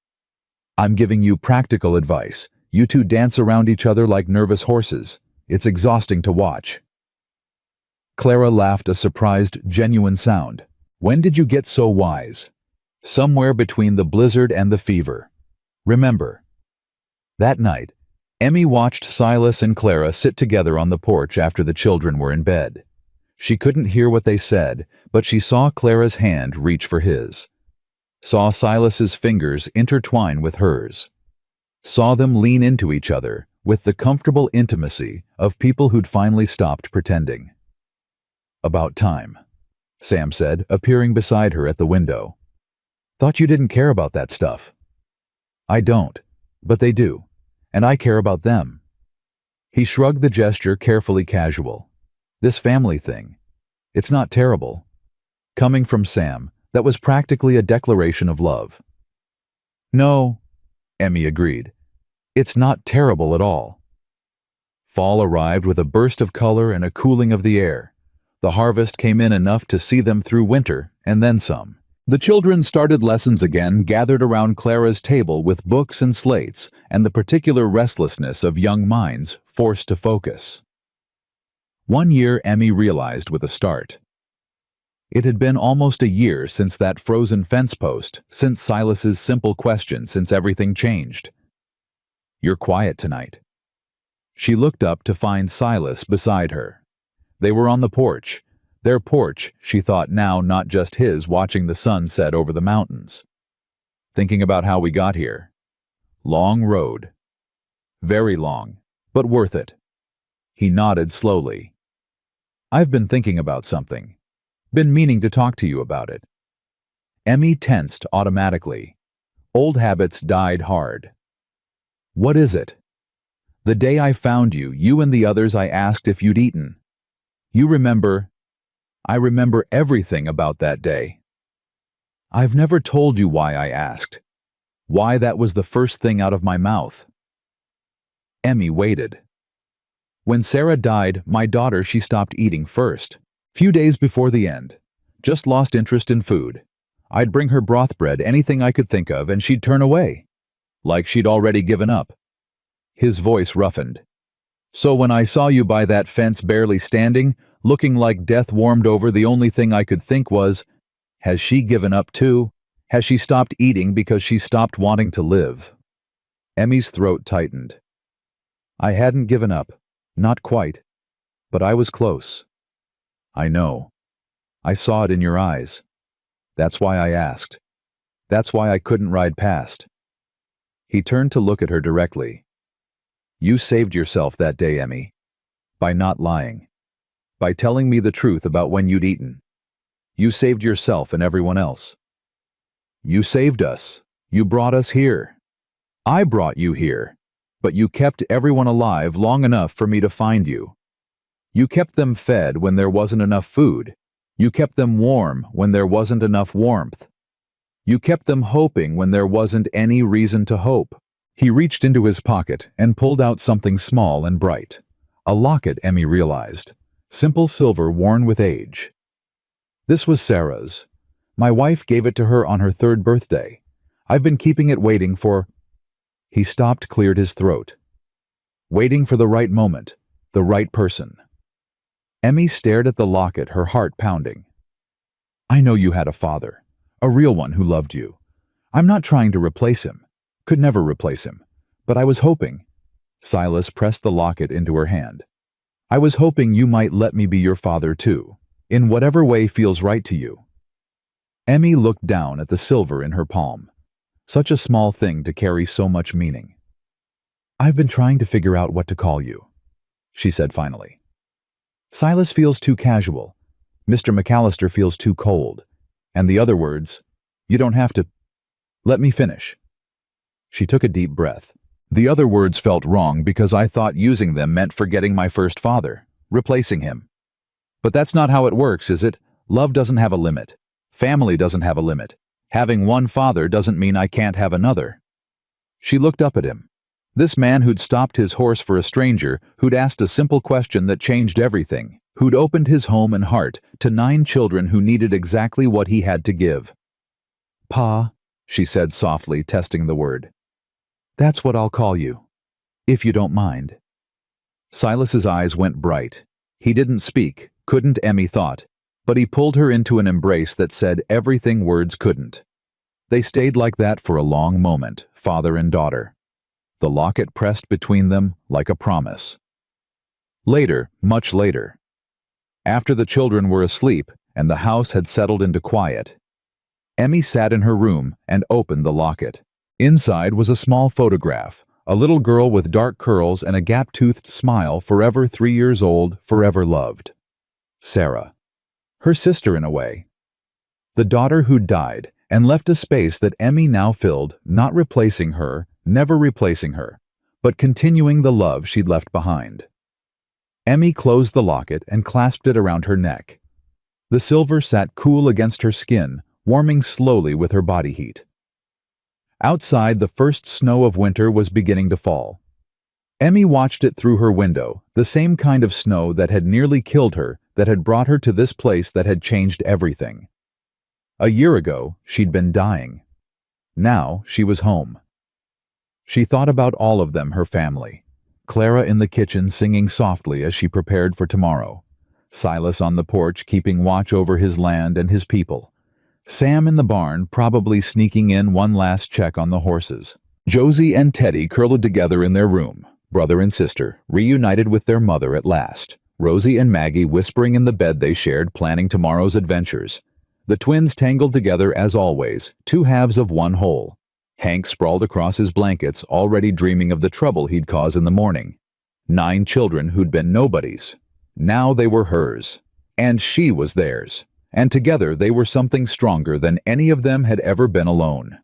I'm giving you practical advice. You 2 dance around each other like nervous horses. It's exhausting to watch. Clara laughed, a surprised, genuine sound. When did you get so wise? Somewhere between the blizzard and the fever. Remember. That night, Emmy watched Silas and Clara sit together on the porch after the children were in bed. She couldn't hear what they said, but she saw Clara's hand reach for his. Saw Silas's fingers intertwine with hers. Saw them lean into each other with the comfortable intimacy of people who'd finally stopped pretending. About time, Sam said, appearing beside her at the window. Thought you didn't care about that stuff. I don't, but they do, and I care about them. He shrugged the gesture carefully casual. This family thing, it's not terrible. Coming from Sam, that was practically a declaration of love. No, Emmy agreed. It's not terrible at all. Fall arrived with a burst of color and a cooling of the air. The harvest came in enough to see them through winter, and then some. The children started lessons again, gathered around Clara's table with books and slates, and the particular restlessness of young minds forced to focus. 1 year, Emmy realized with a start. It had been almost a year since that frozen fence post, since Silas's simple question, since everything changed. You're quiet tonight. She looked up to find Silas beside her. They were on the porch. Their porch, she thought now, not just his, watching the sun set over the mountains. Thinking about how we got here. Long road. Very long, but worth it. He nodded slowly. I've been thinking about something. Been meaning to talk to you about it. Emmy tensed automatically. Old habits died hard. What is it? The day I found you, you and the others, I asked if you'd eaten. You remember? I remember everything about that day. I've never told you why I asked. Why that was the first thing out of my mouth. Emmy waited. When Sarah died, my daughter, she stopped eating first. Few days before the end. Just lost interest in food. I'd bring her broth bread, anything I could think of, and she'd turn away. Like she'd already given up. His voice roughened. So when I saw you by that fence barely standing, looking like death warmed over, the only thing I could think was, has she given up too? Has she stopped eating because she stopped wanting to live? Emmy's throat tightened. I hadn't given up. Not quite. But I was close. I know. I saw it in your eyes. That's why I asked. That's why I couldn't ride past. He turned to look at her directly. You saved yourself that day, Emmy. By not lying. By telling me the truth about when you'd eaten. You saved yourself and everyone else. You saved us. You brought us here. I brought you here. But you kept everyone alive long enough for me to find you. You kept them fed when there wasn't enough food. You kept them warm when there wasn't enough warmth. You kept them hoping when there wasn't any reason to hope. He reached into his pocket and pulled out something small and bright. A locket, Emmy realized. Simple silver worn with age. This was Sarah's. My wife gave it to her on her 3rd birthday. I've been keeping it waiting for... He stopped, cleared his throat. Waiting for the right moment, the right person. Emmy stared at the locket, her heart pounding. I know you had a father, a real one who loved you. I'm not trying to replace him. Could never replace him. But I was hoping. Silas pressed the locket into her hand. I was hoping you might let me be your father too, in whatever way feels right to you. Emmy looked down at the silver in her palm. Such a small thing to carry so much meaning. I've been trying to figure out what to call you, she said finally. Silas feels too casual. Mr. McAllister feels too cold. And the other words, you don't have to... Let me finish. She took a deep breath. The other words felt wrong because I thought using them meant forgetting my first father, replacing him. But that's not how it works, is it? Love doesn't have a limit. Family doesn't have a limit. Having one father doesn't mean I can't have another. She looked up at him. This man who'd stopped his horse for a stranger, who'd asked a simple question that changed everything, who'd opened his home and heart to 9 children who needed exactly what he had to give. Pa, she said softly, testing the word. That's what I'll call you, if you don't mind. Silas's eyes went bright. He didn't speak, couldn't, Emmy thought, but he pulled her into an embrace that said everything words couldn't. They stayed like that for a long moment, father and daughter. The locket pressed between them like a promise. Later, much later, after the children were asleep and the house had settled into quiet, Emmy sat in her room and opened the locket. Inside was a small photograph, a little girl with dark curls and a gap-toothed smile, forever 3 years old, forever loved. Sarah. Her sister in a way. The daughter who'd died and left a space that Emmy now filled, not replacing her, never replacing her, but continuing the love she'd left behind. Emmy closed the locket and clasped it around her neck. The silver sat cool against her skin, warming slowly with her body heat. Outside, the first snow of winter was beginning to fall. Emmy watched it through her window, the same kind of snow that had nearly killed her, that had brought her to this place that had changed everything. A year ago, she'd been dying. Now, she was home. She thought about all of them, her family. Clara in the kitchen singing softly as she prepared for tomorrow. Silas on the porch keeping watch over his land and his people. Sam in the barn probably sneaking in one last check on the horses. Josie and Teddy curled together in their room, brother and sister, reunited with their mother at last. Rosie and Maggie whispering in the bed they shared, planning tomorrow's adventures. The twins tangled together as always, two halves of one whole. Hank sprawled across his blankets, already dreaming of the trouble he'd cause in the morning. 9 children who'd been nobodies. Now they were hers. And she was theirs. And together they were something stronger than any of them had ever been alone.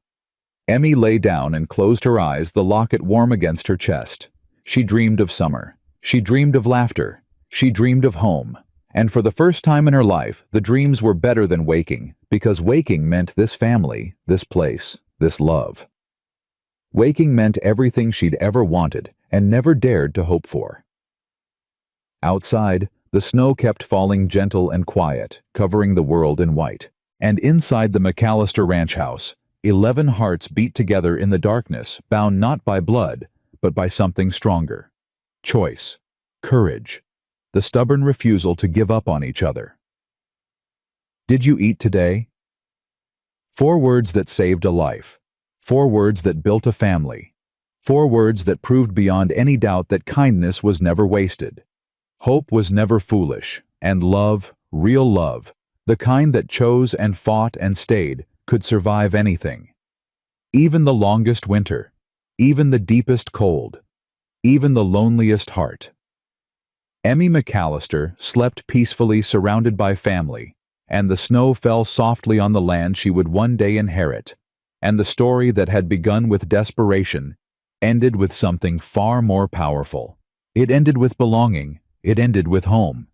Emmy lay down and closed her eyes, the locket warm against her chest. She dreamed of summer. She dreamed of laughter. She dreamed of home. And for the first time in her life, the dreams were better than waking, because waking meant this family, this place, this love. Waking meant everything she'd ever wanted and never dared to hope for. Outside, the snow kept falling gentle and quiet, covering the world in white. And inside the McAllister ranch house, 11 hearts beat together in the darkness, bound not by blood, but by something stronger. Choice. Courage. The stubborn refusal to give up on each other. Did you eat today? 4 words that saved a life. 4 words that built a family. 4 words that proved beyond any doubt that kindness was never wasted. Hope was never foolish, and love, real love, the kind that chose and fought and stayed, could survive anything. Even the longest winter, even the deepest cold, even the loneliest heart. Emmy McAllister slept peacefully surrounded by family, and the snow fell softly on the land she would one day inherit, and the story that had begun with desperation ended with something far more powerful. It ended with belonging. It ended with home.